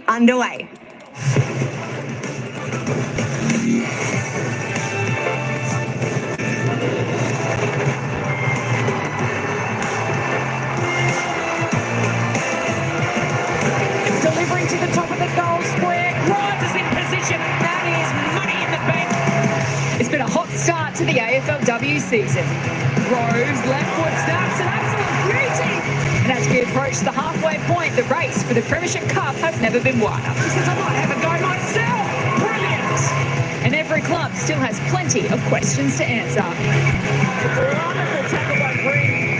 underway. Delivering to the top of the goal square, rises in position, that is money in the bank. It's been a hot start to the AFLW season. Rose, left foot starts, an absolute beauty. And as we approach the halfway point, the race for the Premiership Cup has never been wider. She says, I might have a go myself. Brilliant. And every club still has plenty of questions to answer. Wonderful tackle by Green.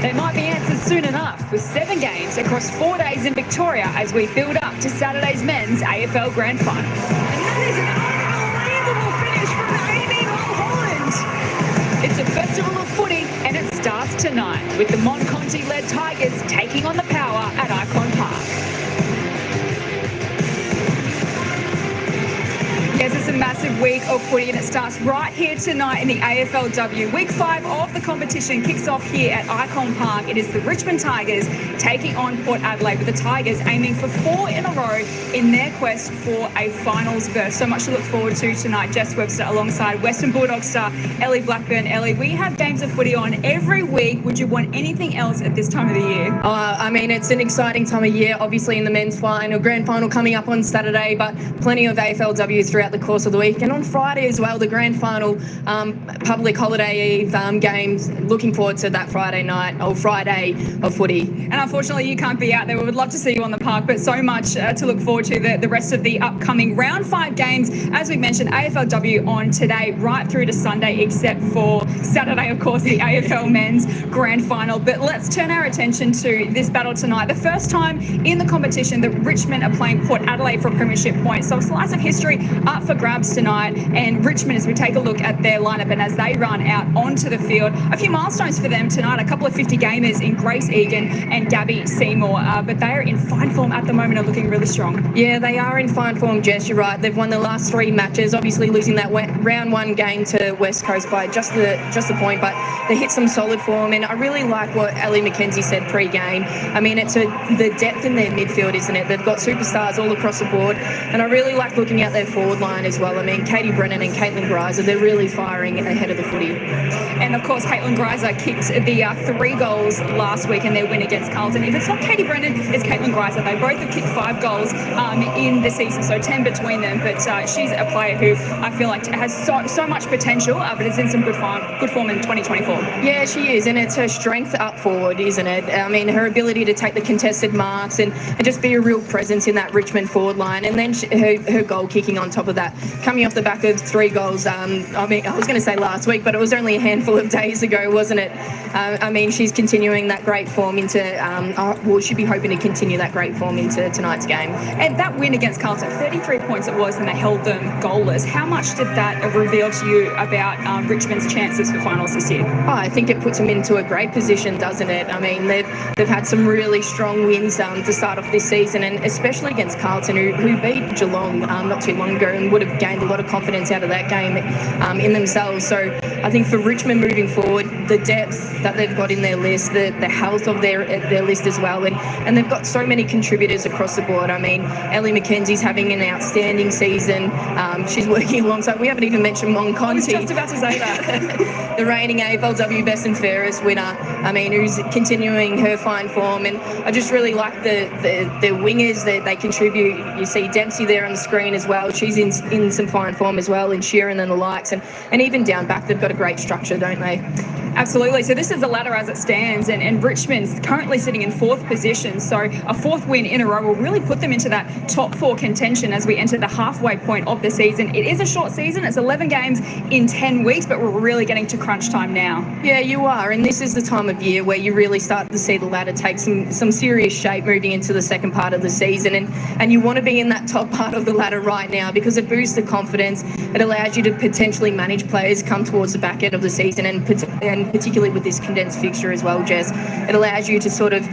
They might be answered soon enough with 7 games across 4 days in Victoria as we build up to Saturday's men's AFL Grand Final. And that is an unbelievable finish from the AV Holland. It's a festival of footy and it starts tonight with the Monconti-led Tigers taking on the power at IKON Park. Yes, it's a massive week of footy and it starts right here tonight in the AFLW. Week 5 of the competition kicks off here at IKON Park. It is the Richmond Tigers taking on Port Adelaide, with the Tigers aiming for 4 in a row in their quest for a finals berth. So much to look forward to tonight. Jess Webster alongside Western Bulldog star Ellie Blackburn. Ellie, we have games of footy on every week. Would you want anything else at this time of the year? I mean, it's an exciting time of year, obviously in the men's final, grand final coming up on Saturday, but plenty of AFLW throughout the course of the week, and on Friday as well, the grand final, public holiday eve games. Looking forward to that Friday night or Friday of footy. And unfortunately you can't be out there. We would love to see you on the park, but so much to look forward to the rest of the upcoming round 5 games. As we mentioned, AFLW on today right through to Sunday, except for Saturday, of course, the AFL men's grand final. But let's turn our attention to this battle tonight. The first time in the competition that Richmond are playing Port Adelaide for a premiership point. So a slice of history up for grabs tonight, and Richmond, as we take a look at their lineup and as they run out onto the field, a few milestones for them tonight, a couple of 50 gamers in Grace Egan and Gabby Seymour, but they are in fine form at the moment and looking really strong. Yeah, they are in fine form, Jess, you're right. They've won the last 3 matches, obviously losing that round 1 game to West Coast by just the point, but they hit some solid form, and I really like what Ellie McKenzie said pre-game. I mean, it's the depth in their midfield, isn't it? They've got superstars all across the board, and I really like looking at their forward line as well. I mean, Katie Brennan and Caitlin Greiser, they're really firing ahead of the footy. And of course, Caitlin Greiser kicked the 3 goals last week in their win against Carlton. If it's not Katie Brennan, it's Caitlin Greiser. They both have kicked 5 goals in the season, so 10 between them. But she's a player who I feel like has so much potential, but is in some good form in 2024. Yeah, she is, and it's her strength up forward, isn't it? I mean, her ability to take the contested marks and just be a real presence in that Richmond forward line, and then her goal kicking on top of that, coming off the back of 3 goals. I mean, I was going to say last week, but it was only a handful of days ago, wasn't it? I mean, she's continuing that great form into, well, she'd be hoping to continue that great form into tonight's game. And that win against Carlton, 33 points it was, and they held them goalless. How much did that reveal to you about Richmond's chances for finals this year? Oh, I think it puts them into a great position, doesn't it? I mean, they've had some really strong wins to start off this season, and especially against Carlton, who beat Geelong not too long ago and would have gained a lot of confidence out of that game in themselves. So I think for Richmond moving forward, the depth that they've got in their list, the health of their list as well, and they've got so many contributors across the board. I mean, Ellie McKenzie's having an outstanding season. She's working alongside, we haven't even mentioned Monconti. I was just about to say that. The reigning AFLW Best and Fairest winner, I mean, who's continuing her fine form, and I just really like the wingers that they contribute. You see Dempsey there on the screen as well. She's in some fine form as well, and Sheeran and the likes, and even down back they've got a great structure, don't they? Absolutely. So this is the ladder as it stands, and Richmond's currently sitting in 4th position. So a 4th win in a row will really put them into that top 4 contention as we enter the halfway point of the season. It is a short season. It's 11 games in 10 weeks, but we're really getting to crunch time now. Yeah, you are. And this is the time of year where you really start to see the ladder take some serious shape moving into the second part of the season. And you want to be in that top part of the ladder right now because it boosts the confidence. It allows you to potentially manage players come towards the back end of the season and particularly with this condensed fixture as well, Jess. It allows you to sort of,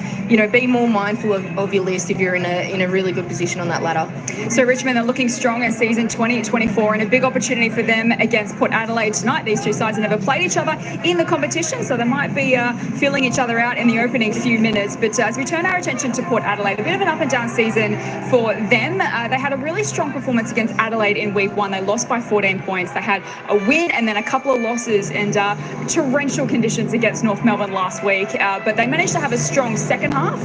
be more mindful of your list if you're in a really good position on that ladder. So Richmond are looking strong at season 2024 and a big opportunity for them against Port Adelaide tonight. These two sides have never played each other in the competition, so they might be feeling each other out in the opening few minutes. But as we turn our attention to Port Adelaide, a bit of an up and down season for them. They had a really strong performance against Adelaide in week 1. They lost by 14 points. They had a win and then a couple of losses and torrential conditions against North Melbourne last week. But they managed to have a strong second half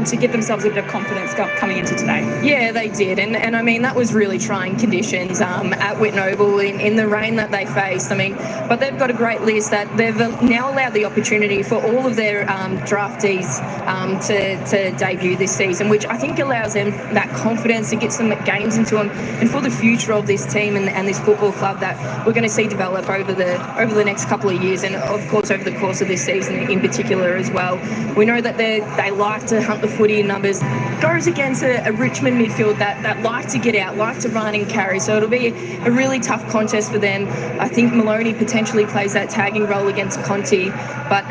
to give themselves a bit of confidence coming into today. Yeah, they did. And I mean, that was really trying conditions at Whitten Oval in the rain that they faced. I mean, but they've got a great list that they've now allowed the opportunity for all of their draftees to debut this season, which I think allows them that confidence to get some games into them and for the future of this team and this football club that we're going to see develop over the next couple of years and of course over the course of this season in particular as well. We know that they like to hunt the footy in numbers. Goes against a Richmond midfield that like to get out, like to run and carry, so it'll be a really tough contest for them. I think Maloney potentially plays that tagging role against Conti, but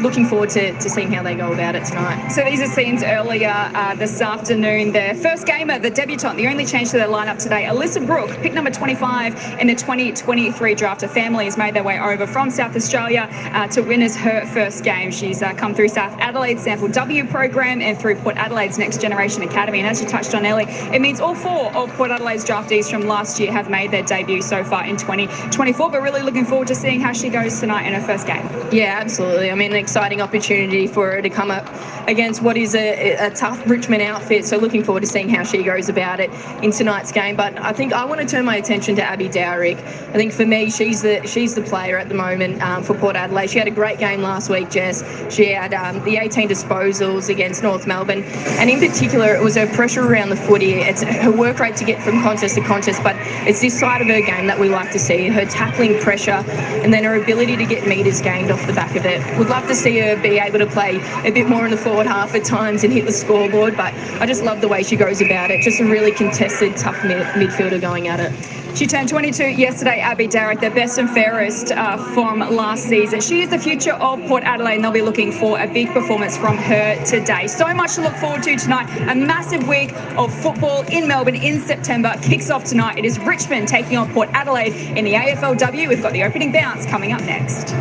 looking forward to seeing how they go about it tonight. So these are scenes earlier this afternoon. Their first gamer, the debutant, the only change to their lineup today, Alyssa Brooke, pick number 25 in the 2023 draft. Her family has made their way over from South Australia to win as her first game. She's come through South Adelaide's Sample W program and through Port Adelaide's Next Generation Academy. And as you touched on, Ellie, it means all 4 of Port Adelaide's draftees from last year have made their debut so far in 2024, but really looking forward to seeing how she goes tonight in her first game. Yeah, absolutely. I mean, an exciting opportunity for her to come up against what is a tough Richmond outfit, so looking forward to seeing how she goes about it in tonight's game. But I think I want to turn my attention to Abby Dowrick. I think for me, she's the player at the moment for Port Adelaide. She had a great game last week, Jess. She had the 18 disposals against North Melbourne, and in particular, it was her pressure around the footy. It's her work rate to get from contest to contest, but it's this side of her game that we like to see, her tackling pressure and then her ability to get metres gained off the back of it. Would love to see her be able to play a bit more in the forward half at times and hit the scoreboard, but I just love the way she goes about it. Just a really contested, tough midfielder going at it. She turned 22 yesterday, Abby Darrick, the best and fairest from last season. She is the future of Port Adelaide and they'll be looking for a big performance from her today. So much to look forward to tonight. A massive week of football in Melbourne in September kicks off tonight. It is Richmond taking on Port Adelaide in the AFLW. We've got the opening bounce coming up next.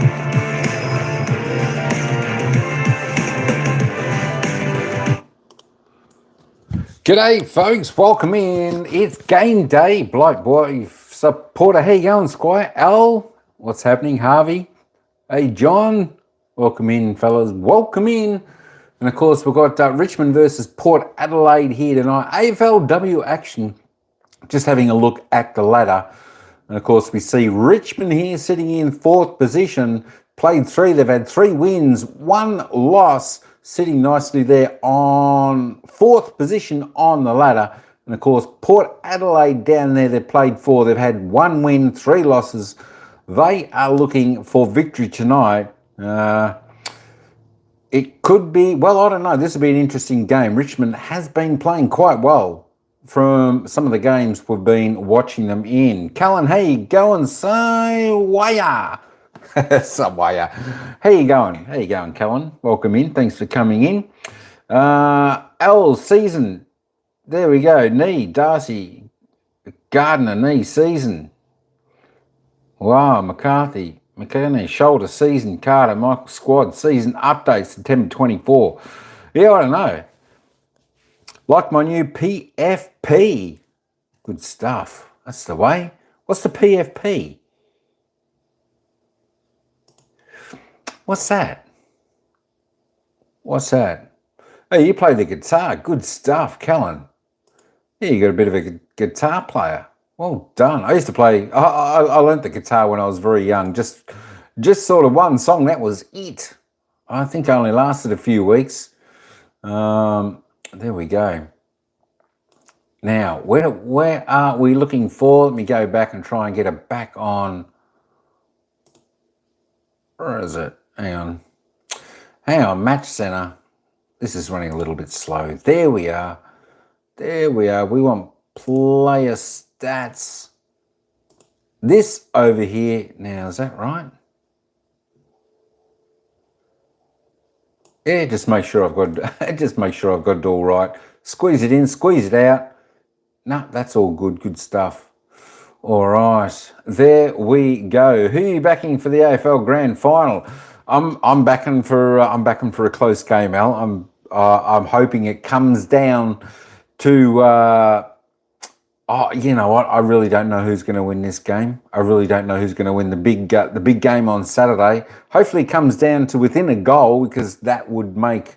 G'day folks, welcome in. It's game day, bloke boy supporter. How you going, Squire? Al, what's happening? Harvey, hey John, welcome in fellas, welcome in. And of course we've got Richmond versus Port Adelaide here tonight. AFLW action, just having a look at the ladder. And of course we see Richmond here sitting in 4th position, played 3, they've had 3 wins, 1 loss, sitting nicely there on 4th position on the ladder. And of course, Port Adelaide down there, they've played 4. They've had 1 win, 3 losses. They are looking for victory tonight. It could be, well, I don't know. This will be an interesting game. Richmond has been playing quite well from some of the games we've been watching them in. Callan, how you going? Waya. Subway. How you going? How you going, Callan? Welcome in. Thanks for coming in. L season. There we go. Knee. Darcy. Gardner knee season. Wow. McCarthy. McKinney shoulder season. Carter. Michael squad season update September 24. Yeah, I don't know. Like my new PFP. Good stuff. That's the way. What's the PFP? What's that? What's that? Oh, you play the guitar. Good stuff, Callan. Yeah, you got a bit of a guitar player. Well done. I used to play, I learnt the guitar when I was very young. Just sort of one song, that was it. I think I only lasted a few weeks. There we go. Now, where are we looking for? Let me go back and try and get it back on. Where is it? Hang on, match center. This is running a little bit slow. There we are. We want player stats. This over here, now is that right? Yeah, just make sure I've got just make sure I've got it all right. Squeeze it in, squeeze it out. No, that's all good. Good stuff. All right, there we go. Who are you backing for the AFL Grand Final? I'm backing for a close game, Al. I'm hoping it comes down to. Oh, you know what? I really don't know who's going to win this game. I really don't know who's going to win the big game on Saturday. Hopefully, it comes down to within a goal, because that would make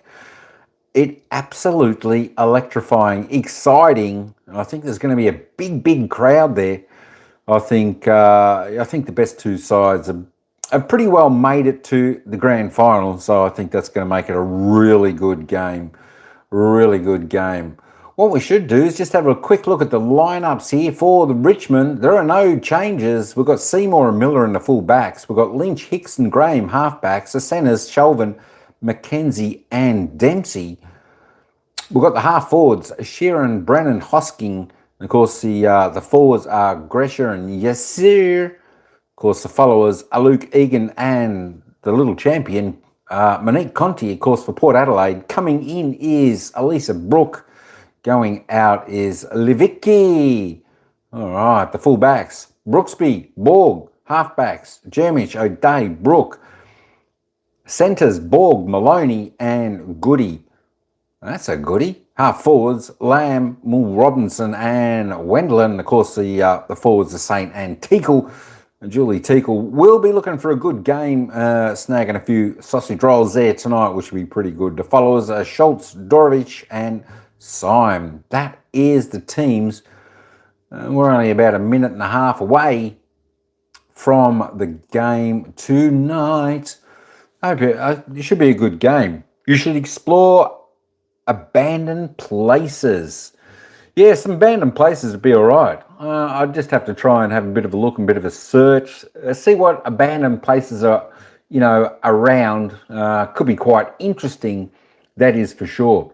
it absolutely electrifying, exciting. And I think there's going to be a big crowd there. I think the best two sides have pretty well made it to the grand final, so I think that's going to make it a really good game. Really good game. What we should do is just have a quick look at the lineups here for the Richmond. There are no changes. We've got Seymour and Miller in the full backs. We've got Lynch, Hicks and Graham halfbacks. The centres, Shelvin, McKenzie and Dempsey. We've got the half forwards, Sheeran, Brennan, Hosking. And of course, the forwards are Gresher and Yasir. Of course, the followers are Luke Egan and the little champion, Monique Conti, of course, for Port Adelaide. Coming in is Elisa Brooke. Going out is Levicki. All right, the full backs, Brooksby, Borg, halfbacks, Jermich, O'Day, Brooke. Centres, Borg, Maloney and Goody. That's a goodie. Half forwards, Lamb, Moore Robinson and Wendland. Of course, the forwards are Saint and Teakle. Julie Teakle will be looking for a good game, snagging a few sausage rolls there tonight, which will be pretty good. The followers are Schultz, Dorovich and Syme. That is the teams. We're only about a minute and a half away from the game tonight. It should be a good game. You should explore abandoned places. Yeah, some abandoned places would be all right. I'd just have to try and have a bit of a look and a bit of a search. See what abandoned places are, around. Could be quite interesting. That is for sure.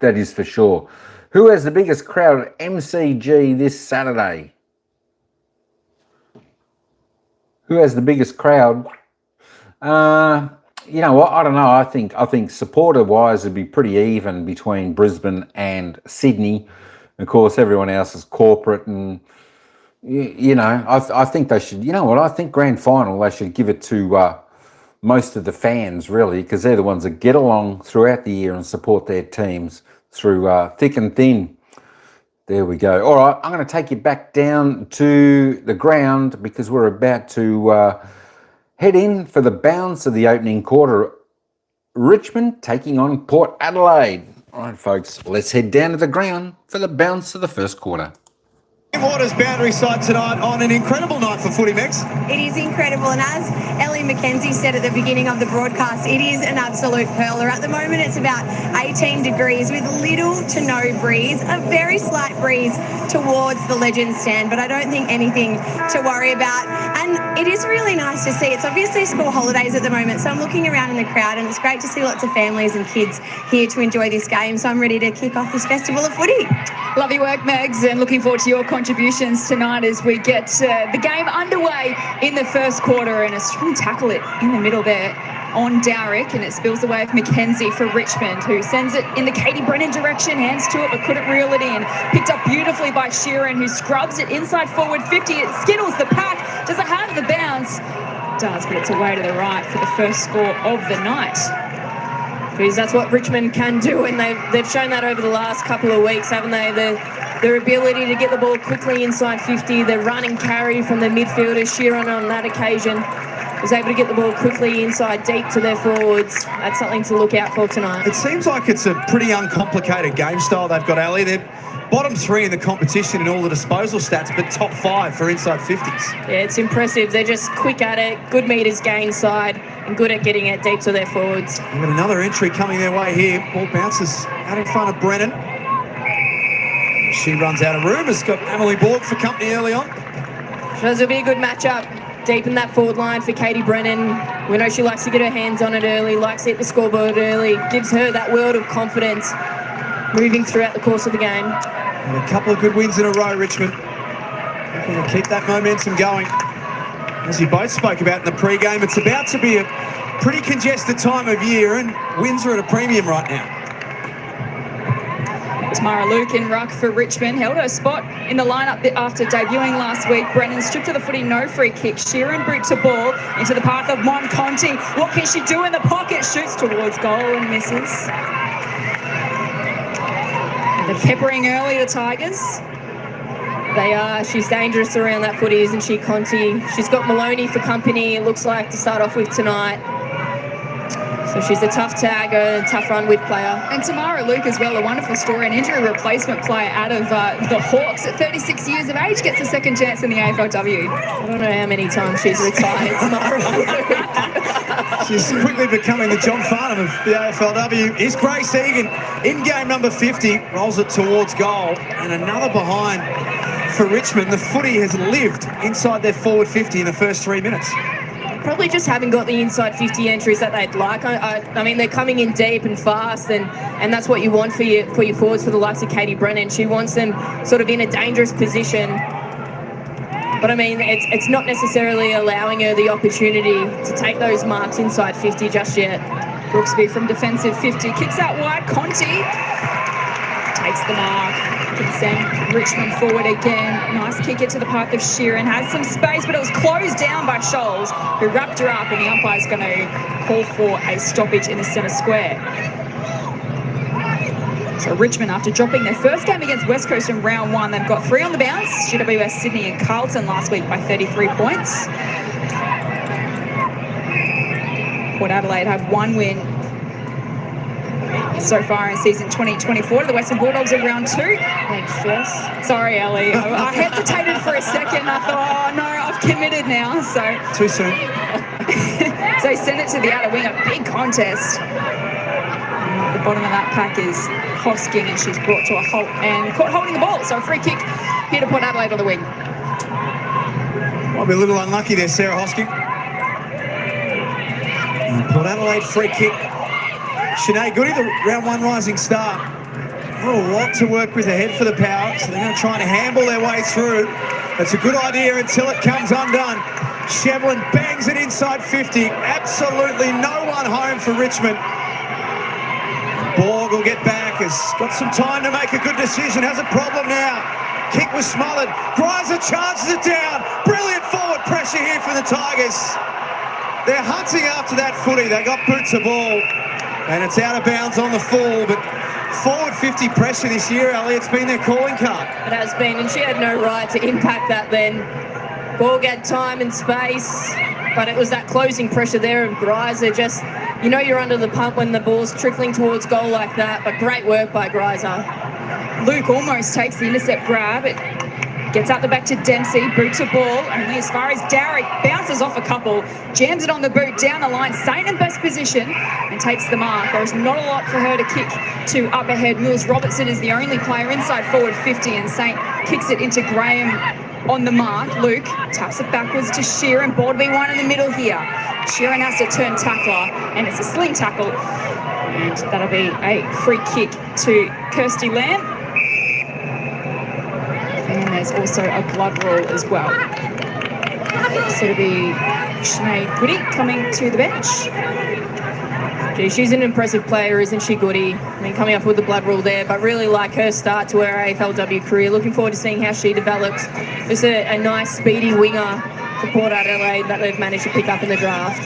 That is for sure. Who has the biggest crowd at MCG this Saturday? Who has the biggest crowd? You know what? I don't know. I think supporter-wise, it'd be pretty even between Brisbane and Sydney. Of course, everyone else is corporate, and I think they should. You know what? I think grand final they should give it to most of the fans, really, because they're the ones that get along throughout the year and support their teams through thick and thin. There we go. All right, I'm going to take you back down to the ground because we're about to head in for the bounce of the opening quarter. Richmond taking on Port Adelaide. All right, folks, let's head down to the ground for the bounce of the first quarter. Waters boundary side tonight on an incredible night for footy, Mex. It is incredible, and as Ellie McKenzie said at the beginning of the broadcast, it is an absolute pearler. At the moment, it's about 18 degrees with little to no breeze, a very slight breeze towards the Legends stand, but I don't think anything to worry about. And it is really nice to see. It's obviously school holidays at the moment, so I'm looking around in the crowd, and it's great to see lots of families and kids here to enjoy this game. So I'm ready to kick off this festival of footy. Love your work, Megs, and looking forward to your contributions tonight as we get the game underway in the first quarter. And a strong tackle it in the middle there on Dowrick, and it spills away with McKenzie for Richmond, who sends it in the Katie Brennan direction, hands to it but couldn't reel it in. Picked up beautifully by Sheeran, who scrubs it inside forward 50. It skittles the pack. Does it have the bounce? It does, but it's away to the right for the first score of the night. Because that's what Richmond can do, and they've shown that over the last couple of weeks, haven't they? Their ability to get the ball quickly inside 50, the run and carry from the midfielder. Sheeran on that occasion was able to get the ball quickly inside deep to their forwards. That's something to look out for tonight. It seems like it's a pretty uncomplicated game style they've got, Ali. They're bottom three in the competition in all the disposal stats, but top 5 for inside 50s. Yeah, it's impressive. They're just quick at it, good meters gain side, and good at getting it deep to their forwards. We've got another entry coming their way here. Ball bounces out in front of Brennan. She runs out of room. Has got Emily Borg for company early on. This will be a good matchup. Deep in that forward line for Katie Brennan. We know she likes to get her hands on it early, likes to hit the scoreboard early, gives her that world of confidence moving throughout the course of the game. And a couple of good wins in a row, Richmond. Looking to keep that momentum going. As you both spoke about in the pre-game, it's about to be a pretty congested time of year, and wins are at a premium right now. Tamara Luke in ruck for Richmond held her spot in the lineup after debuting last week. Brennan stripped to the footy, no free kick. Sheeran boot to ball into the path of Mon Conti. What can she do in the pocket? Shoots towards goal and misses. They're peppering early, the Tigers. They are. She's dangerous around that footy, isn't she, Conti? She's got Maloney for company, it looks like, to start off with tonight. So she's a tough tagger, tough run with player. And Tamara Luke as well, a wonderful story, an injury replacement player out of the Hawks at 36 years of age, gets a second chance in the AFLW. I don't know how many times she's retired, Tamara Luke. She's quickly becoming the John Farnham of the AFLW. Is Grace Egan in game number 50, rolls it towards goal, and another behind for Richmond. The footy has lived inside their forward 50 in the first 3 minutes. Probably just haven't got the inside 50 entries that they'd like. I mean, they're coming in deep and fast, and that's what you want for your forwards, for the likes of Katie Brennan. She wants them sort of in a dangerous position. But I mean, it's not necessarily allowing her the opportunity to take those marks inside 50 just yet. Brooksby from defensive 50, kicks out wide, Conti takes the mark. Can send Richmond forward again. Nice kick it to the path of Sheeran. Has some space, but it was closed down by Scholes, who wrapped her up, and the umpire's going to call for a stoppage in the centre square. So Richmond, after dropping their first game against West Coast in round 1, they've got 3 on the bounce. GWS, Sydney and Carlton last week by 33 points. Port Adelaide have 1 win so far in season 2024. The Western Bulldogs in round 2. Thanks, Jess. Sorry, Ellie. I hesitated for a second. I thought, oh no, I've committed now. So Too soon. So he sent it to the outer wing. A big contest. And at the bottom of that pack is Hosking, and she's brought to a halt and caught holding the ball. So a free kick here to Port Adelaide on the wing. Might be a little unlucky there, Sarah Hosking. Port Adelaide free kick. Sinead Goody, the round 1 rising star. Got a lot to work with ahead for the Power, so they're going to try and handball their way through. That's a good idea until it comes undone. Shevlin bangs it inside 50. Absolutely no one home for Richmond. Borg will get back, has got some time to make a good decision, has a problem now. Kick was smothered. Greiser charges it down. Brilliant forward pressure here for the Tigers. They're hunting after that footy. They got boot to ball. And it's out of bounds on the full, but forward 50 pressure this year, Ellie, it's been their calling card. It has been, and she had no right to impact that then. Ball had time and space, but it was that closing pressure there of Greiser. Just, you know you're under the pump when the ball's trickling towards goal like that, but great work by Greiser. Luke almost takes the intercept grab. It gets out the back to Dempsey, boot to ball, only as far as Darrick, bounces off a couple, jams it on the boot, down the line, Saint in best position, and takes the mark. There's not a lot for her to kick to up ahead. Mills Robertson is the only player inside forward 50, and Saint kicks it into Graham on the mark. Luke taps it backwards to Sheeran, ball to be one in the middle here. Sheeran has to turn tackler, and it's a sling tackle, and that'll be a free kick to Kirsty Lamb. And there's also a blood roll as well. So it'll be Sinead Goody coming to the bench. Gee, she's an impressive player, isn't she, Goody? I mean, coming up with the blood rule there, but really like her start to her AFLW career. Looking forward to seeing how she develops. Just a nice, speedy winger for Port Adelaide that they've managed to pick up in the draft.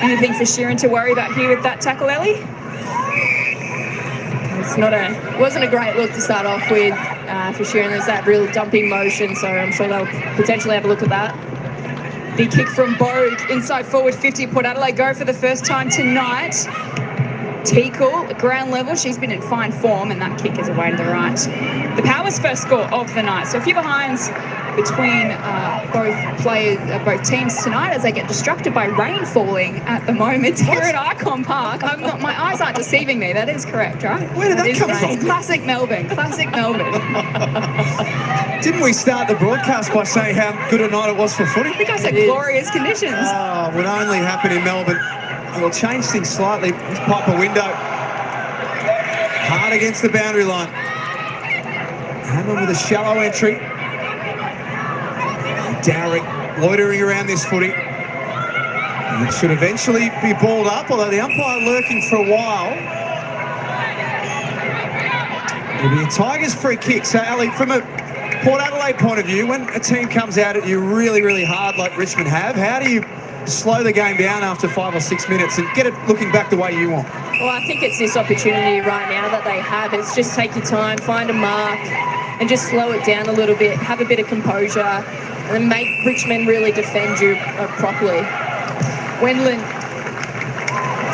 Anything for Sheeran to worry about here with that tackle, Ellie? It wasn't a great look to start off with for Sheeran. There's that real dumping motion, so I'm sure they'll potentially have a look at that. Big kick from Bogue, inside forward 50. Port Adelaide go for the first time tonight. Teakle, ground level, she's been in fine form, and that kick is away to the right. The Power's first score of the night, so a few behinds between both teams tonight as they get distracted by rain falling at the moment here at IKON Park. My eyes aren't deceiving me, that is correct, right? Where did that come from? Classic Melbourne, classic Melbourne. Didn't we start the broadcast by saying how good a night it was for footy? I think I said glorious conditions. Oh, would only happen in Melbourne. It'll change things slightly. Let's pop a window. Hard against the boundary line. Hammond with a shallow entry. Darrick loitering around this footy. And it should eventually be balled up, although the umpire lurking for a while. It'll be a Tigers free kick. So, Ali, from a Port Adelaide point of view, when a team comes out at you really, really hard like Richmond have, how do you slow the game down after 5 or 6 minutes and get it looking back the way you want? Well, I think it's this opportunity right now that they have. It's just take your time, find a mark, and just slow it down a little bit, have a bit of composure, and then make Richmond really defend you properly. Wendland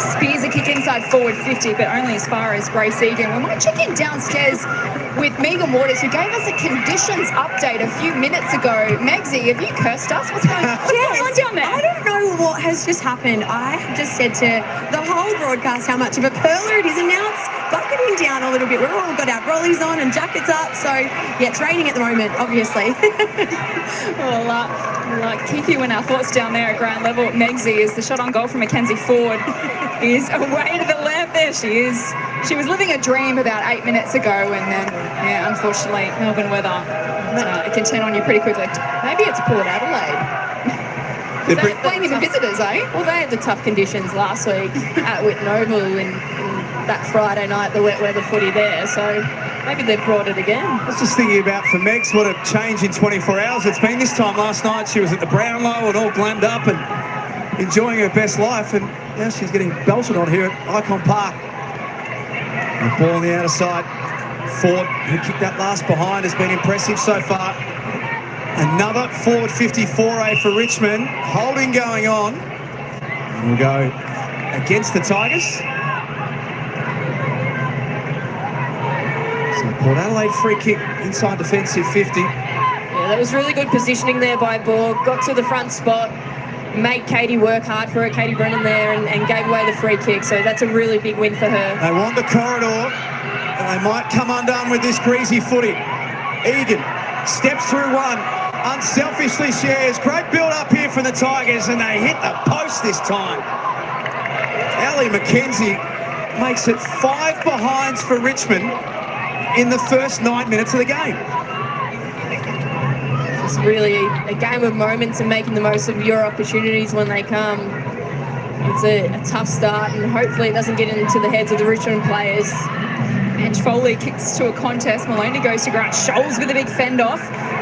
spears a kick inside forward 50, but only as far as Grace Egan. We might check in downstairs with Megan Waters, who gave us a conditions update a few minutes ago. Megsy, have you cursed us? What's going on down there? I don't know what has just happened. I have just said to the whole broadcast how much of a perler it is, and now it's bucketing down a little bit. We've all got our brollies on and jackets up, so yeah, it's raining at the moment, obviously. Well, keeping our thoughts down there at ground level. Megsy, is the shot on goal from Mackenzie Ford is away to the left. There she is. She was living a dream about 8 minutes ago, and then, yeah, unfortunately, Melbourne weather it can turn on you pretty quickly. Maybe it's Port Adelaide. They're blaming the visitors, eh? Well, they had the tough conditions last week at Whitten Oval and that Friday night, the wet weather footy there, so maybe they've brought it again. I was just thinking about for Megs what a change in 24 hours it's been. This time last night she was at the Brownlow and all glammed up and enjoying her best life, and now she's getting belted on here at IKON Park. The ball on the outer side. Ford, who kicked that last behind, has been impressive so far. Another forward 54A for Richmond. Holding going on. And we'll go against the Tigers. So Port Adelaide free kick inside defensive 50. Yeah, that was really good positioning there by Borg. Got to the front spot, made Katie work hard for her, Katie Brennan there, and gave away the free kick. So that's a really big win for her. They want the corridor, and they might come undone with this greasy footy. Egan steps through one, unselfishly shares. Great build up here from the Tigers, and they hit the post this time. Ali McKenzie makes it 5 behinds for Richmond in the first 9 minutes of the game. It's really a game of moments and making the most of your opportunities when they come. It's a tough start, and hopefully it doesn't get into the heads of the Richmond players. Ange Foley kicks to a contest. Maloney goes to ground. Scholes with a big fend off.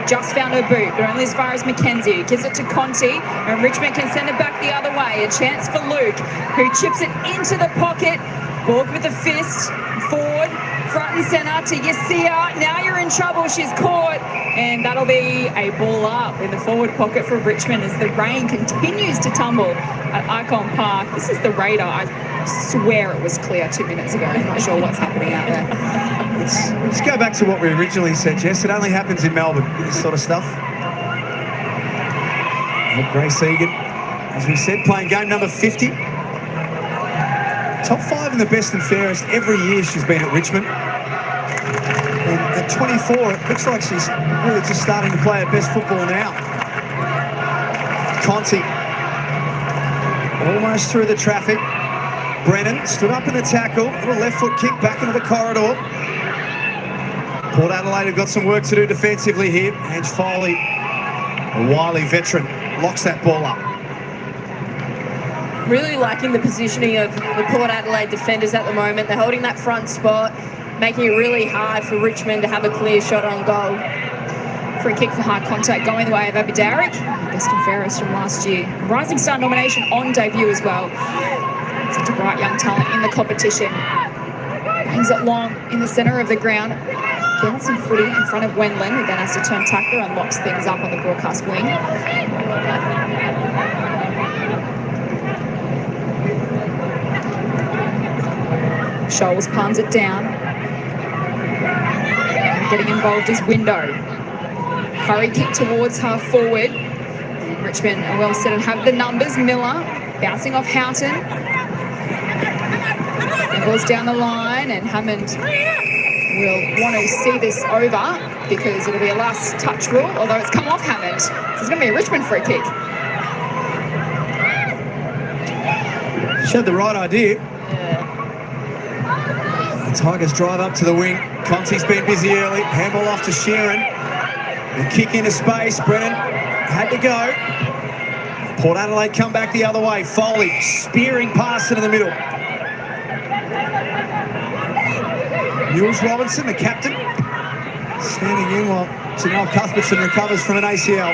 Just found her boot, but only as far as Mackenzie. Gives it to Conti, and Richmond can send it back the other way. A chance for Luke, who chips it into the pocket. Borg with the fist. Forward, front and centre to Yasia. Now you're in trouble. She's caught, and that'll be a ball up in the forward pocket for Richmond as the rain continues to tumble at IKON Park. This is the radar. I swear it was clear 2 minutes ago. I'm not sure what's happening out there. Let's go back to what we originally said, Jess. It only happens in Melbourne, this sort of stuff. Grace Egan, as we said, playing game number 50. Top 5 in the best and fairest every year she's been at Richmond. And at 24, it looks like she's really just starting to play her best football now. Conti, almost through the traffic. Brennan stood up in the tackle, little left foot kick back into the corridor. Port Adelaide have got some work to do defensively here. Ange Foley, a wily veteran, locks that ball up. Really liking the positioning of the Port Adelaide defenders at the moment. They're holding that front spot, making it really hard for Richmond to have a clear shot on goal. Free kick for high contact going the way of Abby Darrick, best and fairest from last year. Rising Star nomination on debut as well. Such a bright young talent in the competition. Bangs it long in the centre of the ground. Bouncing footy in front of Wendland, who then has to turn tackler and locks things up on the broadcast wing. Scholes palms it down. Getting involved is Window. Curry kick towards half forward. And Richmond are well set and have the numbers. Miller bouncing off Houghton. And balls down the line, and Hammond will want to see this over because it'll be a last touch rule, although it's come off Hammond. So it's going to be a Richmond free kick. She had the right idea. The Tigers drive up to the wing. Conti's been busy early. Handball off to Sheeran. The kick into space. Brennan had to go. Port Adelaide come back the other way. Foley spearing past into the middle. Mules Robinson, the captain, standing in while Janelle Cuthbertson recovers from an ACL.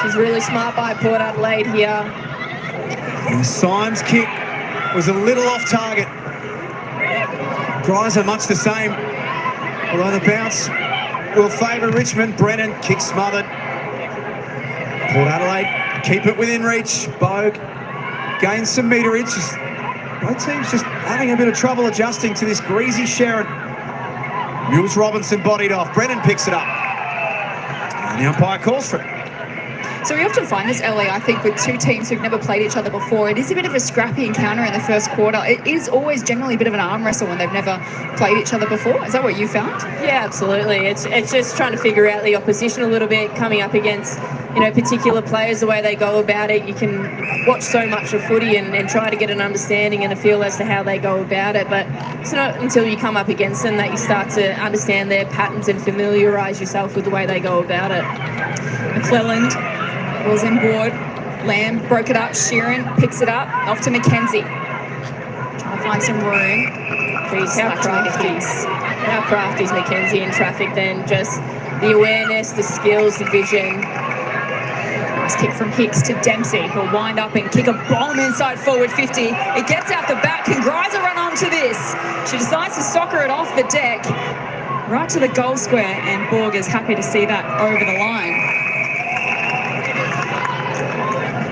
She's really smart by Port Adelaide here. And Symes' kick was a little off target. Greiser much the same, although the bounce will favour Richmond. Brennan, kick smothered. Port Adelaide keep it within reach. Bogue gains some meterage. Both teams just having a bit of trouble adjusting to this greasy Sharon. Mules Robinson bodied off. Brennan picks it up. And the umpire calls for it. So we often find this, Ellie, I think, with two teams who've never played each other before. It is a bit of a scrappy encounter in the first quarter. It is always generally a bit of an arm wrestle when they've never played each other before. Is that what you found? Yeah, absolutely. It's just trying to figure out the opposition a little bit, coming up against, particular players, the way they go about it. You can watch so much of footy and try to get an understanding and a feel as to how they go about it. But it's not until you come up against them that you start to understand their patterns and familiarise yourself with the way they go about it. McClelland was in board. Lamb broke it up. Sheeran picks it up. Off to Mackenzie. Trying to find some room. Jeez, how crafty is Mackenzie in traffic then? Just the awareness, the skills, the vision. Nice kick from Hicks to Dempsey. He'll wind up and kick a bomb inside forward 50. It gets out the back. Can Greiser run onto this? She decides to soccer it off the deck right to the goal square, and Borg is happy to see that over the line.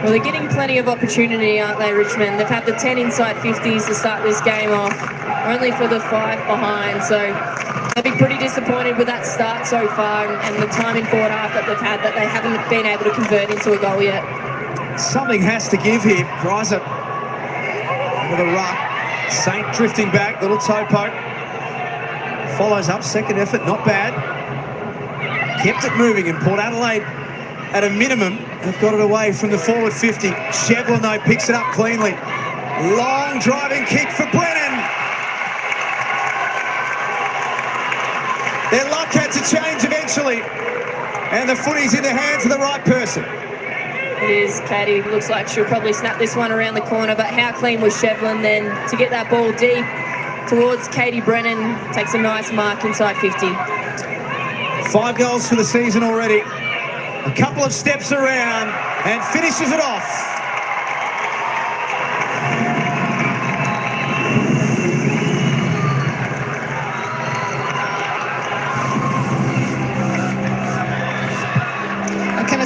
Well, they're getting plenty of opportunity, aren't they, Richmond? They've had the 10 inside 50s to start this game off, only for the 5 behind. So they'll be pretty disappointed with that start so far and the time in forward half that they've had, that they haven't been able to convert into a goal yet. Something has to give here. Greiser with a ruck. Saint drifting back, little toe poke. Follows up, second effort, not bad. Kept it moving, and Port Adelaide, at a minimum, have got it away from the forward 50. Shevlin, though, picks it up cleanly. Long driving kick for Brennan. Their luck had to change eventually, and the footy's in the hands of the right person. It is. Katie looks like she'll probably snap this one around the corner, but how clean was Shevlin then to get that ball deep towards Katie Brennan? Takes a nice mark inside 50. 5 goals for the season already. A couple of steps around and finishes it off.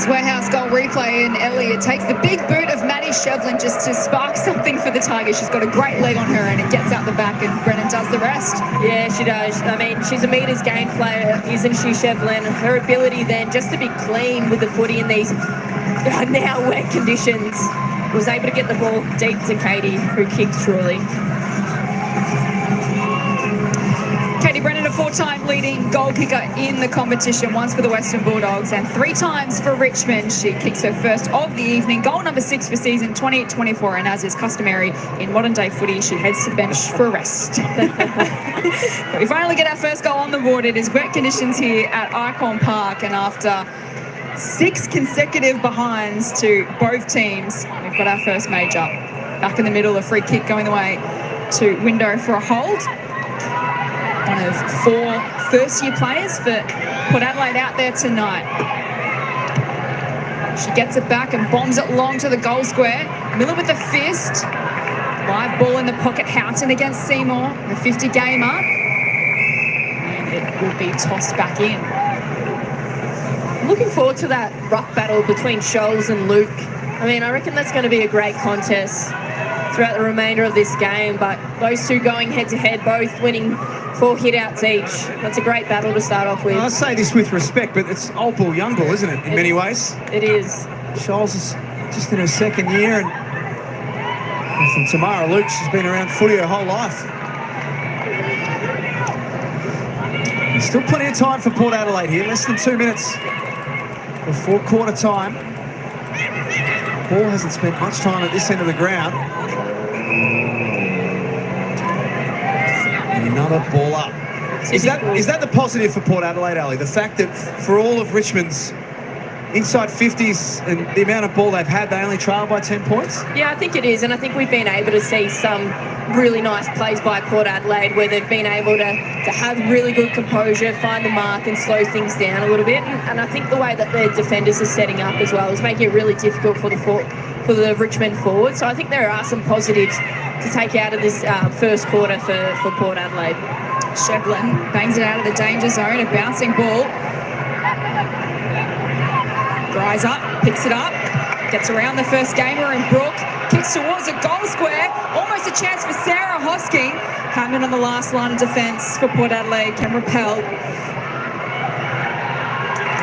Warehouse goal replay, and Elliot takes the big boot of Maddie Shevlin just to spark something for the Tigers. She's got a great leg on her and it gets out the back, and Brennan does the rest. Yeah, she does. I mean, she's a meters game player, isn't she, Shevlin? Her ability then just to be clean with the footy in these now wet conditions, was able to get the ball deep to Katie, who kicked truly. Katie Brennan, a 4-time leading goal kicker in the competition, once for the Western Bulldogs and 3 times for Richmond. She kicks her first of the evening, goal number 6 for season 2024, and as is customary in modern day footy, she heads to the bench for a rest. We finally get our first goal on the board. It is wet conditions here at IKON Park, and after 6 consecutive behinds to both teams, we've got our first major. Back in the middle, a free kick going the way to Window for a hold. One of 4 first-year players for Port Adelaide out there tonight. She gets it back and bombs it long to the goal square. Miller with the fist. Live ball in the pocket. Houghton against Seymour. The 50 gamer. And it will be tossed back in. Looking forward to that ruck battle between Scholes and Luke. I mean, I reckon that's going to be a great contest throughout the remainder of this game, but those two going head-to-head, both winning 4 hit-outs each. That's a great battle to start off with. I say this with respect, but it's old ball, young ball, isn't it, in many ways? It is. Scholes is just in her 2nd year, and from Tamara Luke, she's been around footy her whole life. There's still plenty of time for Port Adelaide here, less than 2 minutes before quarter time. Ball hasn't spent much time at this end of the ground. And another ball up. Is that the positive for Port Adelaide, Ali? The fact that for all of Richmond's inside 50s and the amount of ball they've had, they only trail by 10 points? Yeah, I think it is, and I think we've been able to see some really nice plays by Port Adelaide where they've been able to have really good composure, find the mark and slow things down a little bit. And I think the way that their defenders are setting up as well is making it really difficult for the Richmond forward. So I think there are some positives to take out of this first quarter for Port Adelaide. Shevlin bangs it out of the danger zone, a bouncing ball. Gries up, picks it up, gets around the first gamer in Brook, kicks towards a goal square, almost a chance for Sarah Hosking. Hammond on the last line of defence for Port Adelaide can repel.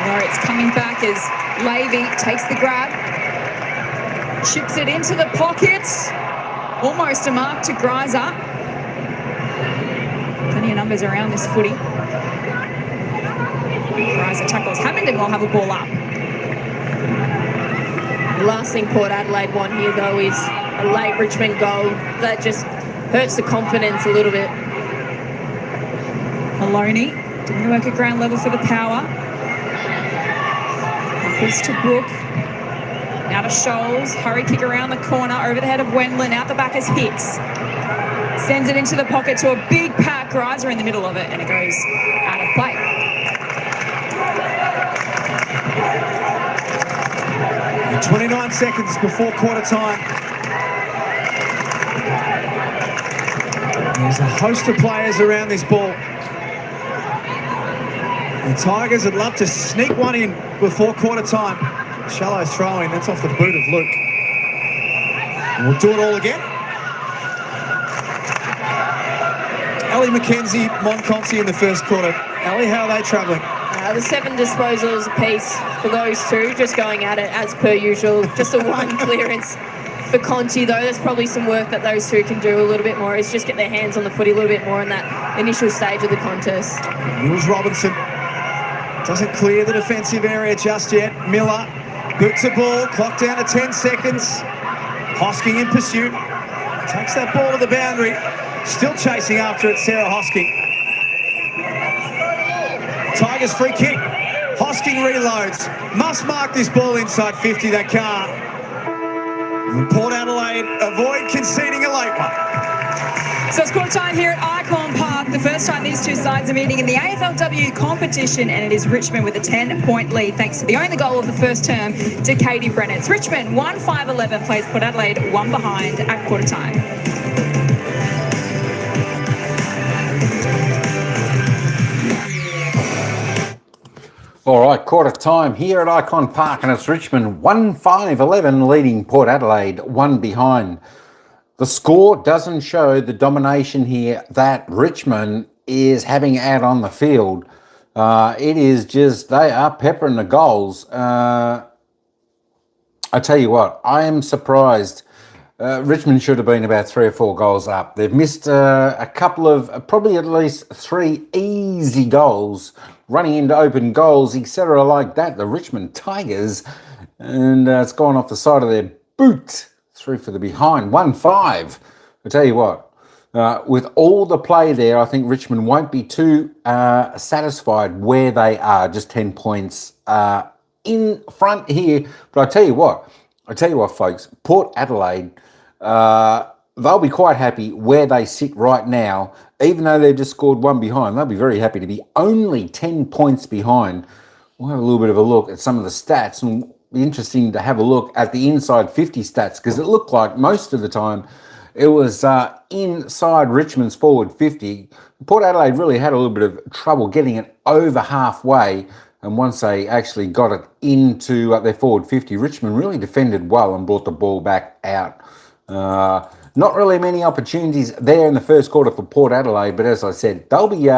Although it's coming back as Levy takes the grab, chips it into the pocket, almost a mark to Gries up. Plenty of numbers around this footy. Greiser tackles Hammond and will have a ball up. The last thing Port Adelaide want here, though, is a late Richmond goal. That just hurts the confidence a little bit. Maloney doing the work at ground level for the power. Knuckles to Brook. Now to Scholes. Hurry kick around the corner over the head of Wendland. Out the back is Hicks. Sends it into the pocket to a big pack. Greiser in the middle of it, and it goes out of play. 29 seconds before quarter time. There's a host of players around this ball. The Tigers would love to sneak one in before quarter time. Shallow throwing, that's off the boot of Luke. And we'll do it all again. Ellie McKenzie, Monconsi in the first quarter. Ellie, how are they travelling? The 7 disposals apiece for those two, just going at it as per usual. Just a 1 clearance for Conti, though. There's probably some work that those two can do a little bit more, is just get their hands on the footy a little bit more in that initial stage of the contest. Mills Robinson doesn't clear the defensive area just yet. Miller boots the ball, clock down to 10 seconds. Hosking in pursuit, takes that ball to the boundary. Still chasing after it, Sarah Hosking. Tigers free kick. Hosking reloads. Must mark this ball inside 50. They can't. And Port Adelaide avoid conceding a late one. So it's quarter time here at IKON Park. The first time these two sides are meeting in the AFLW competition, and it is Richmond with a 10-point lead thanks to the only goal of the first term to Katie Brennan. It's Richmond 1-5-11 plays Port Adelaide 1 behind at quarter time. All right, quarter time here at IKON Park, and it's Richmond 1-5-11 leading Port Adelaide 1 behind. The score doesn't show the domination here that Richmond is having out on the field. It is just, they are peppering the goals. I tell you what, I am surprised. Richmond should have been about 3 or 4 goals up. They've missed a couple of, probably at least 3 easy goals, running into open goals, etc. like that. The Richmond Tigers, and it's gone off the side of their boot. Through for the behind, 1-5. I tell you what, with all the play there, I think Richmond won't be too satisfied where they are, just 10 points in front here. But I tell you what, folks, Port Adelaide, they'll be quite happy where they sit right now. Even though they've just scored 1 behind, they'll be very happy to be only 10 points behind. We'll have a little bit of a look at some of the stats, and it'll be interesting to have a look at the inside 50 stats, because it looked like most of the time it was inside Richmond's forward 50. Port Adelaide really had a little bit of trouble getting it over halfway, and once they actually got it into their forward 50, Richmond really defended well and brought the ball back out. Not really many opportunities there in the first quarter for Port Adelaide, but as I said, they'll be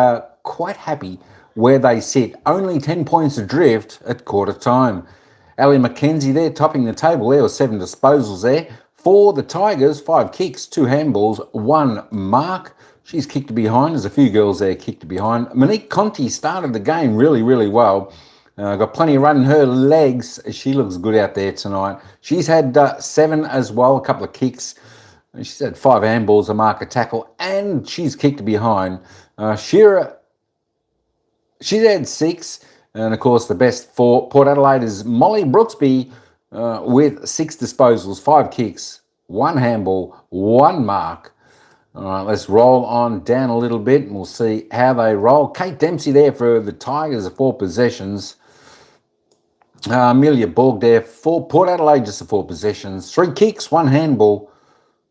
quite happy where they sit. Only 10 points adrift at quarter time. Ellie McKenzie there topping the table. There were 7 disposals there. For the Tigers, 5 kicks, 2 handballs, 1 mark. She's kicked behind. There's a few girls there kicked behind. Monique Conti started the game really, really well. Got plenty of run in her legs. She looks good out there tonight. She's had 7 as well, a couple of kicks. She's had 5 handballs, a mark, a tackle, and she's kicked behind. Shearer, she's had 6. And of course, the best for Port Adelaide is Molly Brooksby with 6 disposals, 5 kicks, 1 handball, 1 mark. All right, let's roll on down a little bit and we'll see how they roll. Kate Dempsey there for the Tigers, 4 possessions. Amelia Borg there for Port Adelaide, just 4 possessions. 3 kicks, 1 handball.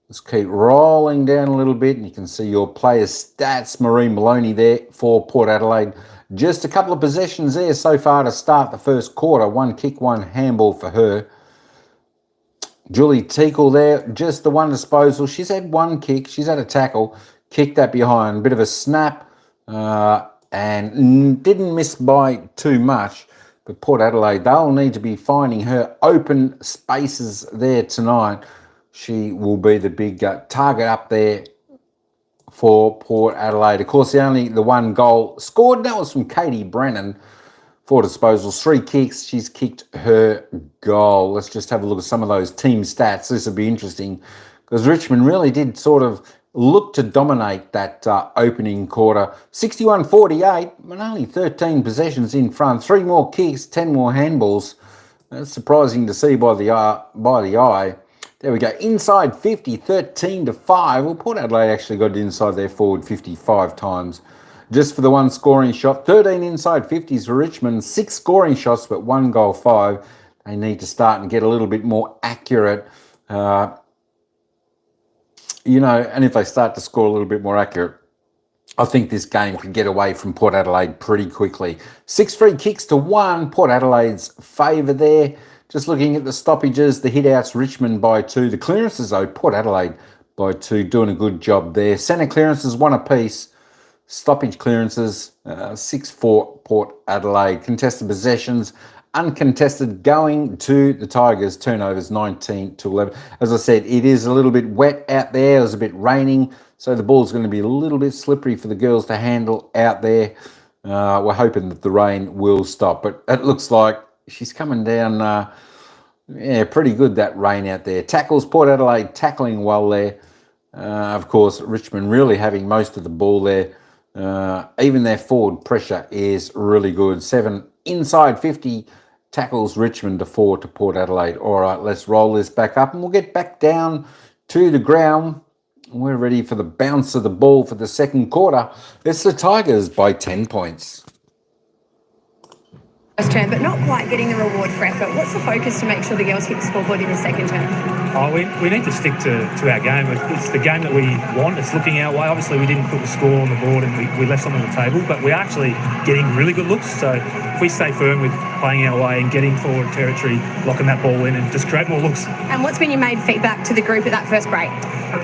Let's keep rolling down a little bit and you can see your players' stats. Marie Maloney there for Port Adelaide. Just a couple of possessions there so far to start the first quarter. 1 kick, 1 handball for her. Julie Teakle there, just the 1 disposal. She's had 1 kick. She's had a tackle. Kicked that behind. Bit of a snap and didn't miss by too much. But Port Adelaide, they'll need to be finding her open spaces there tonight. She will be the big target up there for Port Adelaide. Of course, the 1 goal scored, that was from Katie Brennan. 4 disposals, 3 kicks. She's kicked her goal. Let's just have a look at some of those team stats. This will be interesting because Richmond really did sort of look to dominate that opening quarter. 61-48, but only 13 possessions in front. 3 more kicks, 10 more handballs. That's surprising to see by the eye. There we go. Inside 50, 13-5. Well, Port Adelaide actually got it inside their forward 55 times. Just for the 1 scoring shot. 13 inside 50s for Richmond. 6 scoring shots, but 1 goal 5. They need to start and get a little bit more accurate. And if they start to score a little bit more accurate, I think this game could get away from Port Adelaide pretty quickly. 6 free kicks to 1. Port Adelaide's favour there. Just looking at the stoppages, the hit-outs, Richmond by 2. The clearances, though, Port Adelaide by 2. Doing a good job there. Centre clearances, 1 apiece. Stoppage clearances, 6 for Port Adelaide. Contested possessions, uncontested going to the Tigers. Turnovers 19-11. As I said, it is a little bit wet out there. It was a bit raining, so the ball's going to be a little bit slippery for the girls to handle out there. We're hoping that the rain will stop, but it looks like she's coming down, pretty good, that rain out there. Tackles, Port Adelaide tackling well there. Of course, Richmond really having most of the ball there. Even their forward pressure is really good. 7 inside 50 tackles Richmond to 4 to Port Adelaide. All right, let's roll this back up and we'll get back down to the ground. We're ready for the bounce of the ball for the second quarter. It's the Tigers by 10 points. First term, but not quite getting the reward for effort. What's the focus to make sure the girls hit the scoreboard in the second term? We need to stick to our game. It's the game that we want. It's looking our way. Obviously, we didn't put the score on the board and we left something on the table, but we're actually getting really good looks. So if we stay firm with playing our way and getting forward territory, locking that ball in and just create more looks. And what's been your main feedback to the group at that first break?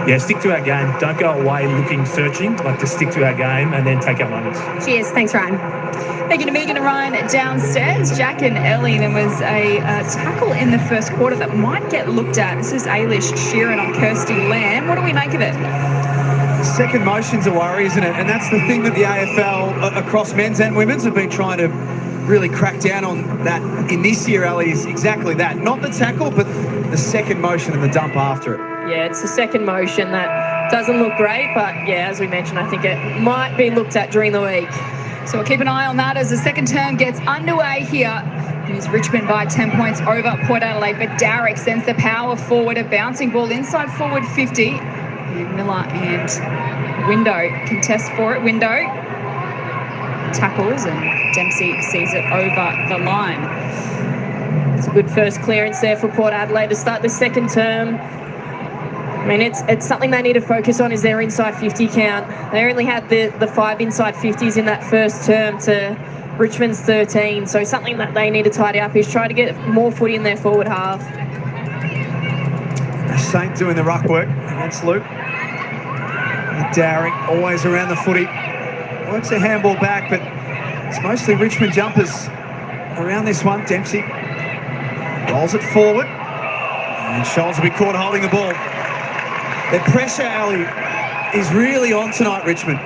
Yeah, stick to our game. Don't go away looking, searching. Like, just stick to our game and then take our moments. Cheers. Thanks, Ryan. Thank you to Megan and Ryan downstairs. Jack and Ellie, there was a tackle in the first quarter that might get looked at. This is Ailish Sheeran on Kirsty Lamb. What do we make of it? Second motion's a worry, isn't it? And that's the thing that the AFL across men's and women's have been trying to really crack down on that in this year, Ellie, is exactly that. Not the tackle, but the second motion and the dump after it. Yeah, it's the second motion that doesn't look great, but yeah, as we mentioned, I think it might be looked at during the week. So we'll keep an eye on that as the second term gets underway here. Here's Richmond by 10 points over Port Adelaide, but Darrick sends the power forward, a bouncing ball inside forward 50. Miller and Window contest for it. Window tackles and Dempsey sees it over the line. It's a good first clearance there for Port Adelaide to start the second term. I mean, it's something they need to focus on is their inside 50 count. They only had the 5 inside 50s in that first term to Richmond's 13. So something that they need to tidy up is try to get more footy in their forward half. Saint doing the ruck work against Luke. Darrick always around the footy. Works a handball back, but it's mostly Richmond jumpers around this one. Dempsey rolls it forward. And Scholes will be caught holding the ball. The pressure, Ali, is really on tonight, Richmond.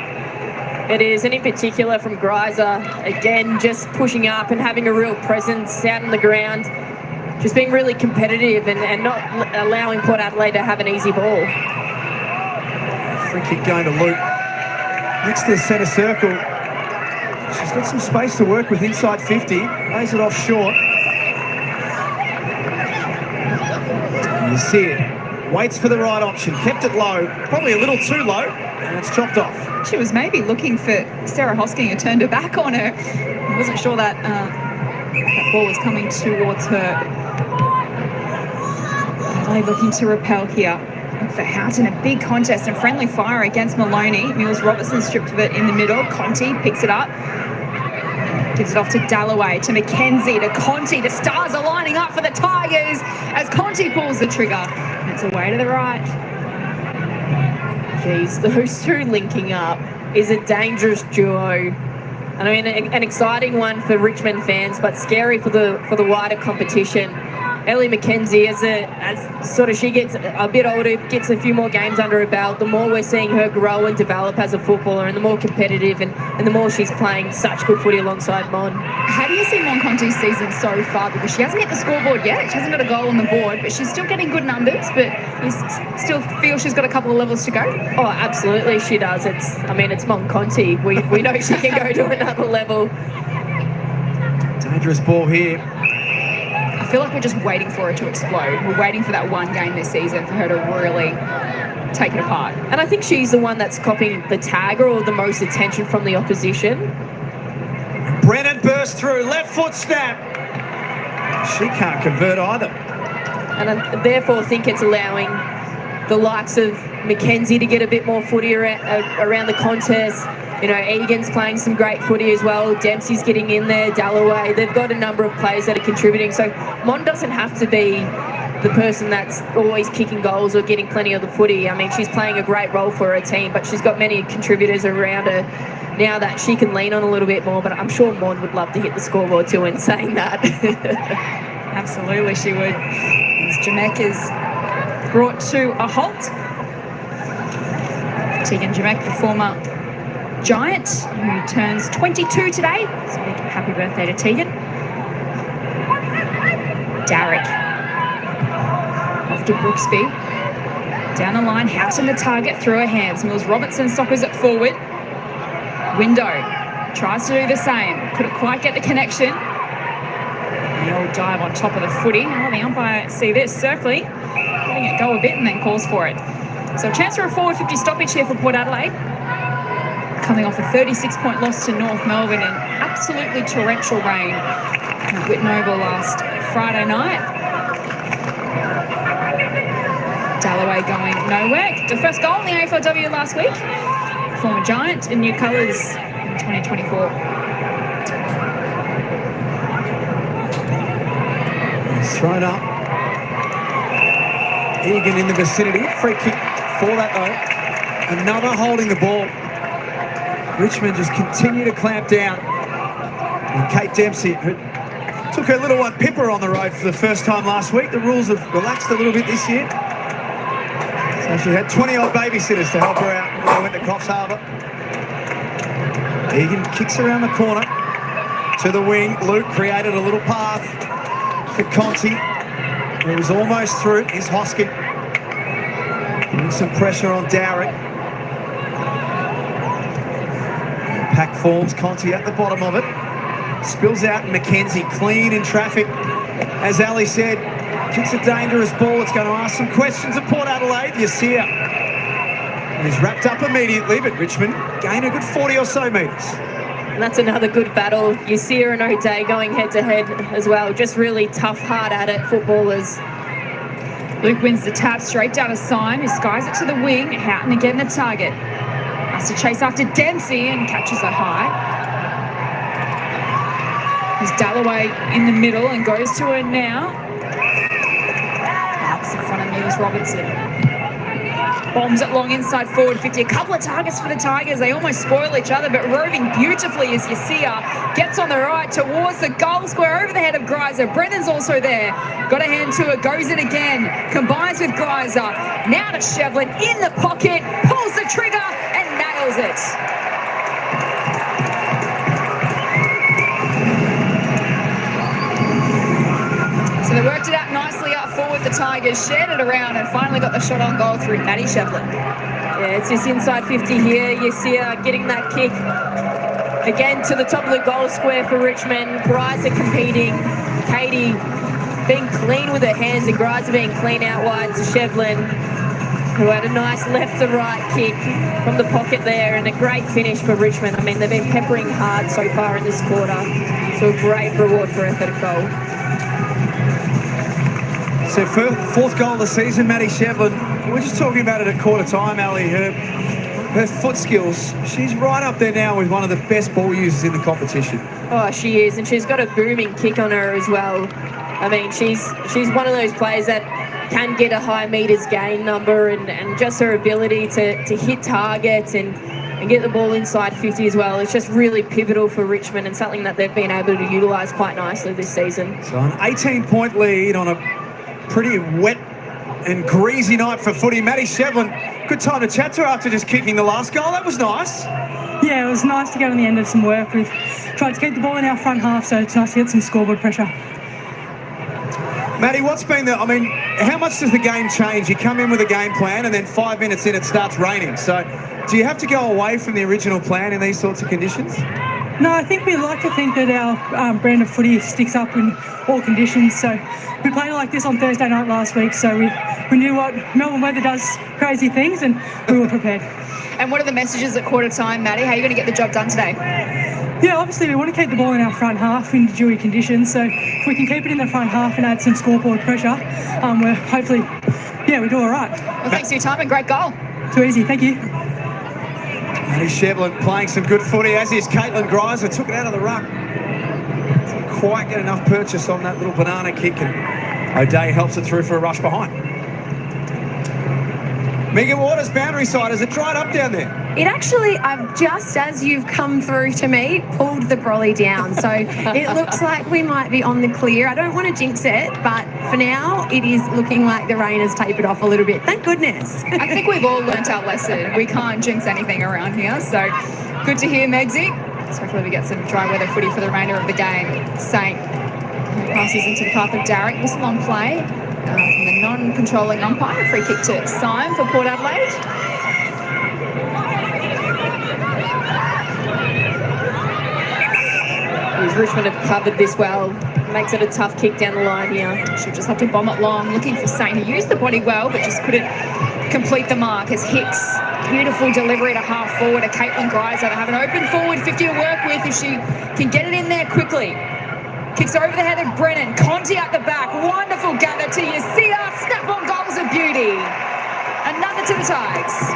It is, and in particular from Greiser, again, just pushing up and having a real presence out on the ground, just being really competitive and not allowing Port Adelaide to have an easy ball. Free kick going to Luke. Next to the centre circle. She's got some space to work with inside 50. Lays it off short. And you see it. Waits for the right option. Kept it low. Probably a little too low. And it's chopped off. She was maybe looking for Sarah Hosking and turned her back on her. I wasn't sure that that ball was coming towards her. Adelaide looking to repel here. For Houghton, a big contest and friendly fire against Maloney. Mills Robertson stripped of it in the middle. Conti picks it up. Gives it off to Dalloway, to McKenzie, to Conti. The Stars are lining up for the Tigers as Conti pulls the trigger. And it's away to the right. Geez, those two linking up is a dangerous duo. And I mean, an exciting one for Richmond fans, but scary for the wider competition. Ellie McKenzie, as sort of she gets a bit older, gets a few more games under her belt, the more we're seeing her grow and develop as a footballer, and the more competitive and the more she's playing such good footy alongside Mon. How do you see Mon Conti's season so far? Because she hasn't hit the scoreboard yet. She hasn't got a goal on the board, but she's still getting good numbers. But you still feel she's got a couple of levels to go? Oh, absolutely she does. It's Mon Conti. We know she can go to another level. Dangerous ball here. I feel like we're just waiting for her to explode. We're waiting for that one game this season for her to really take it apart. And I think she's the one that's copying the tag or the most attention from the opposition. Brennan burst through, left foot snap. She can't convert either. And I therefore think it's allowing the likes of McKenzie to get a bit more footy around the contest. You know, Egan's playing some great footy as well. Dempsey's getting in there, Dalloway. They've got a number of players that are contributing. So Mon doesn't have to be the person that's always kicking goals or getting plenty of the footy. I mean, she's playing a great role for her team, but she's got many contributors around her now that she can lean on a little bit more. But I'm sure Mon would love to hit the scoreboard too in saying that. Absolutely, she would. As Jamek is brought to a halt. Tegan Jamek, the former Giant, who turns 22 today. So big happy birthday to Tegan. Darrick. Off to Brooksby. Down the line, Houghton the target through her hands. Mills Robertson soccers it forward. Window tries to do the same. Couldn't quite get the connection. The old dive on top of the footy. Oh, the umpire, see this, circling. Letting it go a bit and then calls for it. So a chance for a forward 50 stoppage here for Port Adelaide. Coming off a 36-point loss to North Melbourne in absolutely torrential rain at Whitten Oval last Friday night. Dalloway going nowhere. The first goal in the AFLW last week. Former Giant in new colours in 2024. It's thrown up. Egan in the vicinity. Free kick for that though. Another holding the ball. Richmond just continue to clamp down. And Kate Dempsey, who took her little one Pippa on the road for the first time last week. The rules have relaxed a little bit this year. So she had 20-odd babysitters to help her out when they went to Coffs Harbour. Egan kicks around the corner to the wing. Luke created a little path for Conti. He was almost through. Here's Hosking. Putting some pressure on Darrick. Pack forms, Conti at the bottom of it. Spills out and McKenzie clean in traffic. As Ali said, kicks a dangerous ball. It's going to ask some questions of Port Adelaide. Yasia is wrapped up immediately, but Richmond gain a good 40 or so metres. And that's another good battle. Yasia and O'Day going head-to-head as well. Just really tough, hard-at-it footballers. Luke wins the tap straight down a sign. He skies it to the wing. Houghton again the target. Has to chase after Dempsey and catches her high. There's Dalloway in the middle and goes to her now. Marks in front of Mills Robertson. Bombs it long inside forward 50. A couple of targets for the Tigers. They almost spoil each other, but roving beautifully as Yasia gets on the right towards the goal square over the head of Greiser. Brennan's also there. Got a hand to it. Goes it again. Combines with Greiser. Now to Shevlin in the pocket. Pulls the trigger and nails it. So they worked it out nicely up forward, the Tigers, shared it around and finally got the shot on goal through Maddie Shevlin. Yeah, it's just inside 50 here. You see her getting that kick. Again, to the top of the goal square for Richmond. Greiser competing. Katie being clean with her hands, and Greiser being clean out wide to Shevlin, who had a nice left to right kick from the pocket there, and a great finish for Richmond. I mean, they've been peppering hard so far in this quarter, so a great reward for effort at goal. So fourth goal of the season, Maddie Shevlin. We're just talking about it at quarter time, Ali. Her foot skills, she's right up there now with one of the best ball users in the competition. Oh, she is, and she's got a booming kick on her as well. I mean, she's one of those players that can get a high meters gain number, and just her ability to hit targets and get the ball inside 50 as well. It's just really pivotal for Richmond, and something that they've been able to utilise quite nicely this season. So an 18-point lead on a pretty wet and greasy night for footy. Maddie Shevlin, good time to chat to her after just kicking the last goal. That was nice. Yeah, it was nice to get on the end of some work. We've tried to keep the ball in our front half, so it's nice to get some scoreboard pressure. Maddie, what's been the, I mean, how much does the game change? You come in with a game plan and then 5 minutes in it starts raining. So do you have to go away from the original plan in these sorts of conditions? No, I think we like to think that our brand of footy sticks up in all conditions. So we played like this on Thursday night last week, so we knew what Melbourne weather does, crazy things, and we were prepared. And what are the messages at quarter time, Maddie? How are you going to get the job done today? Yeah, obviously we want to keep the ball in our front half in dewy conditions, so if we can keep it in the front half and add some scoreboard pressure, we're hopefully, we do all right. Well, thanks for your time and great goal. Too easy, thank you. Maddie Shevlin playing some good footy, as is Caitlin Greiser. Took it out of the ruck. Didn't quite get enough purchase on that little banana kick, and O'Day helps it through for a rush behind. Megan Waters, boundary side, is it dried up down there? It actually, I've just as you've come through to me, pulled the brolly down. So it looks like we might be on the clear. I don't want to jinx it, but for now, it is looking like the rain has tapered off a little bit. Thank goodness. I think we've all learnt our lesson. We can't jinx anything around here. So good to hear, Megsy. So hopefully we get some dry weather footy for the remainder of the game. Saint passes into the path of Darrick. Whistle on play from the non-controlling umpire. Free kick to Syme for Port Adelaide. Richmond have covered this well. Makes it a tough kick down the line here. She'll just have to bomb it long, looking for Saint, who used the body well, but just couldn't complete the mark as Hicks. Beautiful delivery to half forward to Caitlin Greiser to have an open forward 50 to work with if she can get it in there quickly. Kicks over the head of Brennan. Conti at the back. Wonderful gather to Yasia. Snap on goals of beauty. Another to the Tigers.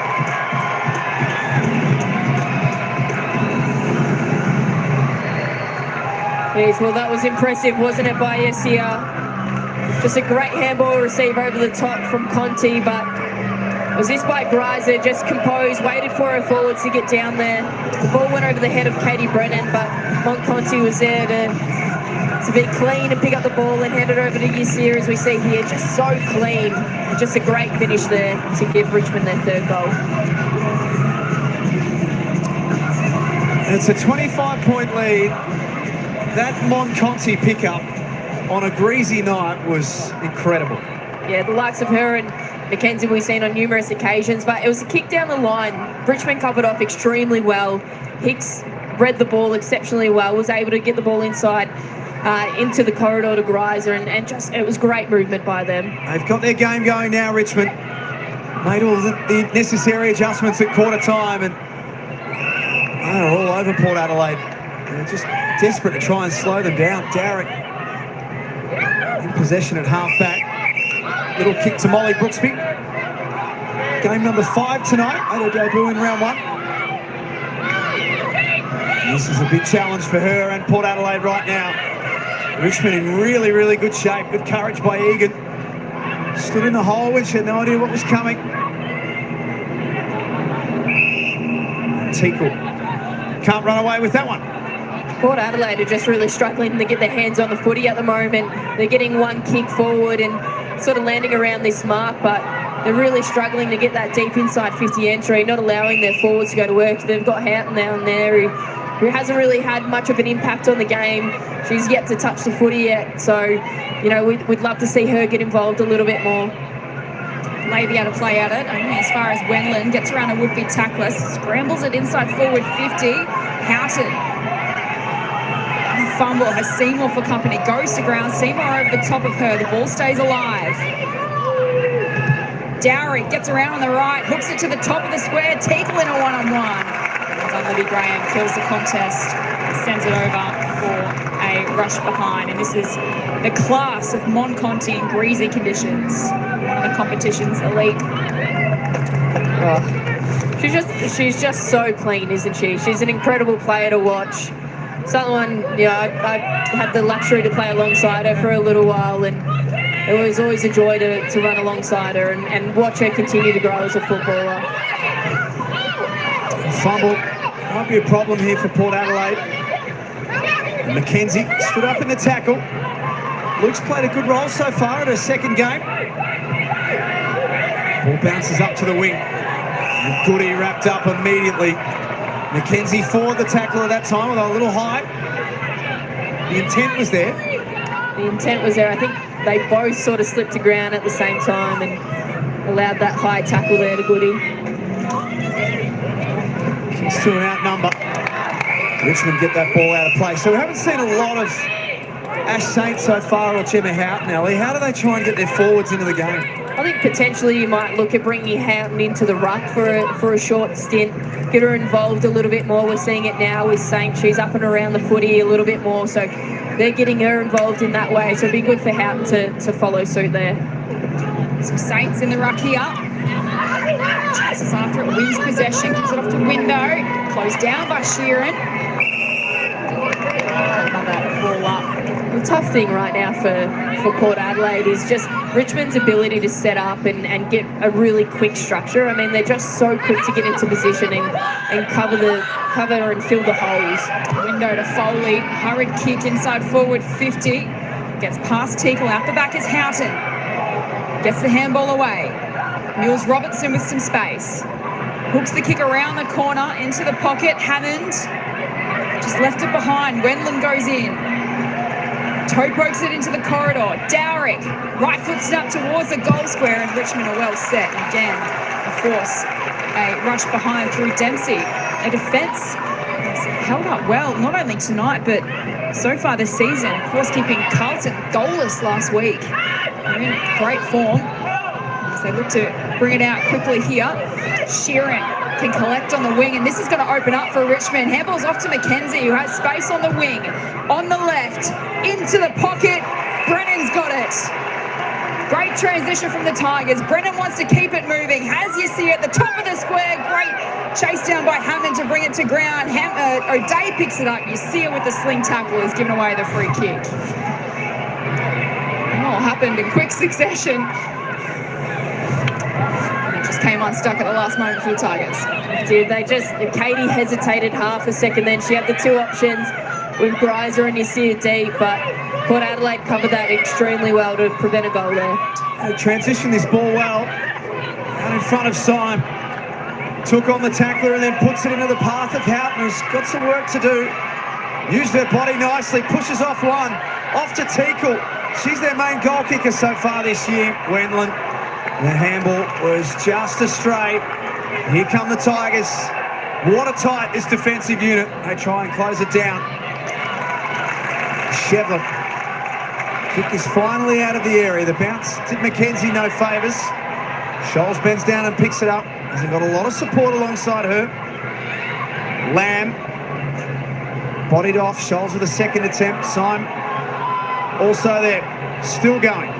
Yes, well, that was impressive, wasn't it, by Yasia? Just a great handball receive over the top from Conti, but it was this by Greiser, just composed, waited for her forwards to get down there. The ball went over the head of Katie Brennan, but Monconti was there to be clean and pick up the ball and hand it over to Yasia, as we see here. Just so clean. And just a great finish there to give Richmond their third goal. It's a 25-point lead. That Monconti pickup on a greasy night was incredible. Yeah, the likes of her and Mackenzie we've seen on numerous occasions, but it was a kick down the line. Richmond covered off extremely well. Hicks read the ball exceptionally well, was able to get the ball inside into the corridor to Greiser, and just it was great movement by them. They've got their game going now, Richmond. Made all the necessary adjustments at quarter time, and they're all over Port Adelaide. They're just desperate to try and slow them down. Darrick in possession at half-back. Little kick to Molly Brooksby. Game number 5 tonight. Had her debut in round 1. This is a big challenge for her and Port Adelaide right now. Richmond in really, really good shape. Good courage by Egan. Stood in the hole when she had no idea what was coming. Tinkle can't run away with that one. Port Adelaide are just really struggling to get their hands on the footy at the moment. They're getting one kick forward and sort of landing around this mark, but they're really struggling to get that deep inside 50 entry, not allowing their forwards to go to work. They've got Houghton down there who hasn't really had much of an impact on the game. She's yet to touch the footy yet, so we'd love to see her get involved a little bit more. Levy out to play at it, only as far as Wenlin gets around a would-be tackler, scrambles it inside forward 50. Houghton fumble, has Seymour for company, goes to ground, Seymour over the top of her, the ball stays alive. Dowry gets around on the right, hooks it to the top of the square, Teakle in a one-on-one. Libby Graham kills the contest, sends it over for a rush behind, and this is the class of Monconti in greasy conditions. One of the competition's elite. Oh, she's just so clean, isn't she? She's an incredible player to watch. Someone, you know, I had the luxury to play alongside her for a little while, and it was always a joy to run alongside her and watch her continue to grow as a footballer. Fumble might be a problem here for Port Adelaide. And Mackenzie stood up in the tackle. Luke's played a good role so far at her second game. Ball bounces up to the wing. And Goody wrapped up immediately. Mackenzie forward the tackle at that time, although a little high. The intent was there. The intent was there. I think they both sort of slipped to ground at the same time and allowed that high tackle there to Goody. Kicks to an outnumber. Richmond get that ball out of play. So we haven't seen a lot of Ash Saint so far or Gemma Houghton, Ellie. How do they try and get their forwards into the game? I think potentially you might look at bringing Houghton into the ruck for a short stint, get her involved a little bit more. We're seeing it now with Saint. She's up and around the footy a little bit more, so they're getting her involved in that way. So it'd be good for Houghton to follow suit there. Some Saints in the ruck here. Chases after it, wins possession, gives it off to Window. Closed down by Sheeran. Another ball up. The tough thing right now for Port Adelaide is just Richmond's ability to set up and get a really quick structure. I mean, they're just so quick to get into position and cover and fill the holes. Window to Foley, hurried kick inside forward 50. Gets past Teakle, out the back is Houghton. Gets the handball away. Mules Robertson with some space. Hooks the kick around the corner into the pocket. Hammond just left it behind. Wendland goes in. Toe pokes it into the corridor. Dowrick, right foot snap towards the goal square, and Richmond are well set. Again, a force a rush behind through Dempsey. A defence has held up well, not only tonight, but so far this season. Of course, keeping Carlton goalless last week. They're in great form as they look to bring it out quickly here. Sheeran can collect on the wing, and this is going to open up for Richmond. Handball's off to Mackenzie, who has space on the wing. On the left, into the pocket. Brennan's got it. Great transition from the Tigers. Brennan wants to keep it moving. As you see at the top of the square, great chase down by Hammond to bring it to ground. O'Day picks it up. You see it with the sling tackle. He's given away the free kick. It all happened in quick succession. Came unstuck at the last moment for the Tigers. Katie hesitated half a second then. She had the two options with Greiser and Yasir deep, but Port Adelaide covered that extremely well to prevent a goal there. They transitioned this ball well. Out in front of Syme. Took on the tackler and then puts it into the path of Houghton, who's got some work to do. Used her body nicely, pushes off one. Off to Teakle. She's their main goal kicker so far this year, Wendland. The handball was just astray. Here come the Tigers. Watertight, this defensive unit. They try and close it down. Shevlin. Kick is finally out of the area. The bounce did Mackenzie no favours. Scholes bends down and picks it up. He's got a lot of support alongside her. Lamb. Bodied off. Scholes with a second attempt. Syme also there. Still going.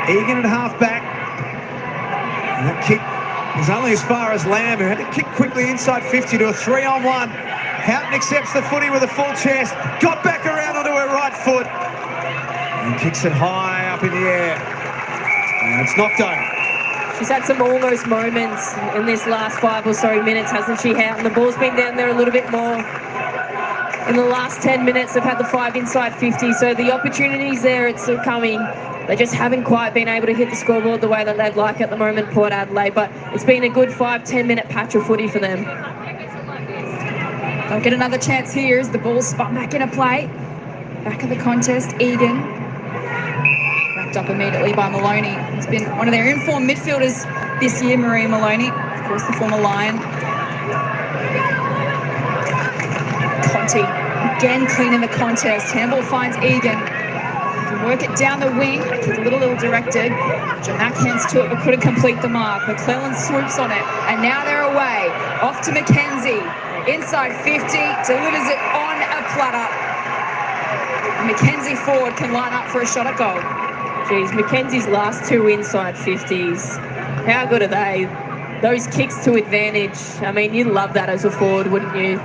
Egan at half back. And that kick was only as far as Lamb, who had to kick quickly inside 50 to a 3-on-1. Houghton accepts the footy with a full chest. Got back around onto her right foot. And kicks it high up in the air. And it's knocked over. She's had some almost moments in this last 5 or so minutes, hasn't she, Houghton? The ball's been down there a little bit more. In the last 10 minutes, they've had the 5 inside 50, so the opportunity's there, it's still coming. They just haven't quite been able to hit the scoreboard the way that they'd like at the moment, Port Adelaide, but it's been a good 5-10 minute patch of footy for them. They'll get another chance here as the ball's spun back into play. Back of the contest, Egan. Wrapped up immediately by Maloney. He's been one of their informed midfielders this year, Marie Maloney. Of course, the former Lion. Conti again clean in the contest. Handball finds Egan. Can work it down the wing. Kick a little directed. Jamak hands to it but couldn't complete the mark. McClellan swoops on it and now they're away. Off to Mackenzie. Inside 50. Delivers it on a platter. Mackenzie Ford can line up for a shot at goal. Geez, Mackenzie's last 2 inside 50s. How good are they? Those kicks to advantage. I mean, you'd love that as a forward, wouldn't you?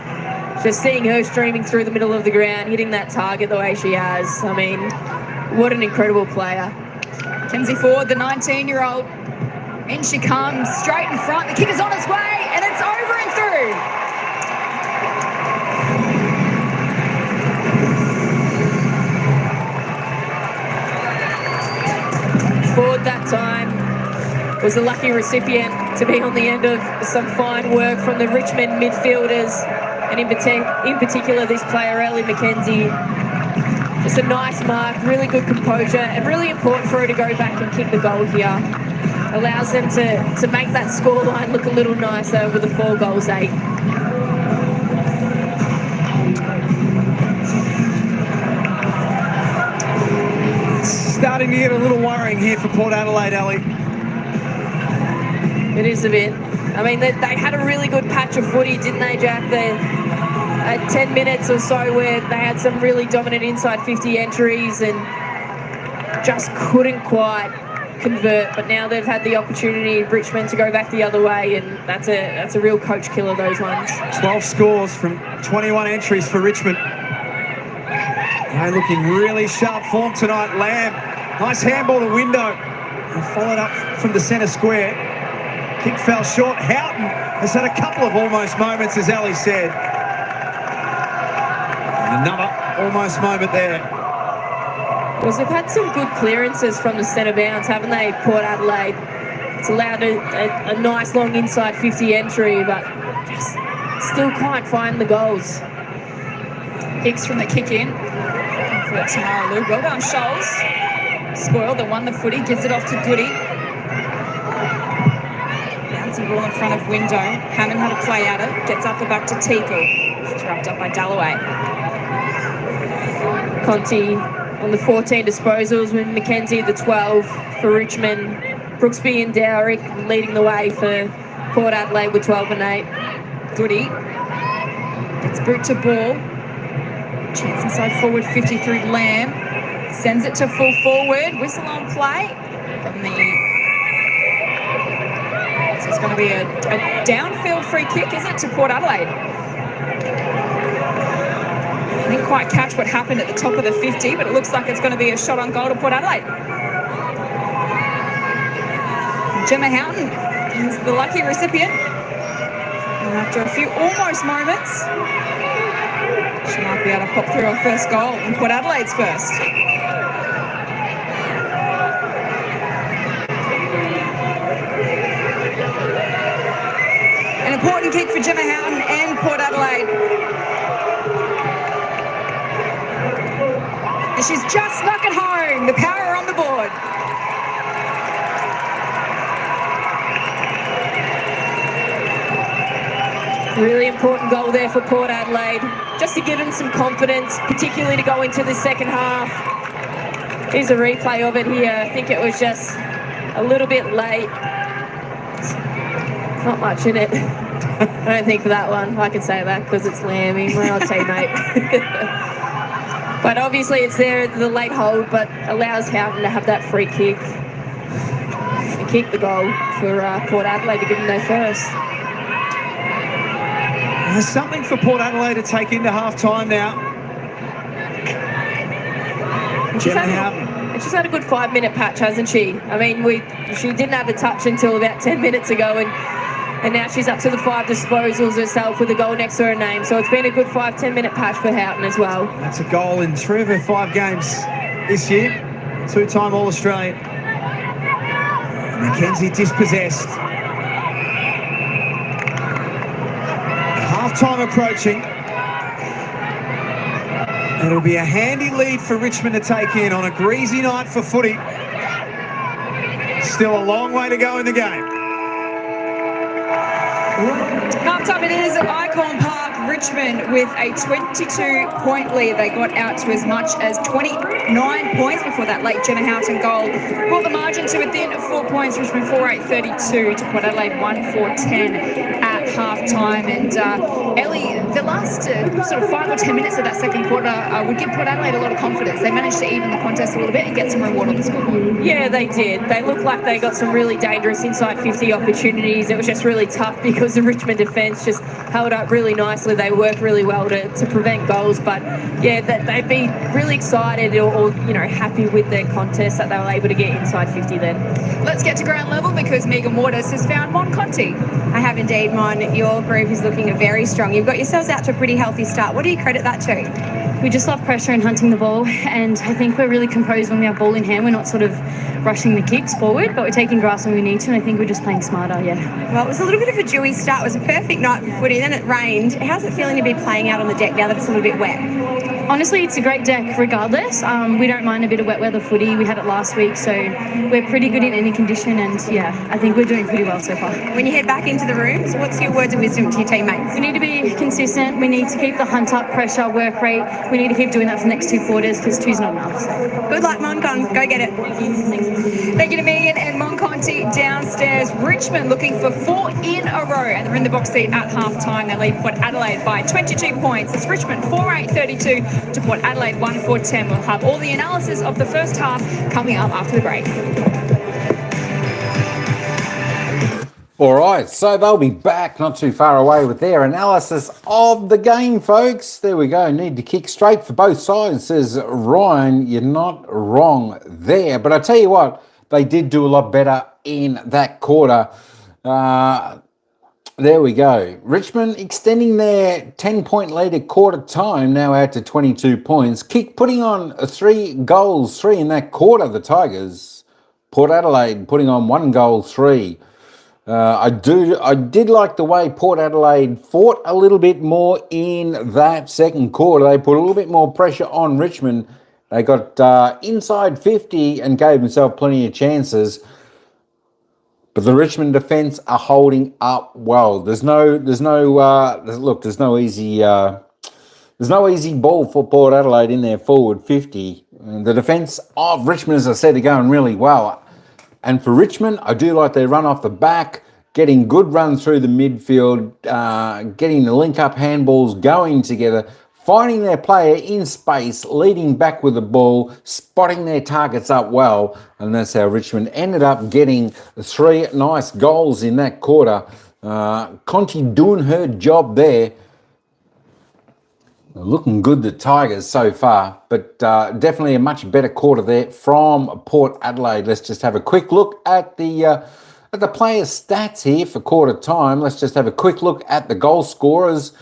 Just seeing her streaming through the middle of the ground, hitting that target the way she has. I mean, what an incredible player. Mackenzie Ford, the 19-year-old. In she comes, straight in front. The kick is on its way, and it's over and through. Ford that time was the lucky recipient to be on the end of some fine work from the Richmond midfielders, and in particular this player, Ellie Mackenzie. Just a nice mark, really good composure, and really important for her to go back and kick the goal here. Allows them to make that scoreline look a little nicer with the 4 goals 8. Starting to get a little worrying here for Port Adelaide, Ellie. It is a bit. I mean, they had a really good patch of footy, didn't they, Jack? They had 10 minutes or so where they had some really dominant inside 50 entries and just couldn't quite convert. But now they've had the opportunity, Richmond, to go back the other way, and that's a real coach killer, those ones. 12 scores from 21 entries for Richmond. They're looking really sharp form tonight. Lamb, nice handball to window. And followed up from the centre square. Kick fell short. Houghton has had a couple of almost moments, as Ellie said. Another almost moment there. Because they've had some good clearances from the centre bounce, haven't they, Port Adelaide? It's allowed a nice long inside 50 entry, but just still can't find the goals. Hicks from the kick in. For Tamara Lou. Well done, Scholes. Spoil, that won the footy, gives it off to Goody. Bouncing ball in front of window. Hammond had a play at it, gets up the back to Teagle. She's wrapped up by Dalloway. Conti on the 14 disposals with Mackenzie the 12 for Richmond. Brooksby and Dowrick leading the way for Port Adelaide with 12 and 8. Goody. Gets boot to ball. Chance inside forward 50 through Lamb. Sends it to full forward. Whistle on play from the... So it's going to be a downfield free kick, is it, to Port Adelaide? I didn't quite catch what happened at the top of the 50, but it looks like it's going to be a shot on goal to Port Adelaide. Gemma Houghton is the lucky recipient. And after a few almost moments, she might be able to pop through her first goal and Port Adelaide's first. An important kick for Gemma Houghton and Port Adelaide. And she's just snuck it home. The power on the board. Really important goal there for Port Adelaide, just to give them some confidence, particularly to go into the second half. Here's a replay of it here. I think it was just a little bit late. Not much in it. I don't think for that one. I can say that because it's Lammy, my old teammate. But obviously it's there, the late hold, but allows Houghton to have that free kick and kick the goal for Port Adelaide to give them their first. There's something for Port Adelaide to take into half-time now. She's had a good 5-minute patch, hasn't she? I mean, she didn't have a touch until about 10 minutes ago, and now she's up to the 5 disposals herself with a goal next to her name. So it's been a good 5-10 minute patch for Houghton as well. That's a goal in 3 of her 5 games this year. 2-time All-Australian. Mackenzie dispossessed. Half-time approaching. It'll be a handy lead for Richmond to take in on a greasy night for footy. Still a long way to go in the game. Half-time it is at IKON Park. Richmond with a 22-point lead. They got out to as much as 29 points before that late Jenna Houghton goal. Brought the margin to within 4 points. Richmond 4-8-32 to Port Adelaide 1-4-10 at half-time. And Ellie, the last sort of 5 or 10 minutes of that second quarter would give Port Adelaide a lot of confidence. They managed to even the contest a little bit and get some reward on the scoreboard. Yeah, they did. They looked like they got some really dangerous inside 50 opportunities. It was just really tough because the Richmond defence just held up really nicely. They worked really well to prevent goals. But yeah, they'd be really excited or happy with their contest that they were able to get inside 50 then. Let's get to ground level because Megan Waters has found Mon Conti. I have indeed, Mon. Your group is looking very strong. You've got yourselves out to a pretty healthy start. What do you credit that to? We just love pressure and hunting the ball, and I think we're really composed when we have ball in hand. We're not sort of rushing the kicks forward, but we're taking grass when we need to, and I think we're just playing smarter, yeah. Well, it was a little bit of a dewy start. It was a perfect night for footy, then it rained. How's it feeling to be playing out on the deck now that it's a little bit wet? Honestly, it's a great deck regardless. We don't mind a bit of wet weather footy. We had it last week, so we're pretty good in any condition, and yeah, I think we're doing pretty well so far. When you head back into the rooms, what's your words of wisdom to your teammates? We need to be consistent. We need to keep the hunt up, pressure, work rate. We need to keep doing that for the next 2 quarters because 2's not enough. So. Good luck, Moncon. Go get it. Thank you. Thanks. Thank you to Megan and Mon Conti downstairs. Richmond looking for 4 in a row, and they're in the box seat at half-time. They lead Port Adelaide by 22 points. It's Richmond 4-8-32 to Port Adelaide 1-4-10. We'll have all the analysis of the first half coming up after the break. All right, so they'll be back not too far away with their analysis of the game, folks. There we go. Need to kick straight for both sides, says Ryan. You're not wrong there. But I tell you what, they did do a lot better in that quarter. There we go. Richmond extending their 10-point lead at quarter time, now out to 22 points. Putting on 3 goals, 3 in that quarter, the Tigers. Port Adelaide putting on 1 goal, 3. I did like the way Port Adelaide fought a little bit more in that second quarter. They put a little bit more pressure on Richmond. They got inside 50 and gave themselves plenty of chances. But the Richmond defence are holding up well. There's no easy ball for Port Adelaide in their forward 50. The defence of Richmond, as I said, are going really well. And for Richmond, I do like their run off the back, getting good runs through the midfield, getting the link-up handballs going together, finding their player in space, leading back with the ball, spotting their targets up well. And that's how Richmond ended up getting 3 nice goals in that quarter. Conti doing her job there. Looking good, the Tigers so far, but definitely a much better quarter there from Port Adelaide. Let's just have a quick look at the players' stats here for quarter time. Let's just have a quick look at the goal scorers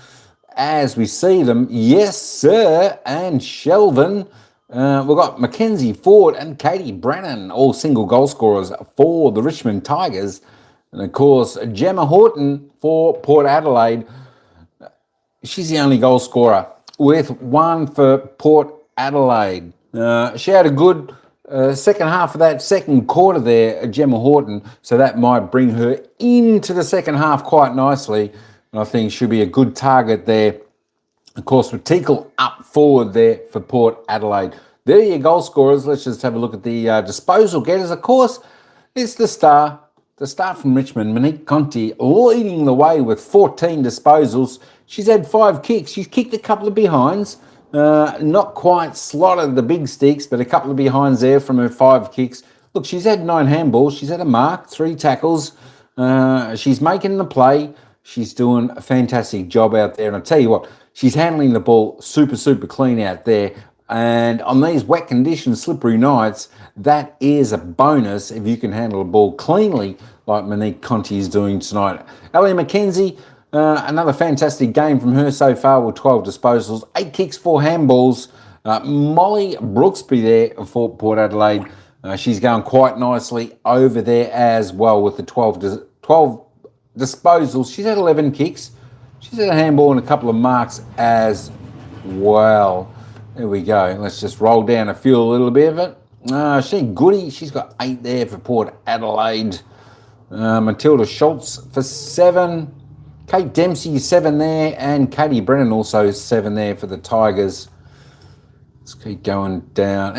as we see them. Yes, sir, and Shelvin. We've got Mackenzie Ford and Katie Brennan, all single goal scorers for the Richmond Tigers. And, of course, Gemma Horton for Port Adelaide. She's the only goal scorer, with 1 for Port Adelaide. She had a good second half of that second quarter there, Gemma Horton, so that might bring her into the second half quite nicely, and I think she'll be a good target there. Of course, with Teakle up forward there for Port Adelaide. There are your goal scorers. Let's just have a look at the disposal getters. Of course, it's the star from Richmond, Monique Conti, leading the way with 14 disposals. She's had 5 kicks. She's kicked a couple of behinds. Not quite slotted the big sticks, but a couple of behinds there from her 5 kicks. Look, she's had 9 handballs. She's had a mark, 3 tackles. She's making the play. She's doing a fantastic job out there. And I tell you what, she's handling the ball super, super clean out there. And on these wet conditions, slippery nights, that is a bonus if you can handle the ball cleanly like Monique Conti is doing tonight. Ellie McKenzie, another fantastic game from her so far with 12 disposals, 8 kicks, 4 handballs. Molly Brooksby there for Port Adelaide. She's going quite nicely over there as well with the 12 disposals. She's had 11 kicks. She's had a handball and a couple of marks as well. There we go. Let's just roll down a little bit of it. She Goody, she's got 8 there for Port Adelaide. Matilda Schultz for 7. Kate Dempsey, 7 there, and Katie Brennan also 7 there for the Tigers. Let's keep going down.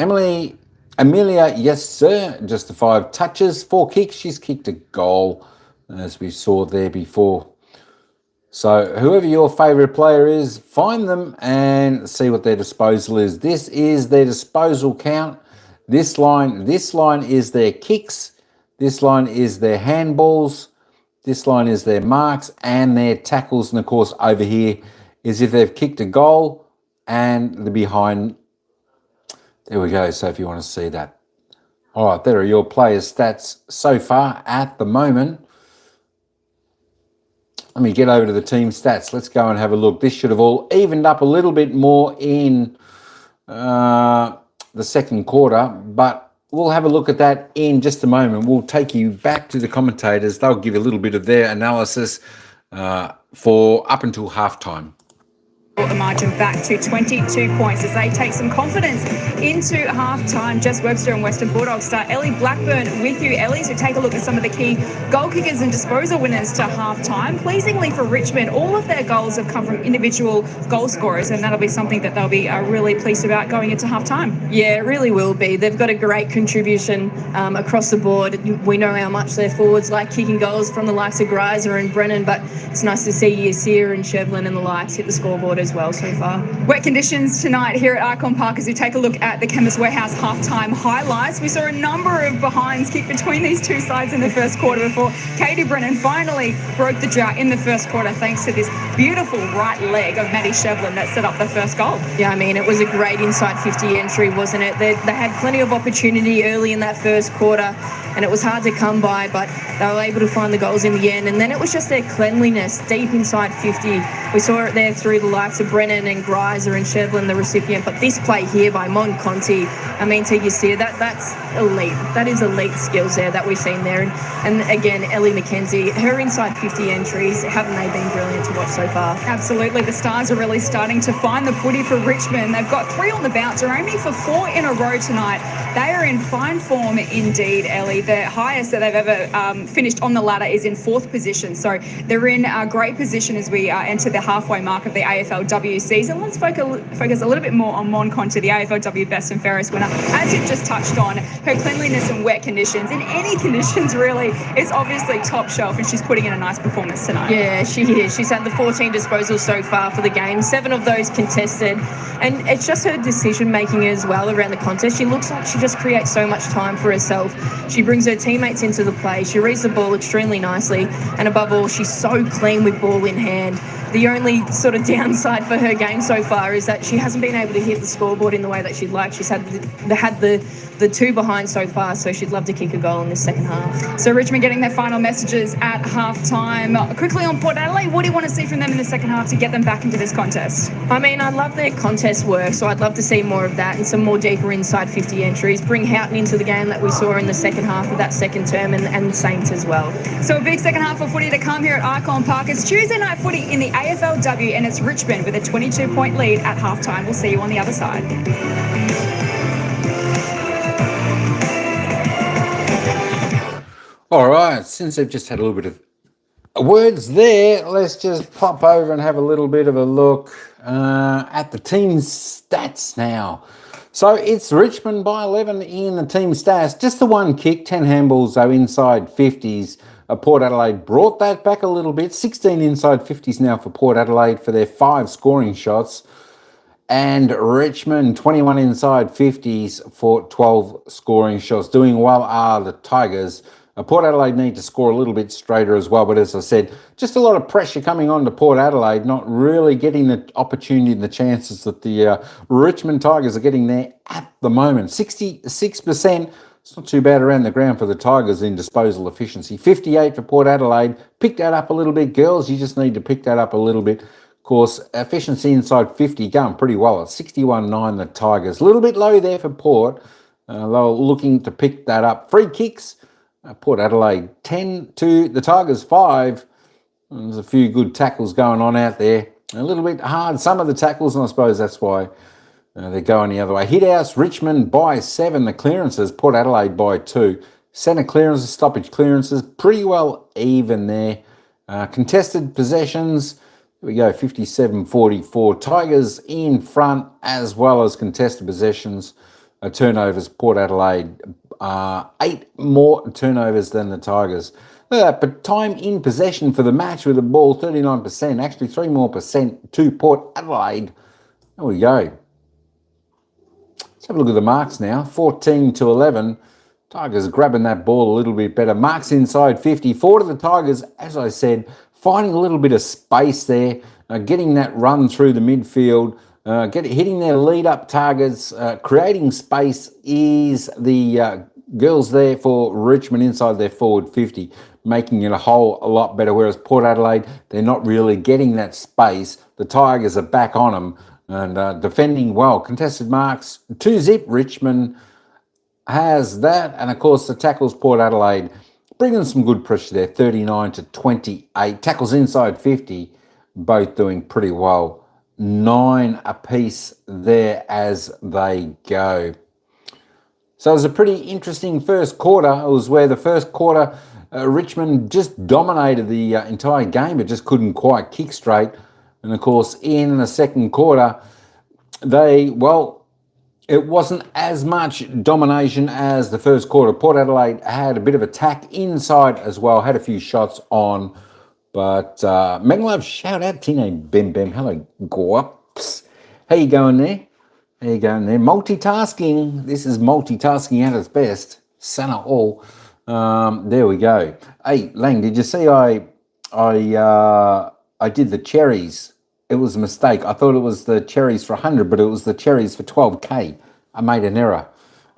Amelia, yes sir, just the 5 touches, 4 kicks. She's kicked a goal, as we saw there before. So whoever your favourite player is, find them and see what their disposal is. This is their disposal count. This line is their kicks. This line is their handballs. This line is their marks and their tackles. And of course over here is if they've kicked a goal and the behind. There we go. So if you want to see that. All right, there are your players' stats so far at the moment. Let me get over to the team stats. Let's go and have a look. This should have all evened up a little bit more in the second quarter, but we'll have a look at that in just a moment. We'll take you back to the commentators. They'll give you a little bit of their analysis for up until halftime. The margin back to 22 points as they take some confidence into half-time. Jess Webster and Western Bulldogs star Ellie Blackburn with you, Ellie. So take a look at some of the key goal kickers and disposal winners to half-time. Pleasingly for Richmond, all of their goals have come from individual goal scorers, and that'll be something that they'll be really pleased about going into half-time. Yeah, it really will be. They've got a great contribution across the board. We know how much their forwards like kicking goals from the likes of Greiser and Brennan, but it's nice to see Yassir and Shevlin and the likes hit the scoreboard as well so far. Wet conditions tonight here at IKON Park as we take a look at the Chemist Warehouse halftime highlights. We saw a number of behinds kicked between these two sides in the first quarter before Katie Brennan finally broke the drought in the first quarter thanks to this beautiful right leg of Maddie Shevlin that set up the first goal. Yeah, I mean, it was a great inside 50 entry, wasn't it? They had plenty of opportunity early in that first quarter, and it was hard to come by, but they were able to find the goals in the end. And then it was just their cleanliness deep inside 50. We saw it there through the likes of Brennan and Greiser and Shevlin, the recipient. But this play here by Mon Conti, I mean, to you see that's elite. That is elite skills there that we've seen there. And again, Ellie McKenzie, her inside 50 entries, haven't they been brilliant to watch so far? Absolutely. The Stars are really starting to find the footy for Richmond. They've got 3 on the bounce. They're aiming for 4 in a row tonight. They are in fine form indeed, Ellie. The highest that they've ever finished on the ladder is in 4th position. So they're in a great position as we enter the halfway mark of the AFLW season. Let's focus a little bit more on Mon Conti, the AFLW Best and Fairest winner. As you've just touched on, her cleanliness in wet conditions, in any conditions really, is obviously top shelf, and she's putting in a nice performance tonight. Yeah, she is. She's had the 14 disposals so far for the game, 7 of those contested. And it's just her decision-making as well around the contest. She looks like she just creates so much time for herself. She brings her teammates into the play. She reads the ball extremely nicely. And above all, she's so clean with ball in hand. The only sort of downside for her game so far is that she hasn't been able to hit the scoreboard in the way that she'd like. She's had the 2 behind so far, so she'd love to kick a goal in this second half. So Richmond getting their final messages at half-time. Quickly on Port Adelaide, what do you want to see from them in the second half to get them back into this contest? I mean, I love their contest work, so I'd love to see more of that and some more deeper inside 50 entries. Bring Houghton into the game that we saw in the second half of that second term, and Saints as well. So a big second half of footy to come here at IKON Park. It's Tuesday night footy in the AFLW, and it's Richmond with a 22-point lead at half-time. We'll see you on the other side. All right, since they've just had a little bit of words there, let's just pop over and have a little bit of a look at the team stats now. So it's Richmond by 11 in the team stats. Just the 1 kick, 10 handballs though, inside 50s. Port Adelaide brought that back a little bit. 16 inside 50s now for Port Adelaide for their 5 scoring shots. And Richmond, 21 inside 50s for 12 scoring shots. Doing well are the Tigers. Port Adelaide need to score a little bit straighter as well. But as I said, just a lot of pressure coming on to Port Adelaide, not really getting the opportunity and the chances that the Richmond Tigers are getting there at the moment. 66%. It's not too bad around the ground for the Tigers in disposal efficiency. 58 for Port Adelaide. Pick that up a little bit, girls. You just need to pick that up a little bit. Of course, efficiency inside 50 going pretty well at 61.9 the Tigers. A little bit low there for Port. They're looking to pick that up. Free kicks. Port Adelaide 10 to the Tigers 5. There's a few good tackles going on out there. A little bit hard, some of the tackles, and I suppose that's why they're going the other way. Hithouse, Richmond by 7. The clearances, Port Adelaide by 2. Centre clearances, stoppage clearances, pretty well even there. Contested possessions, here we go, 57-44. Tigers in front, as well as contested possessions. Turnovers, Port Adelaide, 8 more turnovers than the Tigers. Look at that, but time in possession for the match with the ball, 39%, actually 3 more percent to Port Adelaide. There we go. Let's have a look at the marks now, 14-11. Tigers grabbing that ball a little bit better. Marks inside 50. 4 to the Tigers, as I said, finding a little bit of space there, getting that run through the midfield, hitting their lead-up targets, creating space is the girls there for Richmond inside their forward 50, making it a whole lot better, whereas Port Adelaide, they're not really getting that space. The Tigers are back on them and defending well. Contested marks, 2-zip Richmond has that, and of course the tackles, Port Adelaide bringing some good pressure there, 39-28. Tackles inside 50, both doing pretty well, 9 apiece there as they go. So it was a pretty interesting first quarter. It was where the first quarter Richmond just dominated the entire game, but just couldn't quite kick straight. And of course in the second quarter it wasn't as much domination as the first quarter. Port Adelaide had a bit of attack inside as well, had a few shots on. But Mega Love, shout out Tino Bim Bim. Hello, Guaps. How you going there? How you going there? Multitasking. This is multitasking at its best. Sana all. There we go. Hey, Lang, did you see I did the cherries? It was a mistake. I thought it was the cherries for 100, but it was the cherries for 12K. I made an error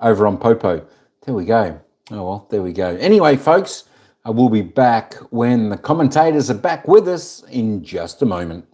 over on Popo. There we go. Oh, well, there we go. Anyway, folks, I will be back when the commentators are back with us in just a moment.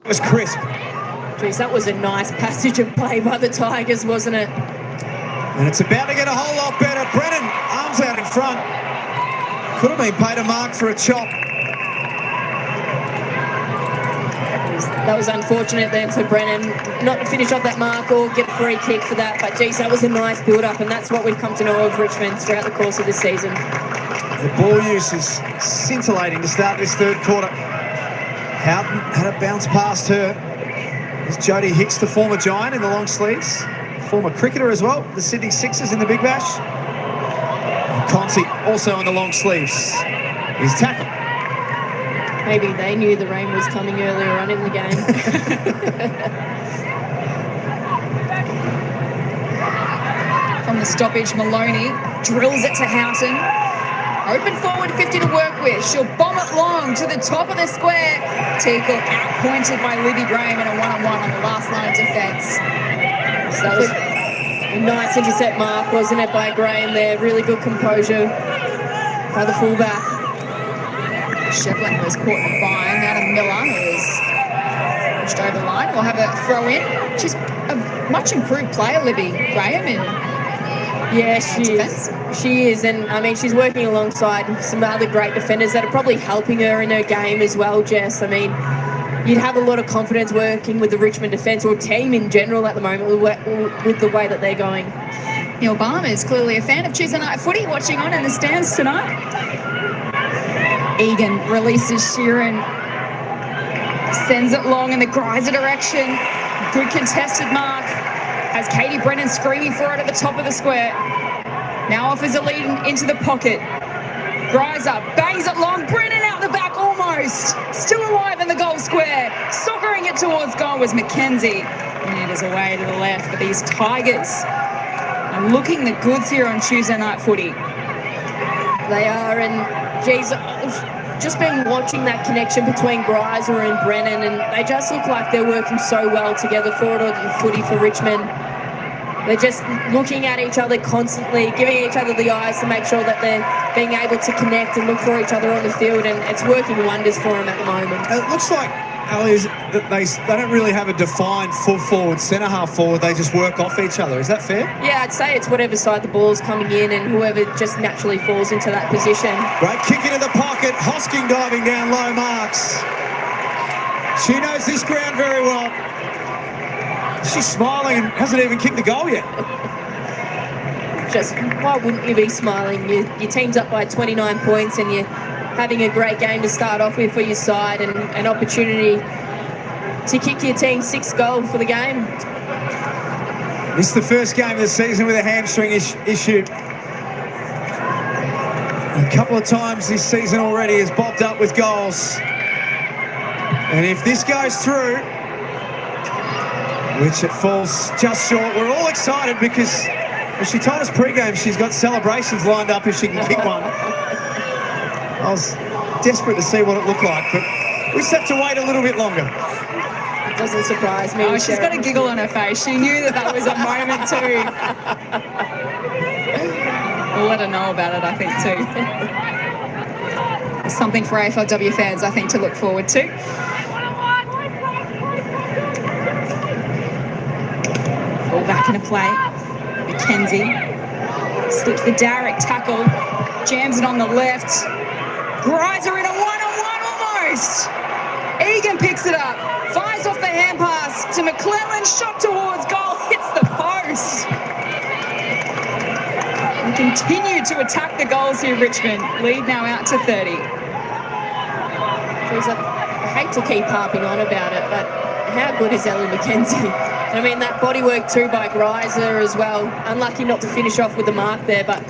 It was crisp. Geez, that was a nice passage of play by the Tigers, wasn't it? And it's about to get a whole lot better. Brennan, arms out in front. Could have been paid a mark for a chop. That was unfortunate then for Brennan, not to finish off that mark or get a free kick for that. But, geez, that was a nice build-up, and that's what we've come to know of Richmond throughout the course of this season. The ball use is scintillating to start this third quarter. Houghton had a bounce past her. There's Jodie Hicks, the former Giant in the long sleeves. Former cricketer as well, the Sydney Sixers in the Big Bash. And Conti also in the long sleeves. His tackle. Maybe they knew the rain was coming earlier on in the game. From the stoppage, Maloney drills it to Houghton. Open forward 50 to work with. She'll bomb it long to the top of the square. Teakle outpointed by Libby Graham in a one-on-one on the last line of defence. So that was a nice intercept mark, wasn't it, by Graham there? Really good composure by the fullback. Shevlin was caught in a bind. Adam Miller is pushed over the line. We'll have a throw in. She's a much improved player, Libby Graham, in yeah, she is, and I mean she's working alongside some other great defenders that are probably helping her in her game as well, Jess. I mean, you'd have a lot of confidence working with the Richmond defence or team in general at the moment with the way that they're going. Neil Balmer is clearly a fan of Tuesday night footy, watching on in the stands tonight. Egan releases Sheeran, sends it long in the Greiser direction. Good contested mark. Has Katie Brennan screaming for it at the top of the square. Now offers a lead into the pocket. Greiser bangs it long. Brennan out the back almost. Still alive in the goal square. Soccering it towards goal was McKenzie. And it is away to the left. But these Tigers are looking the goods here on Tuesday night footy. They are, and geez, I've just been watching that connection between Greiser and Brennan, and they just look like they're working so well together forward on the footy for Richmond. They're just looking at each other constantly, giving each other the eyes to make sure that they're being able to connect and look for each other on the field, and it's working wonders for them at the moment. It looks like, Ali, that they don't really have a defined full forward, centre half forward. They just work off each other. Is that fair? Yeah, I'd say it's whatever side the ball's coming in and whoever just naturally falls into that position. Great kick into the pocket. Hosking diving down low marks. She knows this ground very well. She's smiling and hasn't even kicked the goal yet. Just, why wouldn't you be smiling? Your team's up by 29 points and you're having a great game to start off with for your side and an opportunity to kick your team 6 goals for the game. This is the first game of the season with a hamstring issue. A couple of times this season already has bobbed up with goals. And if this goes through, which it falls just short, we're all excited because well, she told us pre-game she's got celebrations lined up if she can kick one. I was desperate to see what it looked like, but we just have to wait a little bit longer. Doesn't surprise me. Oh, she's got a giggle on her face. She knew that was a moment too. We'll let her know about it, I think, too. Something for AFLW fans, I think, to look forward to. Ball back into play. McKenzie slips the direct tackle, jams it on the left. Greiser in a one-on-one almost. Egan picks it up, fires off the hand pass to McClellan, shot towards goal, hits the post. We continue to attack the goals here, Richmond. Lead now out to 30. Geez, I hate to keep harping on about it, but how good is Ellie McKenzie? I mean, that bodywork too by Greiser as well. Unlucky not to finish off with the mark there, but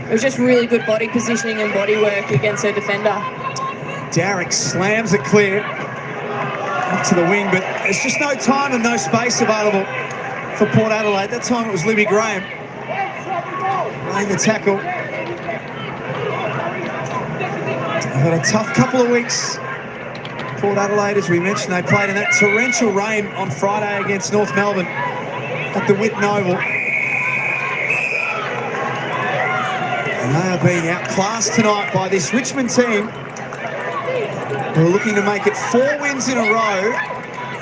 it was just really good body positioning and body work against her defender. Darrick slams it clear up to the wing, but there's just no time and no space available for Port Adelaide. That time it was Libby Graham laying the tackle. They've had a tough couple of weeks. Port Adelaide, as we mentioned, they played in that torrential rain on Friday against North Melbourne at the Whitten Oval. And they are being outclassed tonight by this Richmond team who are looking to make it 4 wins in a row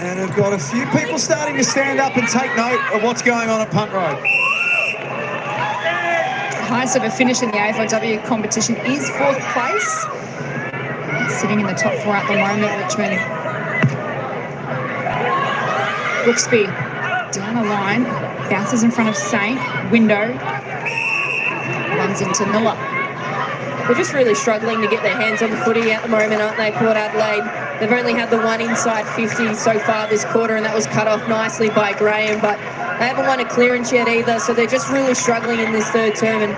And have got a few people starting to stand up and take note of what's going on at Punt Road. Highest ever finish in the AFLW competition is 4th place. Sitting in the top 4 at the moment, Richmond. Brooksby down the line, bounces in front of Saint. Window runs into Miller. We're just really struggling to get their hands on the footy at the moment, aren't they, Port Adelaide? They've only had the one inside 50 so far this quarter, and that was cut off nicely by Graham, but they haven't won a clearance yet either, so they're just really struggling in this third term, and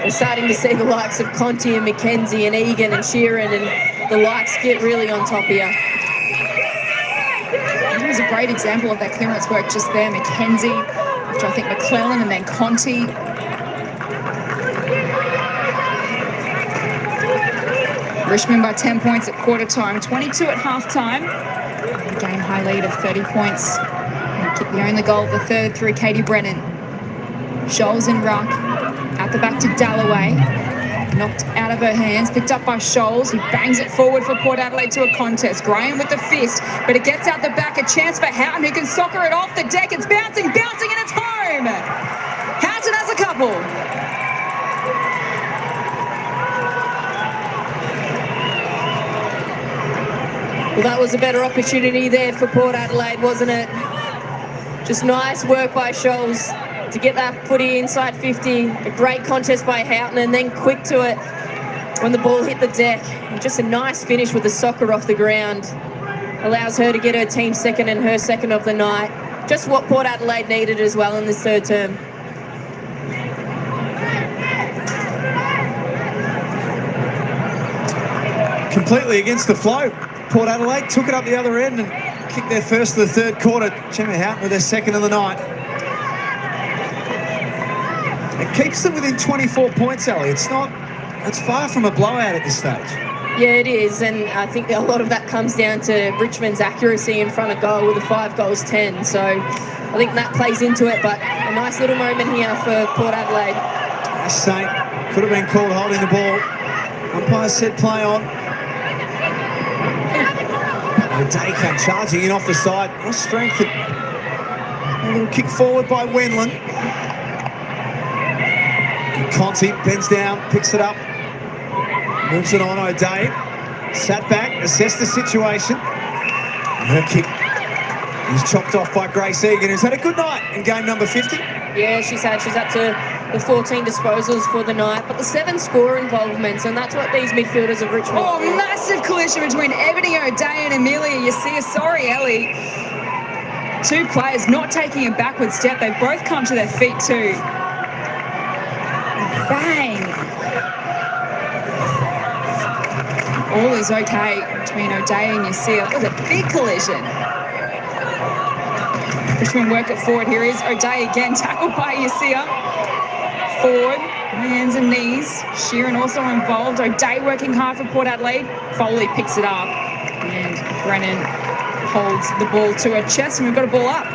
we're starting to see the likes of Conti and McKenzie and Egan and Sheeran and the likes get really on top here. It was a great example of that clearance work just there. McKenzie, after I think McClellan, and then Conti. Richmond by 10 points at quarter time, 22 at half time. Game high lead of 30 points. Kick the only goal of the third through Katie Brennan. Scholes in ruck, at the back to Dalloway. Knocked out of her hands, picked up by Scholes. He bangs it forward for Port Adelaide to a contest. Graham with the fist, but it gets out the back. A chance for Houghton, who can soccer it off the deck. It's bouncing, and it's home. Houghton has a couple. Well, that was a better opportunity there for Port Adelaide, wasn't it? Just nice work by Scholes to get that footy inside 50. A great contest by Houghton, and then quick to it when the ball hit the deck. And just a nice finish with the soccer off the ground. Allows her to get her team second and her second of the night. Just what Port Adelaide needed as well in this third term. Completely against the flow. Port Adelaide took it up the other end and kicked their first of the third quarter. Gemma Houghton with their second of the night. It keeps them within 24 points, Ellie. It's far from a blowout at this stage. Yeah, it is, and I think a lot of that comes down to Richmond's accuracy in front of goal with the 5 goals 10. So I think that plays into it, but a nice little moment here for Port Adelaide. Saint could have been called holding the ball. Umpire said play on. O'Day came charging in off the side. Nice strength. A little kick forward by Wendland. And Conti bends down, picks it up, moves it on. O'Day sat back, assessed the situation. Her kick is chopped off by Grace Egan, who's had a good night in game number 50. Yeah, she's up to the 14 disposals for the night, but the 7 score involvements, and that's what these midfielders of Richmond Oh, do. massive collision between Ebony O'Day and Amelia. You see, sorry, Ellie. 2 players not taking a backward step. They've both come to their feet too. Bang! All is okay between O'Day and Yasir. It was a big collision. Richmond work it forward. Here is O'Day again, tackled by Yasir. Forward, hands and knees. Sheeran also involved. O'Day working hard for Port Adelaide. Foley picks it up, and Brennan holds the ball to her chest, and we've got a ball up.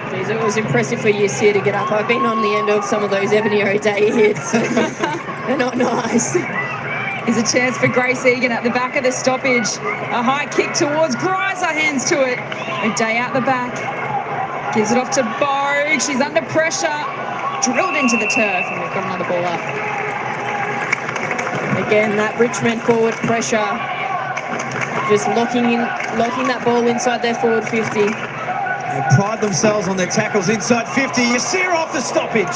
Jeez, it was impressive for Yasir to get up. I've been on the end of some of those Ebony O'Day hits. They're not nice. Here's a chance for Grace Egan at the back of the stoppage. A high kick towards Greiser, hands to it. O'Day out the back. Gives it off to Bogue. She's under pressure. Drilled into the turf, and we've got another ball up. Again, that Richmond forward pressure. Just locking that ball inside their forward 50. They pride themselves on their tackles inside 50. Yasir off the stoppage.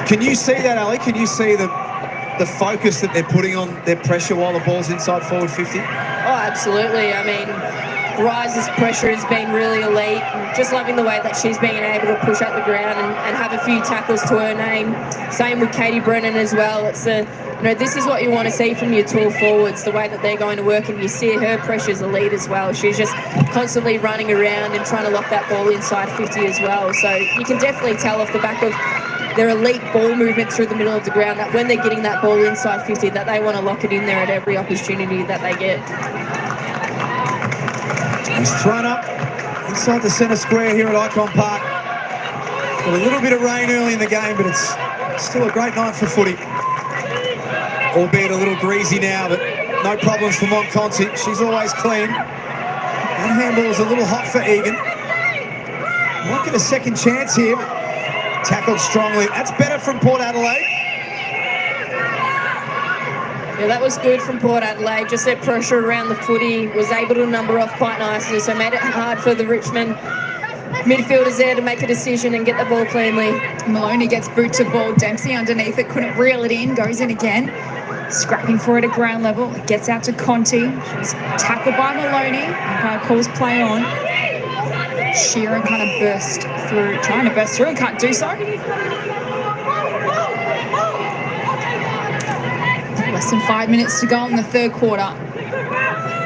Can you see that, Ali? Can you see the focus that they're putting on their pressure while the ball's inside forward 50? Oh, absolutely. I mean, Rise's pressure has been really elite. Just loving the way that she's been able to push up the ground and have a few tackles to her name. Same with Katie Brennan as well. It's this is what you want to see from your tall forwards, the way that they're going to work, and you see her pressure's elite as well. She's just constantly running around and trying to lock that ball inside 50 as well. So you can definitely tell off the back of their elite ball movement through the middle of the ground that when they're getting that ball inside 50, that they want to lock it in there at every opportunity that they get. He's thrown up inside the centre square here at IKON Park. Well, a little bit of rain early in the game, but it's still a great night for footy. Albeit a little greasy now, but no problems for Monconti. She's always clean. That handball is a little hot for Egan. Might get a second chance here. Tackled strongly. That's better from Port Adelaide. Yeah, that was good from Port Adelaide. Just their pressure around the footy, was able to number off quite nicely, so made it hard for the Richmond midfielders there to make a decision and get the ball cleanly. Maloney gets boot to ball. Dempsey underneath it, couldn't reel it in, goes in again. Scrapping for it at ground level. It gets out to Conti. She's tackled by Maloney. Umpire calls play on. Sheeran kind of trying to burst through and can't do so. Less than 5 minutes to go in the third quarter.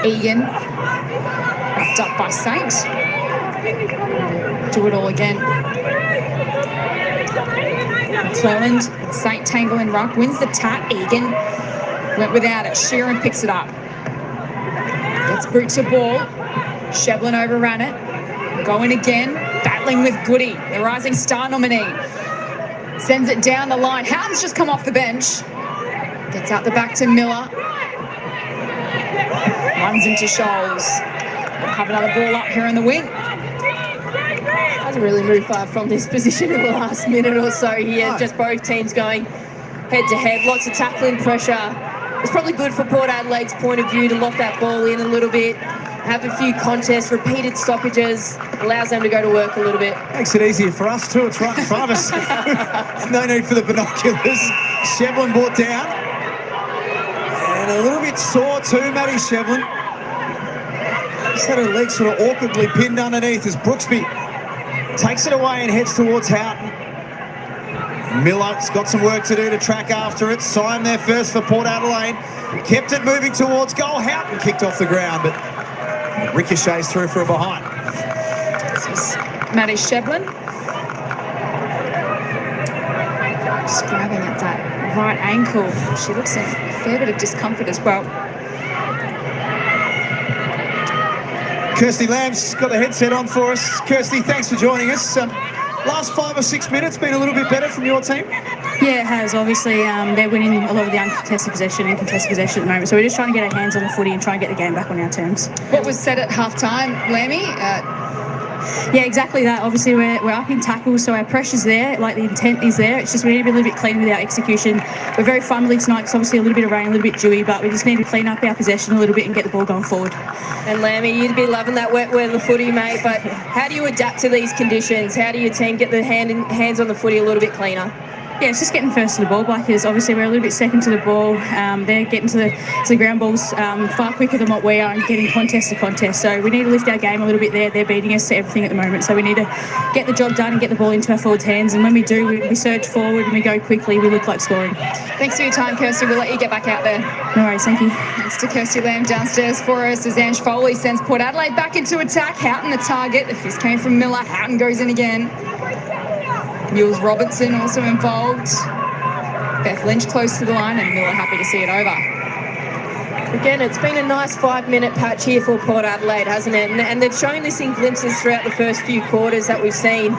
Egan, wrapped up by Saint. Do it all again. McClelland, Saint tangle in ruck, wins the tap. Egan went without it. Sheeran picks it up. Gets boot to ball. Shevlin overran it. Going again, battling with Goody, the Rising Star nominee. Sends it down the line. Houghton's just come off the bench. Gets out the back to Miller. Runs into Scholes. Have another ball up here in the wing. Hasn't really moved far from this position in the last minute or so here. Just both teams going head to head. Lots of tackling pressure. It's probably good for Port Adelaide's point of view to lock that ball in a little bit. Have a few contests, repeated stoppages, allows them to go to work a little bit. Makes it easier for us too. It's right in front of us. No need for the binoculars. Shevlin brought down. And a little bit sore too, Maddie Shevlin. Just had her legs sort of awkwardly pinned underneath as Brooksby takes it away and heads towards Houghton. Miller's got some work to do to track after it. Syme there first for Port Adelaide. Kept it moving towards goal. Houghton kicked off the ground, but ricochets through for a behind. This is Maddie Shevlin. Just grabbing at that right ankle. She looks in a fair bit of discomfort as well. Kirsty Lamb's got the headset on for us. Kirsty, thanks for joining us. Last 5 or 6 minutes been a little bit better from your team? Yeah, it has. Obviously, they're winning a lot of the uncontested possession and contested possession at the moment. So we're just trying to get our hands on the footy and try and get the game back on our terms. What was said at half-time, Lammy? Yeah, exactly that. Obviously, we're up in tackles, so our pressure's there, like the intent is there. It's just we need to be a little bit clean with our execution. We're very fumbly tonight because obviously a little bit of rain, a little bit dewy, but we just need to clean up our possession a little bit and get the ball going forward. And Lammy, you'd be loving that wet weather footy, mate, but how do you adapt to these conditions? How do your team get the hands on the footy a little bit cleaner? Yeah, it's just getting first to the ball. Blackers, obviously, we're a little bit second to the ball. They're getting to the ground balls far quicker than what we are and getting contest to contest. So we need to lift our game a little bit there. They're beating us to everything at the moment. So we need to get the job done and get the ball into our forwards' hands. And when we do, we surge forward and we go quickly. We look like scoring. Thanks for your time, Kirsty. We'll let you get back out there. No worries, thank you. Thanks to Kirsty Lamb downstairs for us as Ange Foley sends Port Adelaide back into attack. Houghton the target. The fist came from Miller. Houghton goes in again. Mules Robertson also involved. Beth Lynch close to the line and Miller happy to see it over. Again, it's been a nice 5-minute patch here for Port Adelaide, hasn't it? And they've shown this in glimpses throughout the first few quarters that we've seen.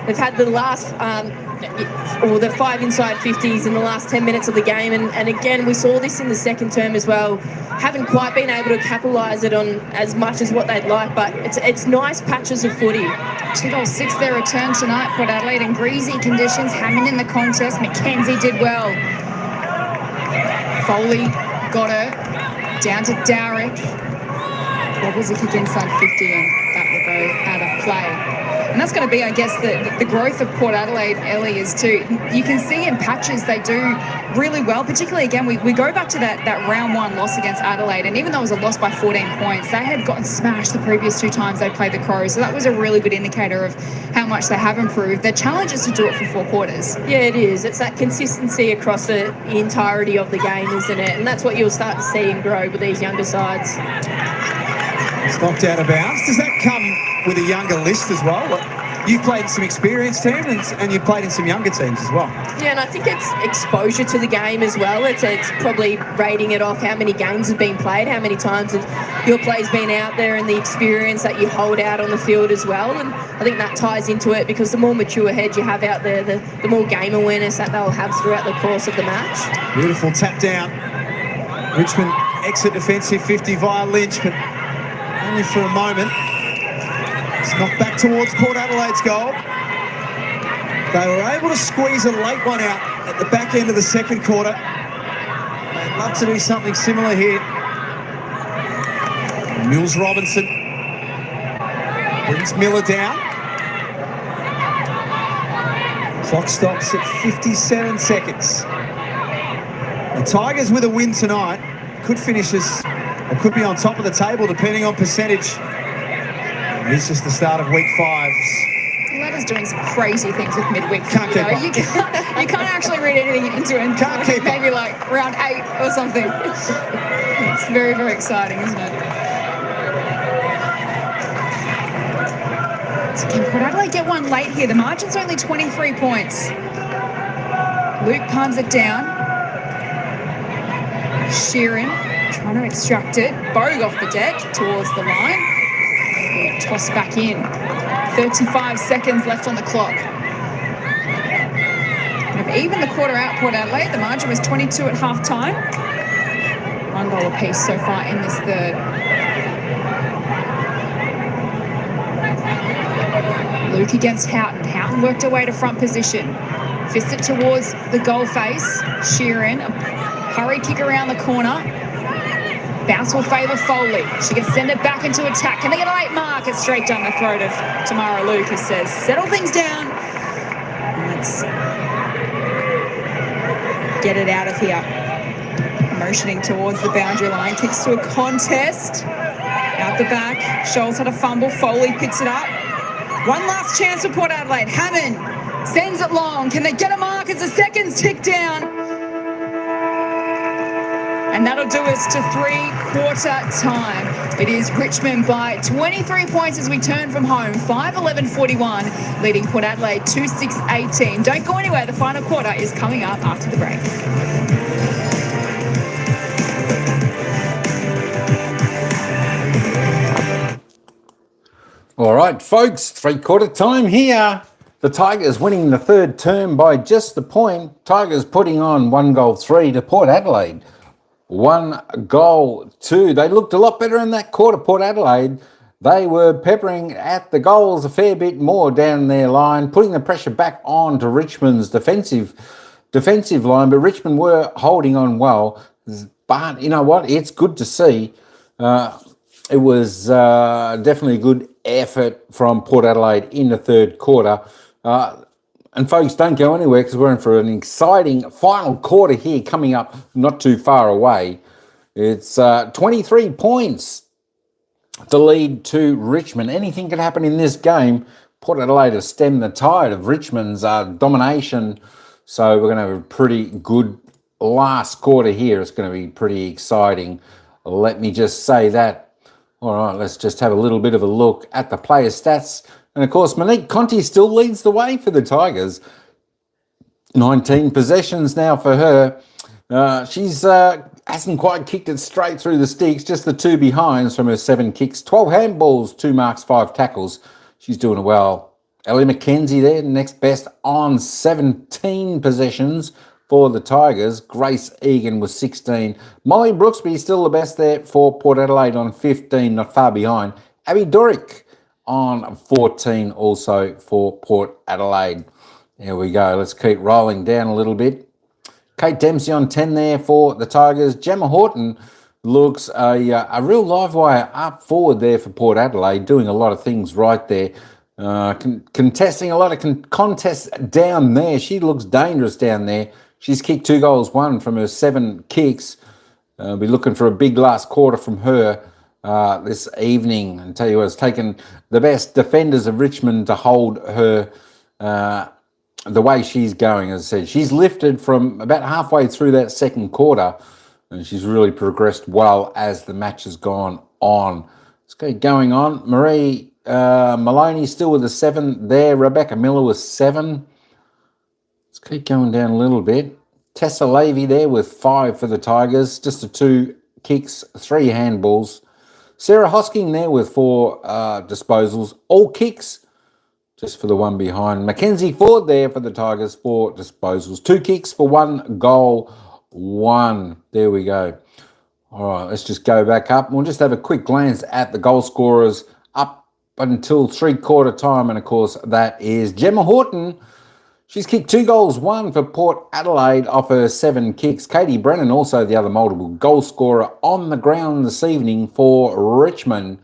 They've had the last, the 5 inside 50s in the last 10 minutes of the game. And again, we saw this in the second term as well. Haven't quite been able to capitalise it on as much as what they'd like, but it's nice patches of footy. 2-6 their return tonight. Port Adelaide in greasy conditions. Hammond in the contest. McKenzie did well. Foley got her. Down to Dowrick. Wobbles a kick inside 50 and that will go out of play. And that's going to be, I guess, the growth of Port Adelaide, Ellie, is too. You can see in patches they do really well, particularly, again, we go back to that round 1 loss against Adelaide, and even though it was a loss by 14 points, they had gotten smashed the previous 2 times they played the Crows, so that was a really good indicator of how much they have improved. Their challenge is to do it for 4 quarters. Yeah, it is. It's that consistency across the entirety of the game, isn't it? And that's what you'll start to see and grow with these younger sides. It's knocked out of bounds. Does that come with a younger list as well? You've played in some experienced teams and you've played in some younger teams as well. Yeah, and I think it's exposure to the game as well. It's probably rating it off how many games have been played, how many times have your play's been out there, and the experience that you hold out on the field as well. And I think that ties into it because the more mature head you have out there, the more game awareness that they'll have throughout the course of the match. Beautiful tap down. Richmond exit defensive 50 via Lynch, but only for a moment. It's knocked back towards Port Adelaide's goal. They were able to squeeze a late one out at the back end of the second quarter. They'd love to do something similar here. Mills Robinson brings Miller down. Clock stops at 57 seconds. The Tigers with a win tonight could finish as, or could be on top of the table depending on percentage. It's just the start of week 5. Ladder's doing some crazy things with midweek. Can't keep up. You can't actually read anything into it. Can't keep maybe like round 8 or something. It's very, very exciting, isn't it? So can Port Adelaide get one late here? The margin's only 23 points. Luke palms it down. Sheeran trying to extract it. Bogue off the deck towards the line. Toss back in. 35 seconds left on the clock. Even the quarter out, Port Adelaide. The margin was 22 at half time. $1 apiece so far in this third. Luke against Houghton. Houghton worked her way to front position. Fist it towards the goal face. Sheeran. A hurry kick around the corner. Bounce will favour Foley. She can send it back into attack. Can they get a late mark? It's straight down the throat of Tamara Lucas. Says, settle things down. And let's get it out of here. Motioning towards the boundary line. Kicks to a contest. Out the back. Scholes had a fumble. Foley picks it up. One last chance for Port Adelaide. Hammond sends it long. Can they get a mark as the seconds tick down? And that'll do us to 3-quarter time. It is Richmond by 23 points as we turn from home. 5-11-41, leading Port Adelaide 2-6-18. Don't go anywhere. The final quarter is coming up after the break. All right, folks, 3-quarter time here. The Tigers winning the third term by just the point. Tigers putting on 1-3 to Port Adelaide. 1-2. They looked a lot better in that quarter, Port Adelaide. They were peppering at the goals a fair bit more down their line, putting the pressure back on to Richmond's defensive line. But Richmond were holding on well. But you know what? It's good to see. It was definitely a good effort from Port Adelaide in the third quarter. And folks, don't go anywhere because we're in for an exciting final quarter here coming up not too far away. It's 23 points to lead to Richmond. Anything can happen in this game. Port Adelaide has stemmed the tide of Richmond's domination. So we're going to have a pretty good last quarter here. It's going to be pretty exciting. Let me just say that. All right, let's just have a little bit of a look at the player stats. And, of course, Monique Conti still leads the way for the Tigers. 19 possessions now for her. She's hasn't quite kicked it straight through the sticks, just the 2 behinds from her 7 kicks. 12 handballs, 2 marks, 5 tackles. She's doing well. Ellie McKenzie there, next best on 17 possessions for the Tigers. Grace Egan was 16. Molly Brooksby still the best there for Port Adelaide on 15, not far behind. Abby Dorick on 14 also for Port Adelaide. There we go. Let's keep rolling down a little bit. Kate Dempsey on 10 there for the Tigers. Gemma Horton looks a real live wire up forward there for Port Adelaide, doing a lot of things right there. Contesting a lot of contests down there. She looks dangerous down there. She's kicked 2 goals, 1 from her 7 kicks. Be looking for a big last quarter from her this evening. And tell you what, it's taken the best defenders of Richmond to hold her the way she's going. As I said, she's lifted from about halfway through that second quarter, and she's really progressed well as the match has gone on. Let's keep going on. Marie Maloney still with a 7 there. Rebecca Miller with 7. Let's keep going down a little bit. Tessa Lavey there with 5 for the Tigers. Just the 2 kicks, 3 handballs. Sarah Hosking there with 4 disposals. All kicks, just for the 1 behind. Mackenzie Ford there for the Tigers, 4 disposals. 2 kicks for 1 goal, 1. There we go. All right, let's just go back up. We'll just have a quick glance at the goal scorers up until three-quarter time. And, of course, that is Gemma Horton. She's kicked 2 goals, 1 for Port Adelaide off her 7 kicks. Katie Brennan, also the other multiple goal scorer on the ground this evening for Richmond.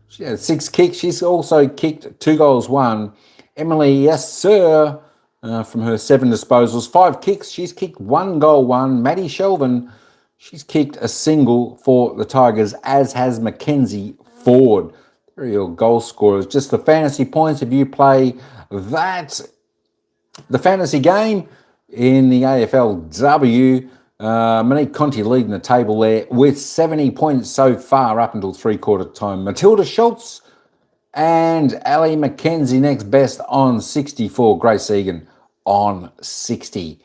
She had 6 kicks. She's also kicked 2 goals, 1. Emily, yes, sir, from her 7 disposals. 5 kicks. She's kicked 1 goal, 1. Maddie Shelvin, she's kicked a single for the Tigers, as has Mackenzie Ford. There are your goal scorers. Just the fantasy points, if you play that, the fantasy game in the AFLW, Monique Conti leading the table there with 70 points so far up until three-quarter time. Matilda Schultz and Ali McKenzie next best on 64. Grace Egan on 60.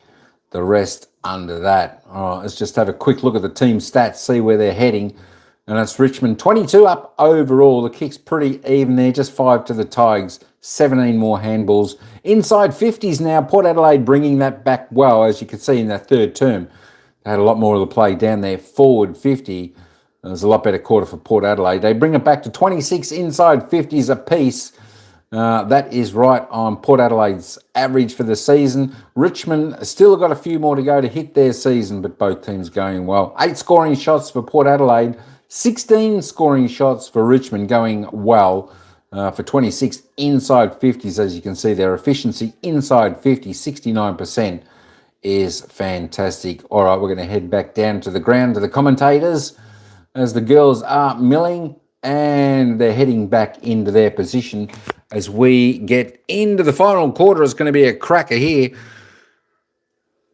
The rest under that. All right, let's just have a quick look at the team stats, see where they're heading. And it's Richmond 22 up overall. The kick's pretty even there, just 5 to the Tigers, 17 more handballs. Inside 50s now, Port Adelaide bringing that back well, as you can see in that third term. They had a lot more of the play down there, forward 50. There's a lot better quarter for Port Adelaide. They bring it back to 26 inside 50s apiece. That is right on Port Adelaide's average for the season. Richmond still got a few more to go to hit their season, but both teams going well. 8 scoring shots for Port Adelaide, 16 scoring shots for Richmond, going well for 26 inside 50s. As you can see, their efficiency inside 50, 69%, is fantastic. All right, we're going to head back down to the ground to the commentators as the girls are milling and they're heading back into their position as we get into the final quarter. It's going to be a cracker here,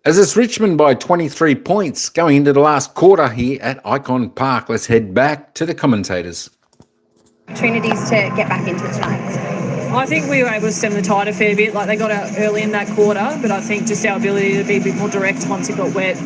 as it's Richmond by 23 points going into the last quarter here at IKON Park. Let's head back to the commentators. Opportunities to get back into it tonight. I think we were able to stem the tide a fair bit. Like, they got out early in that quarter, but I think just our ability to be a bit more direct once it got wet,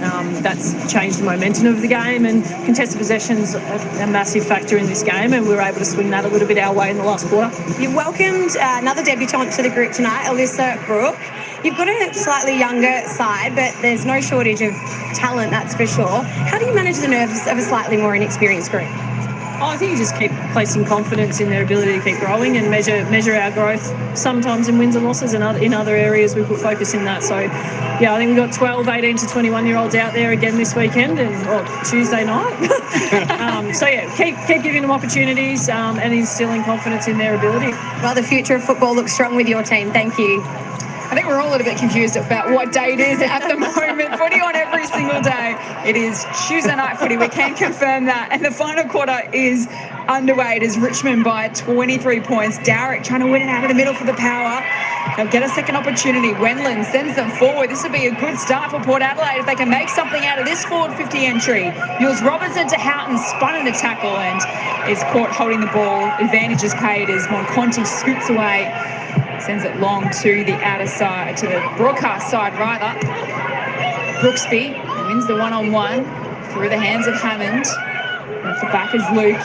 that's changed the momentum of the game. And contested possession's a massive factor in this game, and we were able to swing that a little bit our way in the last quarter. You've welcomed another debutant to the group tonight, Alyssa Brooke. You've got a slightly younger side, but there's no shortage of talent, that's for sure. How do you manage the nerves of a slightly more inexperienced group? I think you just keep placing confidence in their ability to keep growing and measure our growth, sometimes in wins and losses, and in other areas we put focus in that. So, yeah, I think we've got 12, 18 to 21-year-olds out there again this weekend and Tuesday night. So, yeah, keep giving them opportunities and instilling confidence in their ability. Well, the future of football looks strong with your team. Thank you. I think we're all a little bit confused about what day it is at the moment. Footy on every single day. It is Tuesday night footy. We can confirm that. And the final quarter is underway. It is Richmond by 23 points. Darrick trying to win it out of the middle for the power. They'll get a second opportunity. Wendland sends them forward. This would be a good start for Port Adelaide if they can make something out of this forward 50 entry. Yules Robinson to Houghton, spun in a tackle and is caught holding the ball. Advantage is paid as Monconti scoots away. Sends it long to the outer side, to the broadcast side rather. Brooksby wins the one-on-one through the hands of Hammond. At the back is Luke,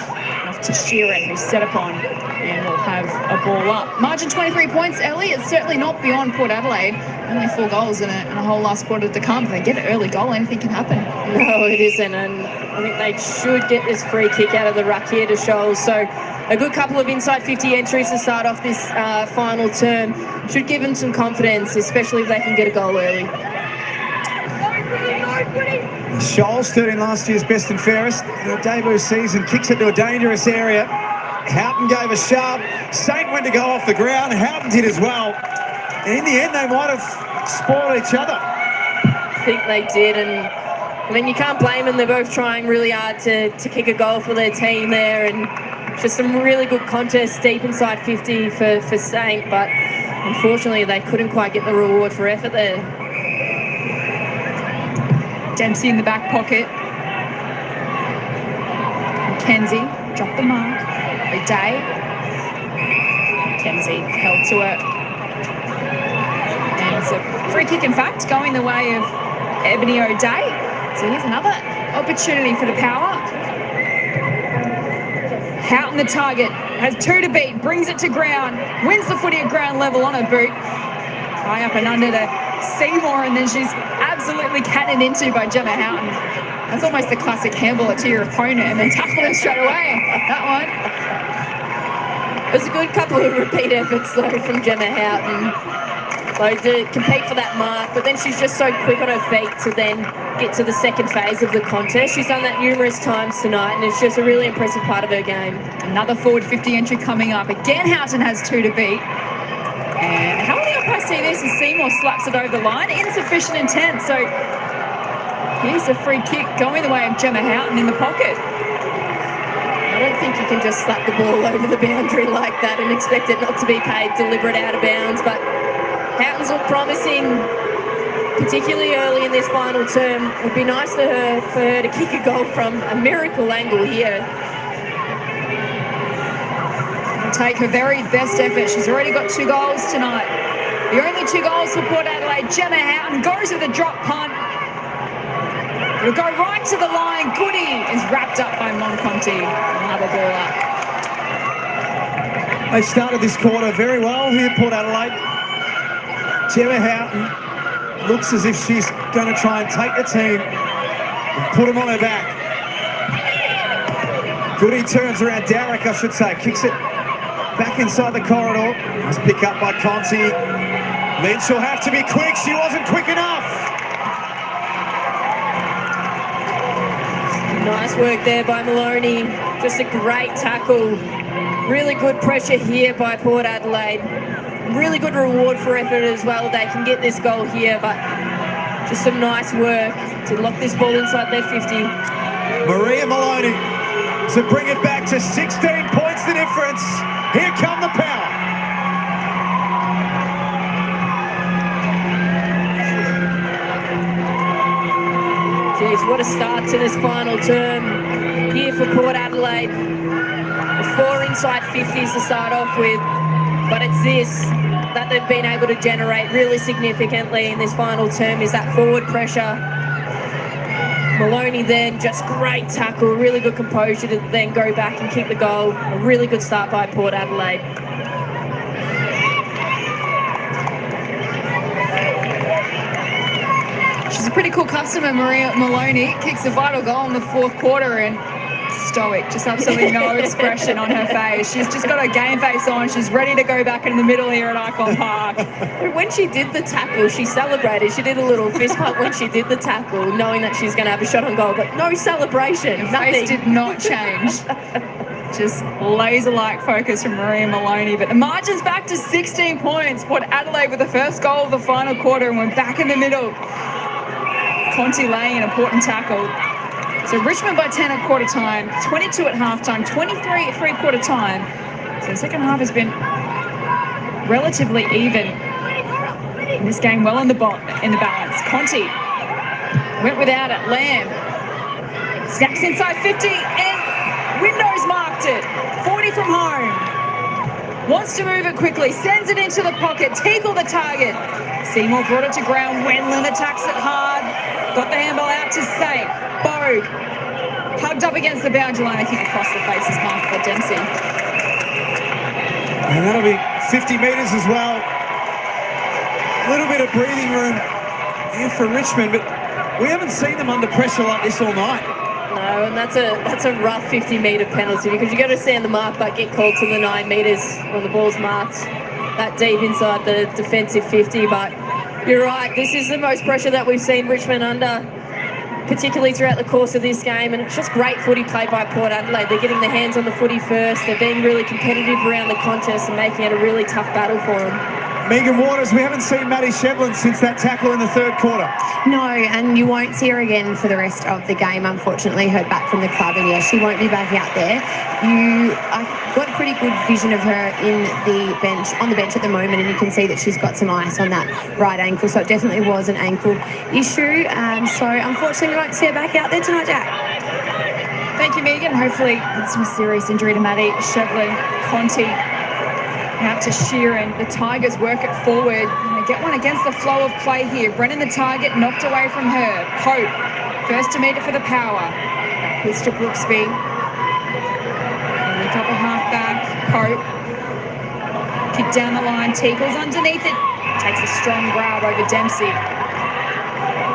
off to Sheeran, who's set upon, and will have a ball up. Margin 23 points, Ellie. It's certainly not beyond Port Adelaide. Only 4 goals in a whole last quarter to come. If they get an early goal, anything can happen. No, it isn't, and I think they should get this free kick out of the ruck here to Shoals. So a good couple of inside 50 entries to start off this final term should give them some confidence, especially if they can get a goal early. Shoals, third in last year's best and fairest in the debut season, kicks it to a dangerous area. Houghton gave a sharp. Saint went to go off the ground. Houghton did as well. And in the end, they might have spoiled each other. I think they did, and I mean, you can't blame them. They're both trying really hard to kick a goal for their team there, and just some really good contests deep inside 50 for Saint, but unfortunately they couldn't quite get the reward for effort there. Dempsey in the back pocket. Mackenzie dropped the mark. O'Day. Mackenzie held to it. And it's a free kick, in fact, going the way of Ebony O'Day. So here's another opportunity for the power. Houghton, the target, has 2 to beat, brings it to ground, wins the footy at ground level on her boot. High up and under to Seymour, and then she's absolutely cannoned into by Gemma Houghton. That's almost the classic handball to your opponent and then tackle them straight away. That one. It was a good couple of repeat efforts, though, from Gemma Houghton. So to compete for that mark, but then she's just so quick on her feet to then get to the second phase of the contest. She's done that numerous times tonight, and it's just a really impressive part of her game. Another forward 50 entry coming up. Again, Houghton has 2 to beat. And how will the umpire see this as Seymour slaps it over the line? Insufficient intent. So here's a free kick going the way of Gemma Houghton in the pocket. I don't think you can just slap the ball over the boundary like that and expect it not to be paid deliberate out of bounds, but Houghton's look promising, particularly early in this final term. It would be nice for her to kick a goal from a miracle angle here. Take her very best effort. She's already got 2 goals tonight. The only 2 goals for Port Adelaide. Gemma Houghton goes with a drop punt. It'll go right to the line. Goody is wrapped up by Monconti. Another ball up. They started this quarter very well here, Port Adelaide. Gemma Houghton looks as if she's going to try and take the team and put them on her back. Goody turns around, Derrick, I should say, kicks it back inside the corridor. Nice pick up by Conti. Lynch will have to be quick. She wasn't quick enough. Nice work there by Maloney. Just a great tackle. Really good pressure here by Port Adelaide. Really good reward for effort as well. They can get this goal here, but just some nice work to lock this ball inside their 50. Maria Maloney to bring it back to 16 points the difference. Here come the power. Jeez, what a start to this final term here for Port Adelaide. The 4 inside 50s to start off with, but it's this that they've been able to generate really significantly in this final term is that forward pressure. Maloney then, just great tackle, really good composure to then go back and kick the goal. A really good start by Port Adelaide. She's a pretty cool customer, Maria Maloney. Kicks a vital goal in the 4th quarter and stoic, just absolutely no expression on her face. She's just got her game face on. She's ready to go back in the middle here at IKON Park. When she did the tackle, she celebrated. She did a little fist pump when she did the tackle, knowing that she's going to have a shot on goal, but no celebration. Her nothing. face did not change. Just laser-like focus from Maria Maloney. But the margin's back to 16 points. Port Adelaide with the first goal of the final quarter and we're back in the middle. Conti laying an important tackle. So Richmond by 10 at quarter time, 22 at half time, 23 at 3/4 time. So the second half has been relatively even in this game, well in the balance. Conti went without it. Lamb snaps inside 50 and Windows marked it. 40 from home. Wants to move it quickly, sends it into the pocket, tackle the target. Seymour brought it to ground. Wendland attacks it hard. Got the handball out to Saint. Bogue hugged up against the boundary line. I think across the face is marked by Dempsey. And that'll be 50 metres as well. A little bit of breathing room here for Richmond, but we haven't seen them under pressure like this all night. No, and that's a rough 50-metre penalty because you got to stand the mark but get called to the 9 metres when the ball's marked that deep inside the defensive 50. But you're right, this is the most pressure that we've seen Richmond under, particularly throughout the course of this game, and it's just great footy played by Port Adelaide. They're getting their hands on the footy first, they're being really competitive around the contest and making it a really tough battle for them. Megan Waters, we haven't seen Maddie Shevlin since that tackle in the 3rd quarter. No, and you won't see her again for the rest of the game, unfortunately. Heard back from the club, and yeah, she won't be back out there. I got a pretty good vision of her on the bench at the moment, and you can see that she's got some ice on that right ankle, so it definitely was an ankle issue. So unfortunately, we won't see her back out there tonight, Jack. Thank you, Megan. Hopefully it's not a serious injury to Maddie Shevlin. Conti out to Sheeran. The Tigers work it forward. And they get one against the flow of play here. Brennan the target knocked away from her. Pope first to meet it for the power. Backwards to Brooksby. And the double half back. Pope. Kick down the line. Teagle's underneath it. Takes a strong grab over Dempsey.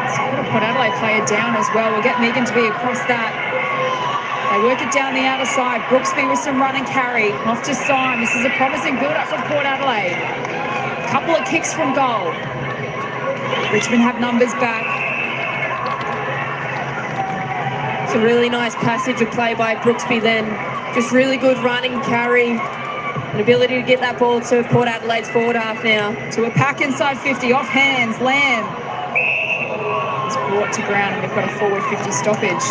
So got a Port Adelaide player down as well. We'll get Megan to be across that. They work it down the outer side. Brooksby with some run and carry. Off to Syme. This is a promising build-up for Port Adelaide. Couple of kicks from goal. Richmond have numbers back. It's a really nice passage of play by Brooksby then. Just really good running, carry, an ability to get that ball to Port Adelaide's forward half now. To a pack inside 50, off hands, Lamb. It's brought to ground and we've got a forward 50 stoppage.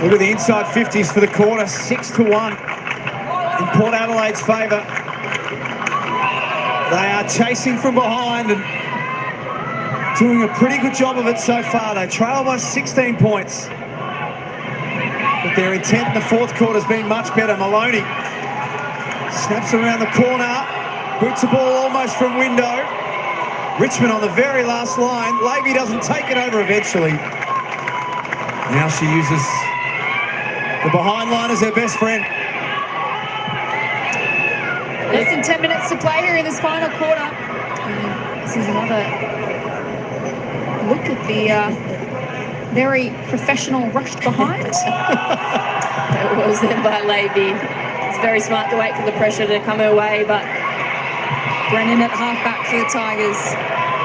Look at the inside 50s for the quarter, 6-1 in Port Adelaide's favour. They are chasing from behind and doing a pretty good job of it so far. They trail by 16 points. But their intent in the fourth quarter has been much better. Maloney snaps around the corner, boots the ball almost from window. Richmond on the very last line. Levy doesn't take it over eventually. Now she uses the behind line as her best friend. Less than 10 minutes to play here in this final quarter. This is another look at the very professional rushed behind. It was then by Levy. It's very smart to wait for the pressure to come her way, but Brennan at halfback for the Tigers.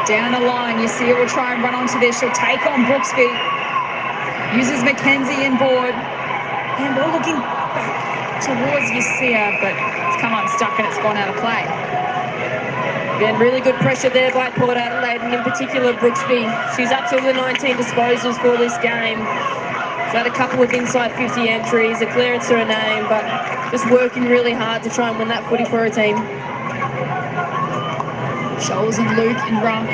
Down the line, you see her will try and run onto this. She'll take on Brooksby. Uses Mackenzie inboard. And we're looking back towards Yasir, but it's come unstuck and it's gone out of play. again, really good pressure there by Port Adelaide, and in particular Brooksby. She's up to the 19 disposals for this game. She's had a couple of inside 50 entries, a clearance to her name, but just working really hard to try and win that footy for her team. Scholes and Luke in ruck.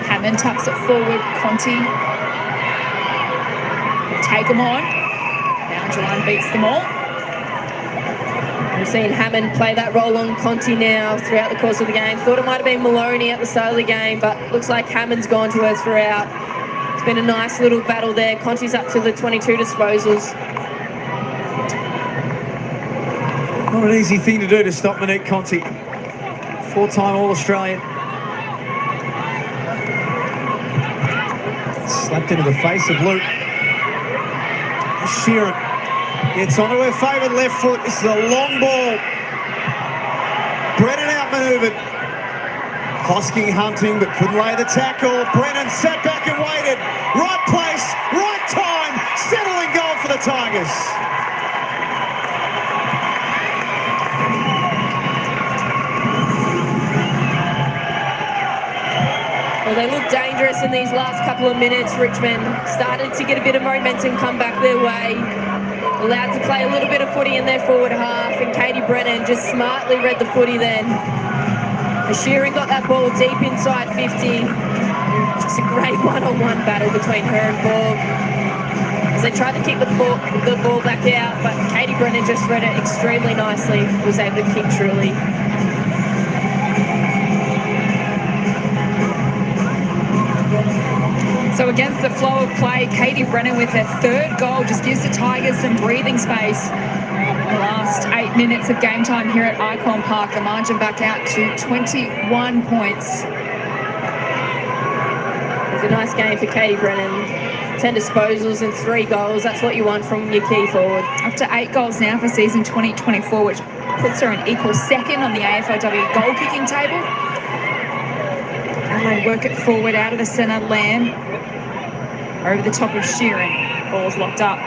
Hammond tucks it forward. Conti. Take them on. Boundary beats them all. We've seen Hammond play that role on Conti now throughout the course of the game. Thought it might have been Maloney at the start of the game, but looks like Hammond's gone to her throughout. It's been a nice little battle there. Conti's up to the 22 disposals. Not an easy thing to do to stop Monique Conti. Four-time All-Australian. Slapped into the face of Luke. Sheeran gets onto her favoured left foot. This is a long ball. Brennan outmanoeuvred. Hosking hunting, but couldn't lay the tackle. Brennan sat back and waited. Right place, right time. Settling goal for the Tigers. Well, they look dangerous in these last couple of minutes. Richmond started to get a bit of momentum come back their way. Allowed to play a little bit of footy in their forward half, and Katie Brennan just smartly read the footy then. Shearing got that ball deep inside 50. Just a great one-on-one battle between her and Borg as they tried to kick the ball back out, but Katie Brennan just read it extremely nicely. Was able to kick truly. So against the flow of play, Katie Brennan with her third goal just gives the Tigers some breathing space. The last 8 minutes of game time here at IKON Park, the margin back out to 21 points. It's a nice game for Katie Brennan. 10 disposals and 3 goals. That's what you want from your key forward. Up to 8 goals now for season 2024, which puts her in equal second on the AFLW goal kicking table. And they work it forward out of the centre, Lamb. Over the top of Sheeran. Ball's locked up.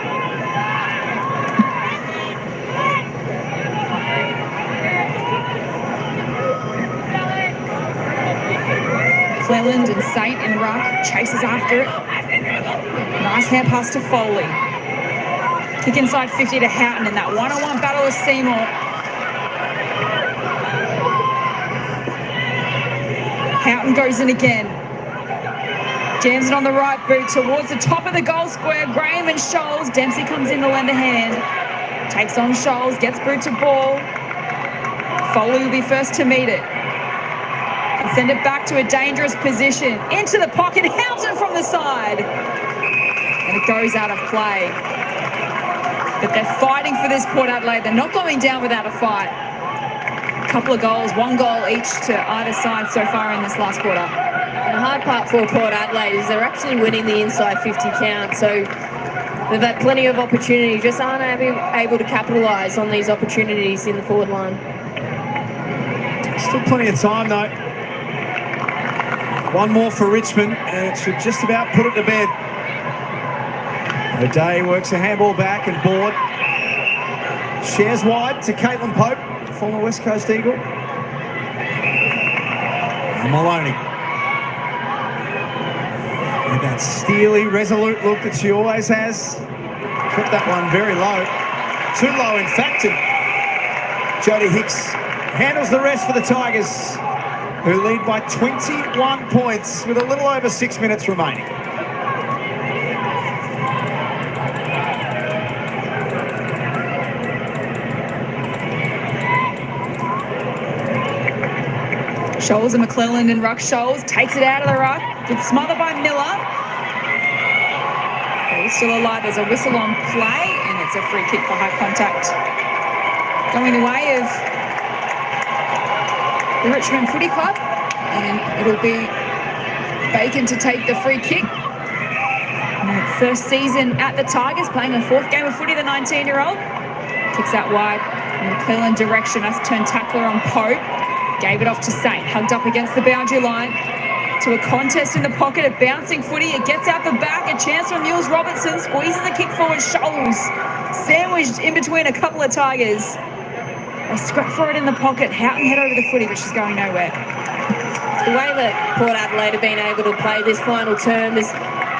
Cleland and Saint in ruck. Chases after it. Nice hand pass to Foley. Kick inside 50 to Houghton in that one-on-one battle with Seymour. Houghton goes in again. Jams it on the right boot towards the top of the goal square. Graham and Scholes. Dempsey comes in to lend a hand. Takes on Scholes, gets boot to ball. Foley will be first to meet it. And send it back to a dangerous position. Into the pocket, Houghton from the side. And it goes out of play. But they're fighting for this, Port Adelaide. They're not going down without a fight. couple of goals, one goal each to either side so far in this last quarter. And the hard part for Port Adelaide is they're actually winning the inside 50 count, so they've had plenty of opportunity, just aren't able to capitalise on these opportunities in the forward line. Still plenty of time though. One more for Richmond and it should just about put it to bed. O'Day works a handball back and board. Shares wide to Caitlin Pope, former West Coast Eagle. And Maloney. And that steely, resolute look that she always has. Put that one very low. Too low, in fact. And Jodie Hicks handles the rest for the Tigers, who lead by 21 points with a little over 6 minutes remaining. Scholes and McClelland and ruck. Scholes takes it out of the ruck. Gets smothered by Miller. He's still alive. There's a whistle on play, and it's a free kick for high contact. Going the way of the Richmond Footy Club, and it'll be Bacon to take the free kick. First season at the Tigers, playing a fourth game of footy, the 19-year-old. Kicks out wide. McClelland direction. That's turned tackler on Pope. Gave it off to Saint, hugged up against the boundary line. To a contest in the pocket, a bouncing footy. It gets out the back, a chance for Mules Robertson, squeezes a kick forward. Scholes sandwiched in between a couple of Tigers. They scrap for it in the pocket. Houghton head over the footy, but she's going nowhere. The way that Port Adelaide have been able to play this final term has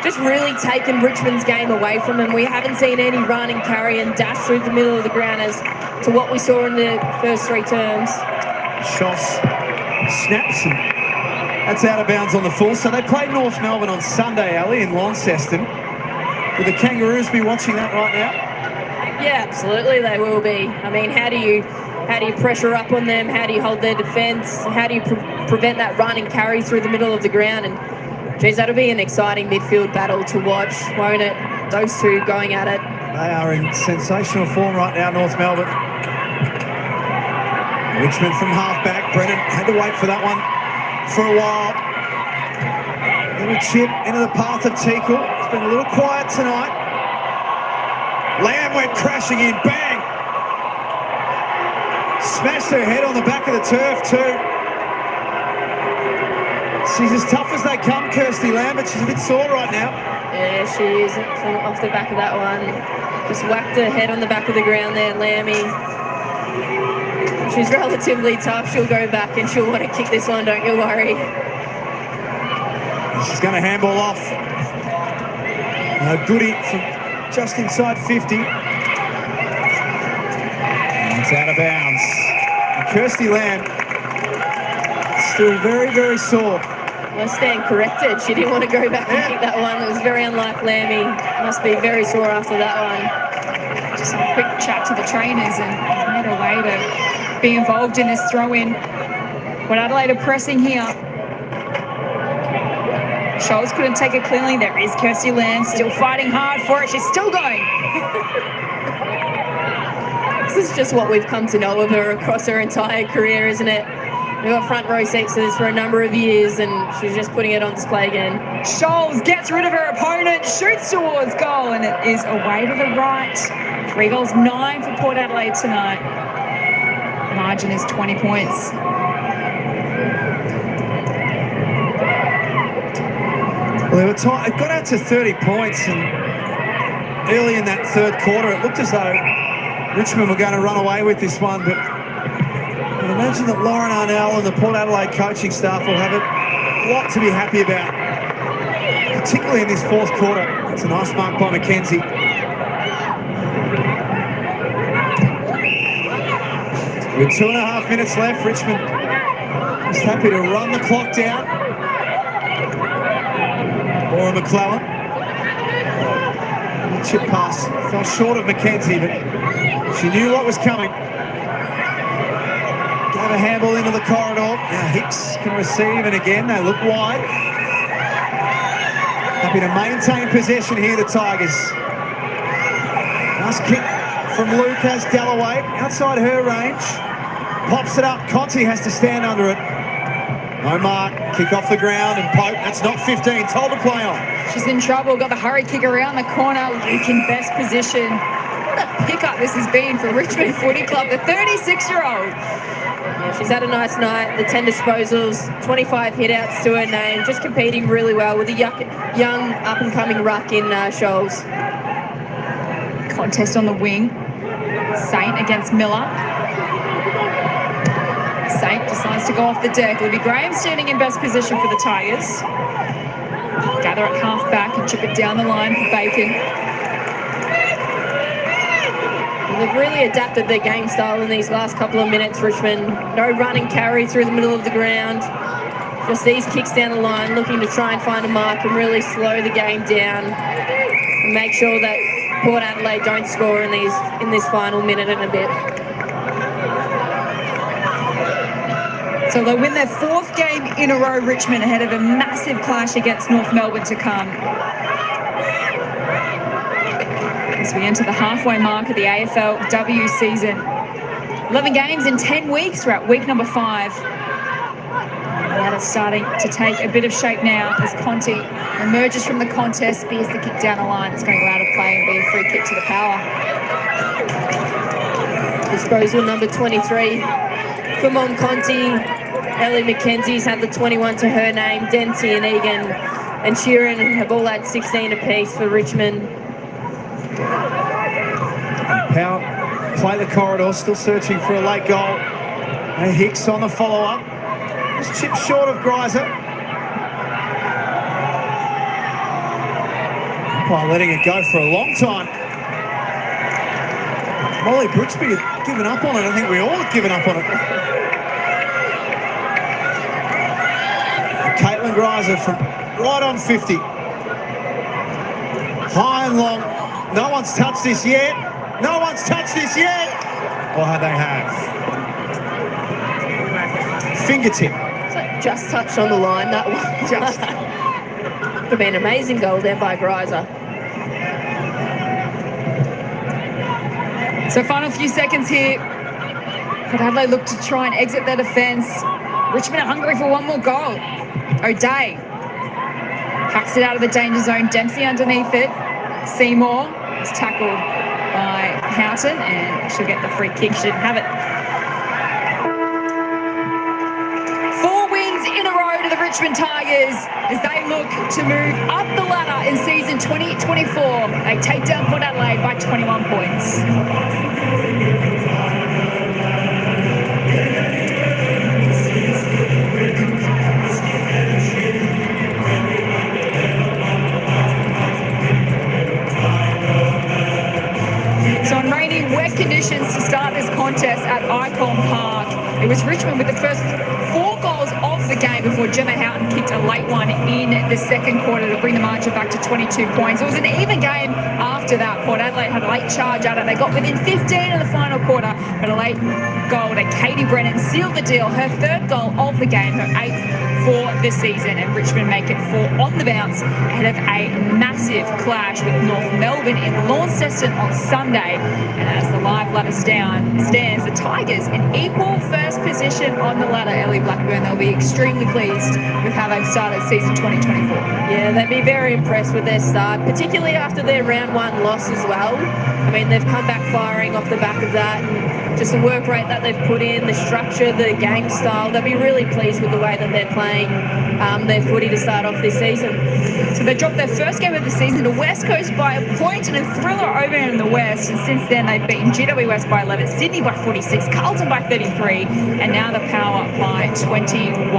just really taken Richmond's game away from them. We haven't seen any run and carry and dash through the middle of the ground as to what we saw in the first three terms. Shoss snaps and that's out of bounds on the full. So they played North Melbourne on Sunday, Ali, in Launceston. Will the Kangaroos be watching that right now? Yeah, absolutely they will be. I mean, how do you pressure up on them? How do you hold their defence? How do you prevent that run and carry through the middle of the ground? And geez, that'll be an exciting midfield battle to watch, won't it? Those two going at it. They are in sensational form right now, North Melbourne. Richmond from half-back. Brennan had to wait for that one for a while. Little chip into the path of Teakle. It's been a little quiet tonight. Lamb went crashing in. Bang! Smashed her head on the back of the turf too. She's as tough as they come, Kirsty Lamb, but she's a bit sore right now. Yeah, she is from off the back of that one. Just whacked her head on the back of the ground there, Lammy. She's relatively tough. She'll go back and she'll want to kick this one, don't you worry. She's going to handball off. Goody from just inside 50. And it's out of bounds. And Kirsty Lamb still very, very sore. Well, stand corrected. She didn't want to go back and kick that one. It was very unlike Lammy. Must be very sore after that one. Just a quick chat to the trainers and made a way to be involved in this throw-in. But Adelaide are pressing here. Scholes couldn't take it cleanly. There is Kirsty Lamb still fighting hard for it. She's still going. This is just what we've come to know of her across her entire career, isn't it? We've got front row seats to this for a number of years and she's just putting it on display again. Scholes gets rid of her opponent, shoots towards goal, and it is away to the right. 3 goals, 9 for Port Adelaide tonight. Margin is 20 points. Well, it got out to 30 points, and early in that third quarter, it looked as though Richmond were going to run away with this one, but I imagine that Lauren Arnell and the Port Adelaide coaching staff will have a lot to be happy about, particularly in this fourth quarter. It's a nice mark by McKenzie. With 2.5 minutes left, Richmond is happy to run the clock down. Laura McClelland. Chip pass fell short of McKenzie, but she knew what was coming. Gave a handball into the corridor. Now Hicks can receive, and again they look wide. Happy to maintain possession here, the Tigers. Nice kick from Lucas Dalloway, outside her range. Pops it up. Conti has to stand under it. No mark. Kick off the ground and poke. That's not 15. Told to play on. She's in trouble. Got the hurry kick around the corner. Luke in best position. What a pickup this has been for Richmond Footy Club, the 36-year-old. Yeah, she's had a nice night. The 10 disposals, 25 hit-outs to her name. Just competing really well with a young up-and-coming ruck in Shoals. Contest on the wing. Saint against Miller. Saint decides to go off the deck. Libby Graham standing in best position for the Tigers. Gather at half back and chip it down the line for Bacon. They've really adapted their game style in these last couple of minutes, Richmond. No run and carry through the middle of the ground. Just these kicks down the line, looking to try and find a mark and really slow the game down and make sure that Port Adelaide don't score in this final minute and a bit. So they'll win their 4th game in a row, Richmond, ahead of a massive clash against North Melbourne to come. As we enter the halfway mark of the AFLW season. 11 games in 10 weeks. We're at week number 5. That is starting to take a bit of shape now as Conti emerges from the contest, spears the kick down the line. It's going to go out of play and be a free kick to the power. Disposal number 23 for Mom Conti. Ellie McKenzie's had the 21 to her name. Dempsey and Egan and Sheeran have all had 16 apiece for Richmond. Power play the corridor, still searching for a late goal. And Hicks on the follow-up. Just chipped short of Greiser. Well, letting it go for a long time. Molly Brooksby had given up on it. I think we all have given up on it. Caitlin Greiser from right on 50. High and long. No one's touched this yet. No one's touched this yet. Well, they have. Fingertip. So just touched on the line. That one just would have been an amazing goal there by Greiser. So final few seconds here. But Adelaide look to try and exit their defence. Richmond are hungry for one more goal. O'Day hacks it out of the danger zone. Dempsey underneath it. Seymour is tackled by Houghton and she'll get the free kick. She didn't have it. 4 wins in a row to the Richmond Tigers as they look to move up the ladder in season 2024. They take down Port Adelaide by 21 points. Conditions to start this contest at IKON Park. It was Richmond with the first 4 goals of the game before Gemma Houghton kicked a late one in the second quarter to bring the margin back to 22 points. It was an even game after that. Port Adelaide had a late charge at it. They got within 15 in the final quarter, but a late goal to Katie Brennan sealed the deal. Her 3rd goal of the game, her 8th for the season, and Richmond make it 4 on the bounce ahead of a massive clash with North Melbourne in Launceston on Sunday. And as the live ladder stands, the Tigers in equal first position on the ladder. Ellie Blackburn, they'll be extremely pleased with how they've started season 2024. Yeah, they'd be very impressed with their start, particularly after their round 1 loss as well. I mean, they've come back firing off the back of that, and just the work rate that they've put in, the structure, the game style. They'll be really pleased with the way that they're playing their footy to start off this season. So they dropped their first game of the season to West Coast by a point in a thriller over in the West, and since then they've beaten GWS by 11, Sydney by 46, Carlton by 33, and now the Power by 21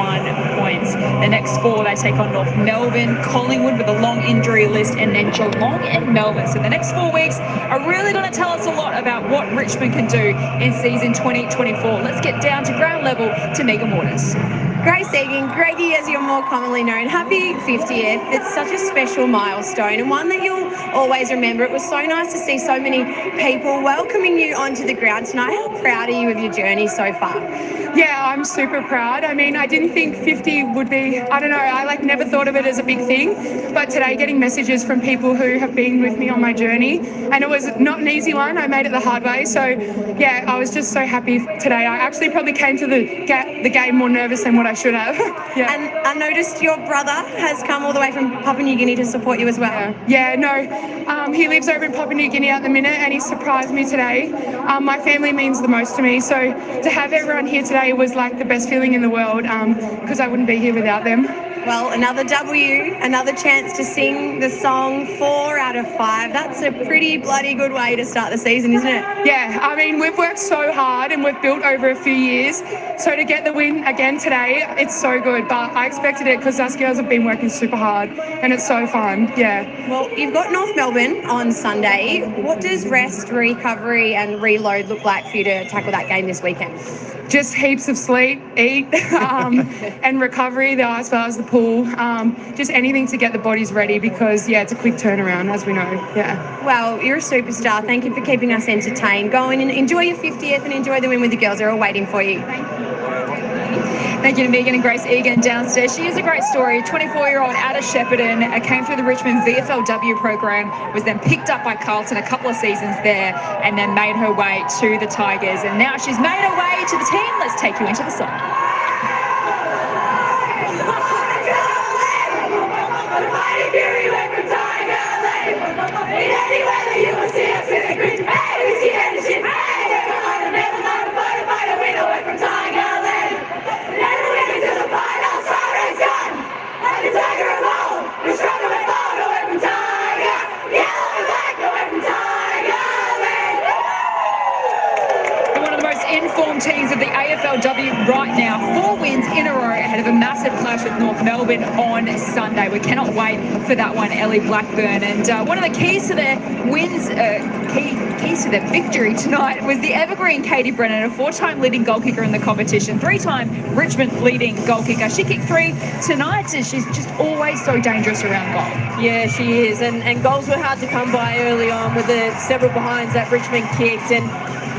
points. The next 4 they take on North Melbourne, Collingwood with a long injury list, and then Geelong and Melbourne. So the next 4 weeks are really going to tell us a lot about what Richmond can do in season 2024. Let's get down to ground level to Megan Waters. Grace Egan, great Maggie, as you're more commonly known, happy 50th. It's such a special milestone and one that you'll always remember. It was so nice to see so many people welcoming you onto the ground tonight. How proud are you of your journey so far? Yeah, I'm super proud. I mean, I didn't think 50 would be, I don't know, I never thought of it as a big thing. But today, getting messages from people who have been with me on my journey, and it was not an easy one. I made it the hard way. So, yeah, I was just so happy today. I actually probably came to the game more nervous than what I should have. Yeah. And I noticed your brother has come all the way from Papua New Guinea to support you as well. Yeah, no, he lives over in Papua New Guinea at the minute, and he surprised me today. My family means the most to me, so to have everyone here today was like the best feeling in the world, because I wouldn't be here without them. Well, another W, another chance to sing the song 4 out of 5. That's a pretty bloody good way to start the season, isn't it? Yeah, I mean, we've worked so hard and we've built over a few years. So to get the win again today, it's so good. But I expected it because us girls have been working super hard and it's so fun, yeah. Well, you've got North Melbourne on Sunday. What does rest, recovery and reload look like for you to tackle that game this weekend? Just heaps of sleep, eat, and recovery, the ice bars, the pool, just anything to get the bodies ready because, yeah, it's a quick turnaround, as we know, yeah. Well, you're a superstar. Thank you for keeping us entertained. Go in and enjoy your 50th and enjoy the win with the girls. They're all waiting for you. Thank you to Megan and Grace Egan downstairs. She is a great story. 24-year-old out of Shepparton, came through the Richmond VFLW program, was then picked up by Carlton a couple of seasons there, and then made her way to the Tigers. And now she's made her way to the team. Let's take you into the song. Informed teams of the AFLW right now. 4 wins in a row ahead of a massive clash with North Melbourne on Sunday. We cannot wait for that one, Ellie Blackburn. And one of the keys to their wins, keys to their victory tonight was the evergreen Katie Brennan, a 4-time leading goal kicker in the competition, 3-time Richmond leading goal kicker. She kicked 3 tonight, and she's just always so dangerous around goal. Yeah, she is. And goals were hard to come by early on with the several behinds that Richmond kicked.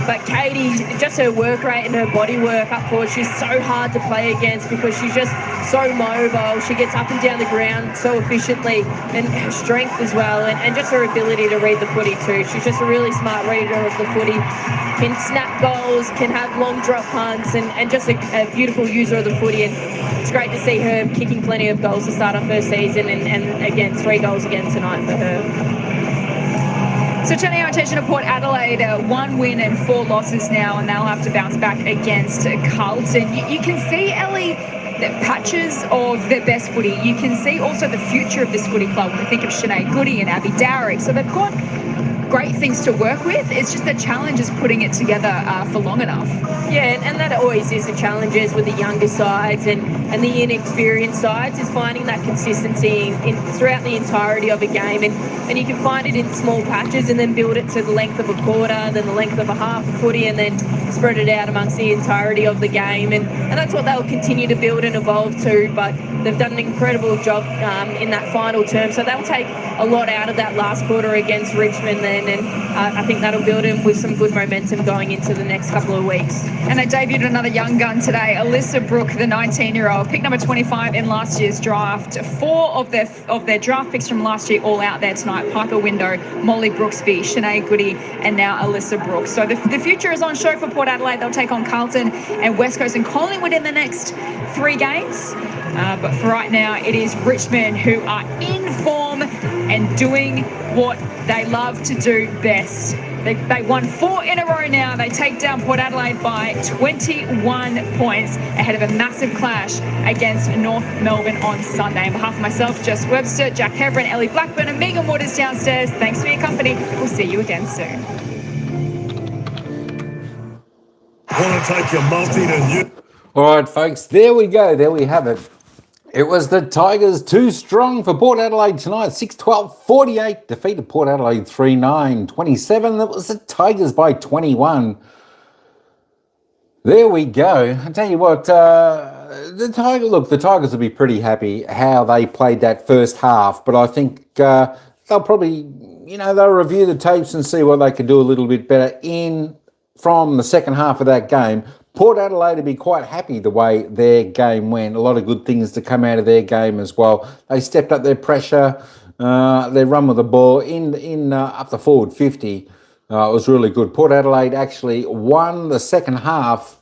But Katie, just her work rate and her body work up forward, she's so hard to play against because she's just so mobile. She gets up and down the ground so efficiently, and her strength as well, and just her ability to read the footy too. She's just a really smart reader of the footy, can snap goals, can have long drop punts, and just a beautiful user of the footy. And it's great to see her kicking plenty of goals to start off her season, and again, 3 goals again tonight for her. So turning our attention to Port Adelaide, 1 win and 4 losses now, and they'll have to bounce back against Carlton. You can see, Ellie, the patches of their best footy. You can see also the future of this footy club. When we think of Sinead Goody and Abby Dowrick. So they've got great things to work with. It's just the challenge is putting it together for long enough. Yeah, and that always is the challenges with the younger sides and the inexperienced sides, is finding that consistency throughout the entirety of a game. And you can find it in small patches and then build it to the length of a quarter, then the length of a half a footy, and then spread it out amongst the entirety of the game. And that's what they'll continue to build and evolve to. But they've done an incredible job in that final term. So they'll take a lot out of that last quarter against Richmond then. And I think that'll build them with some good momentum going into the next couple of weeks. And they debuted another young gun today, Alyssa Brooke, the 19-year-old, pick number 25 in last year's draft. 4 of their draft picks from last year all out there tonight. Piper Window, Molly Brooksby, Sinead Goody, and now Alyssa Brooke. So the future is on show for Port Adelaide. They'll take on Carlton and West Coast and Collingwood in the next 3 games. But for right now, it is Richmond who are in form and doing what they love to do best. They won 4 in a row now. They take down Port Adelaide by 21 points ahead of a massive clash against North Melbourne on Sunday. On behalf of myself, Jess Webster, Jack Heverin, Ellie Blackburn and Megan Waters downstairs, thanks for your company. We'll see you again soon. Want to take your multi to new... All right, folks, there we go. There we have it. It was the Tigers too strong for Port Adelaide tonight. 6-12-48. Defeated Port Adelaide 3-9-27. That was the Tigers by 21. There we go. I tell you what, The Tigers will be pretty happy how they played that first half, but I think they'll probably, they'll review the tapes and see what they can do a little bit better from the second half of that game. Port Adelaide will be quite happy the way their game went. A lot of good things to come out of their game as well. They stepped up their pressure, their run with the ball in up the forward 50. It was really good. Port Adelaide actually won the second half.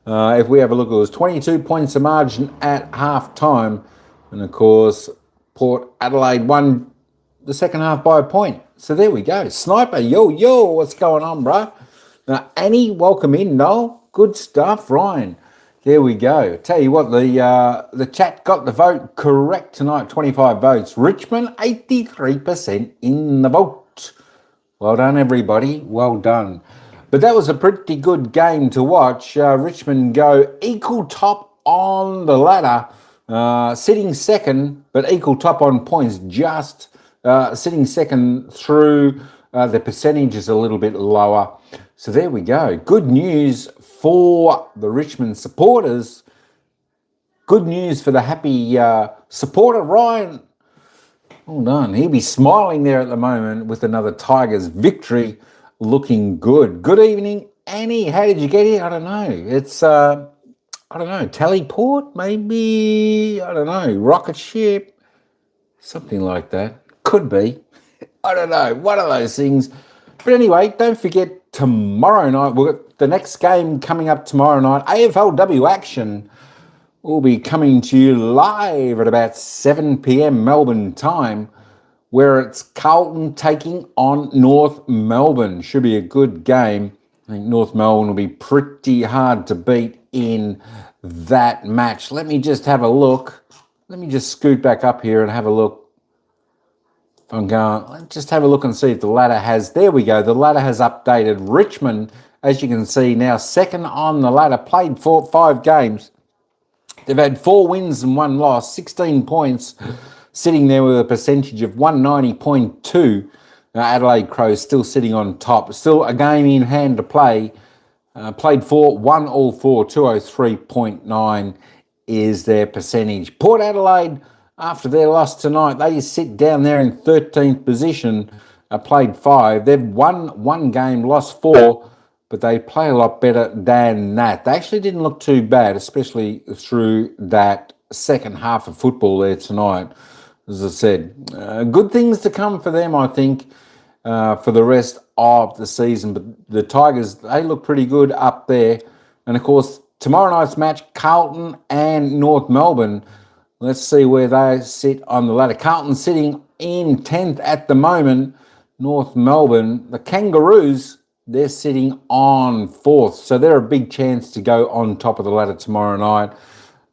If we have a look, it was 22 points of margin at half time. And of course, Port Adelaide won the second half by a point. So there we go. Sniper, yo, what's going on, bruh? Annie, welcome in. Noel, good stuff. Ryan, there we go. Tell you what, the chat got the vote correct tonight. 25 votes. Richmond, 83% in the vote. Well done, everybody. Well done. But that was a pretty good game to watch. Richmond go equal top on the ladder, sitting second, but equal top on points, just sitting second through. The percentage is a little bit lower. So there we go. Good news for the Richmond supporters. Good news for the happy supporter. Ryan, hold on. He'll be smiling there at the moment with another Tigers victory. Looking good. Good evening, Annie. How did you get here? I don't know. It's, I don't know, teleport, maybe? I don't know. Rocket ship? Something like that. Could be. I don't know. One of those things. But anyway, don't forget tomorrow night. We've got the next game coming up tomorrow night. AFLW action will be coming to you live at about 7 p.m. Melbourne time, where it's Carlton taking on North Melbourne. Should be a good game. I think North Melbourne will be pretty hard to beat in that match. Let me just have a look. Let me just scoot back up here and have a look. If I'm going, let's just have a look and see if the ladder has, there we go. The ladder has updated. Richmond, as you can see, now second on the ladder, played 5 games. They've had 4 wins and 1 loss, 16 points. Sitting there with a percentage of 190.2. Adelaide Crows still sitting on top. Still a game in hand to play. Played 4, won all 4. 203.9 is their percentage. Port Adelaide, after their loss tonight, they sit down there in 13th position. Played 5. They've won 1 game, lost 4, but they play a lot better than that. They actually didn't look too bad, especially through that second half of football there tonight. As I said, good things to come for them, I think, for the rest of the season. But the Tigers, they look pretty good up there. And, of course, tomorrow night's match, Carlton and North Melbourne. Let's see where they sit on the ladder. Carlton sitting in 10th at the moment. North Melbourne, the Kangaroos, they're sitting on 4th. So they're a big chance to go on top of the ladder tomorrow night.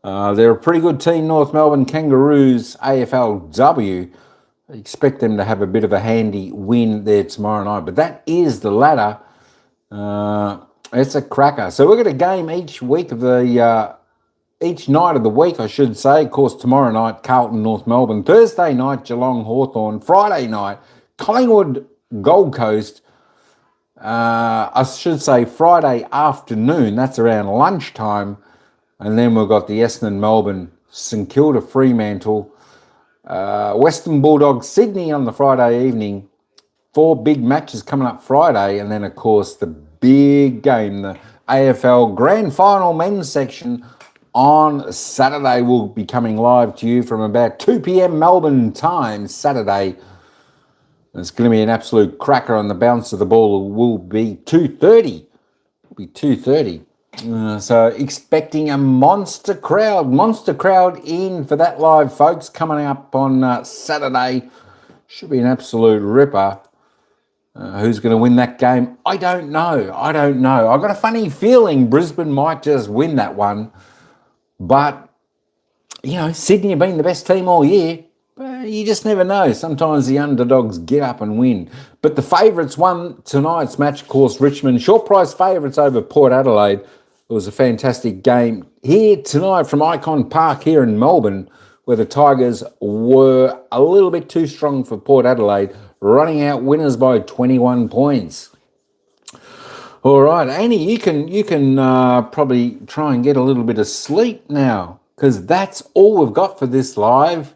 They're a pretty good team, North Melbourne Kangaroos, AFLW. I expect them to have a bit of a handy win there tomorrow night. But that is the ladder. It's a cracker. So we're going to game each week of each night of the week, I should say. Of course, tomorrow night, Carlton, North Melbourne. Thursday night, Geelong, Hawthorn. Friday night, Collingwood, Gold Coast. I should say Friday afternoon. That's around lunchtime. And then we've got the Essendon, Melbourne, St Kilda, Fremantle, Western Bulldogs, Sydney on the Friday evening. 4 big matches coming up Friday. And then, of course, the big game, the AFL Grand Final men's section on Saturday will be coming live to you from about 2 p.m. Melbourne time, Saturday. It's going to be an absolute cracker, and the bounce of the ball will be 2:30. It'll be 2:30. So expecting a monster crowd in for that live, folks, coming up on Saturday. Should be an absolute ripper. Who's going to win that game? I don't know. I've got a funny feeling Brisbane might just win that one. But, Sydney have been the best team all year. But you just never know. Sometimes the underdogs get up and win. But the favourites won tonight's match, of course, Richmond. Short price favourites over Port Adelaide. It was a fantastic game here tonight from IKON Park here in Melbourne, where the Tigers were a little bit too strong for Port Adelaide, running out winners by 21 points. All right, Annie, you can probably try and get a little bit of sleep now, because that's all we've got for this live.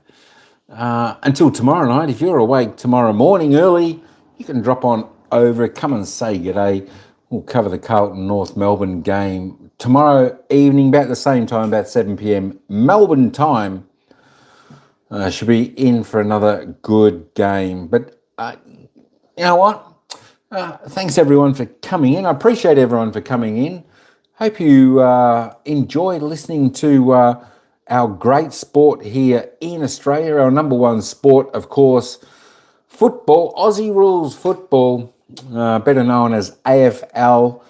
Until tomorrow night, if you're awake tomorrow morning early, you can drop on over, come and say g'day. We'll cover the Carlton North Melbourne game tomorrow evening, about the same time, about 7 p.m. Melbourne time. Should be in for another good game. But you know what? Thanks everyone for coming in. I appreciate everyone for coming in. Hope you enjoyed listening to our great sport here in Australia. Our number one sport, of course, football, Aussie rules football, better known as AFL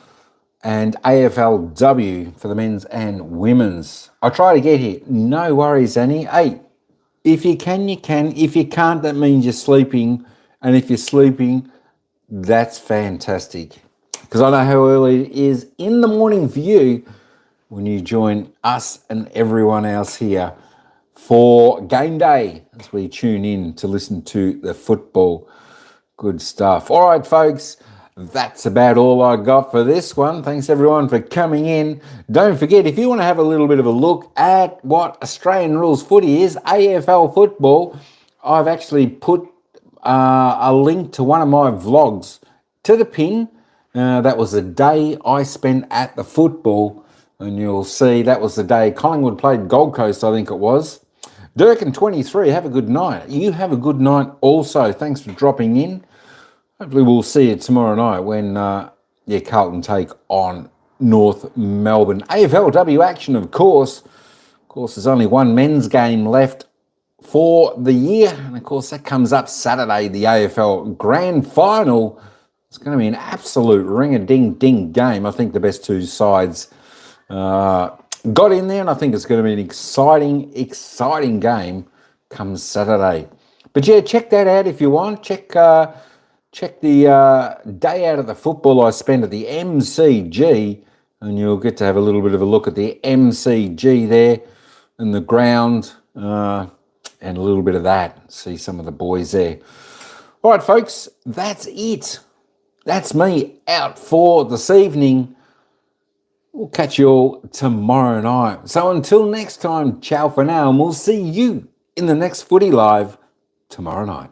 and AFLW for the men's and women's. I'll try to get here. No worries, Annie. Hey, if you can, you can. If you can't, that means you're sleeping. And if you're sleeping, that's fantastic. Because I know how early it is in the morning for you when you join us and everyone else here for game day as we tune in to listen to the football. Good stuff. All right, folks, that's about all I got for this one. Thanks everyone for coming in. Don't forget, if you want to have a little bit of a look at what Australian rules footy is, AFL football, I've actually put a link to one of my vlogs to the pin. That was the day I spent at the football. And you'll see that was the day Collingwood played Gold Coast, I think it was. Durkin23, have a good night. You have a good night also. Thanks for dropping in. Hopefully we'll see you tomorrow night when Carlton take on North Melbourne. AFLW action, of course. Of course, there's only one men's game left for the year. And, of course, that comes up Saturday, the AFL Grand Final. It's going to be an absolute ring-a-ding-ding game. I think the best two sides got in there, and I think it's going to be an exciting game come Saturday. But yeah, check that out if you want. Check the day out of the football I spent at the MCG, and you'll get to have a little bit of a look at the MCG there and the ground, and a little bit of that. See some of the boys there. All right, folks, that's it. That's me out for this evening. We'll catch you all tomorrow night. So until next time, ciao for now, and we'll see you in the next Footy Live tomorrow night.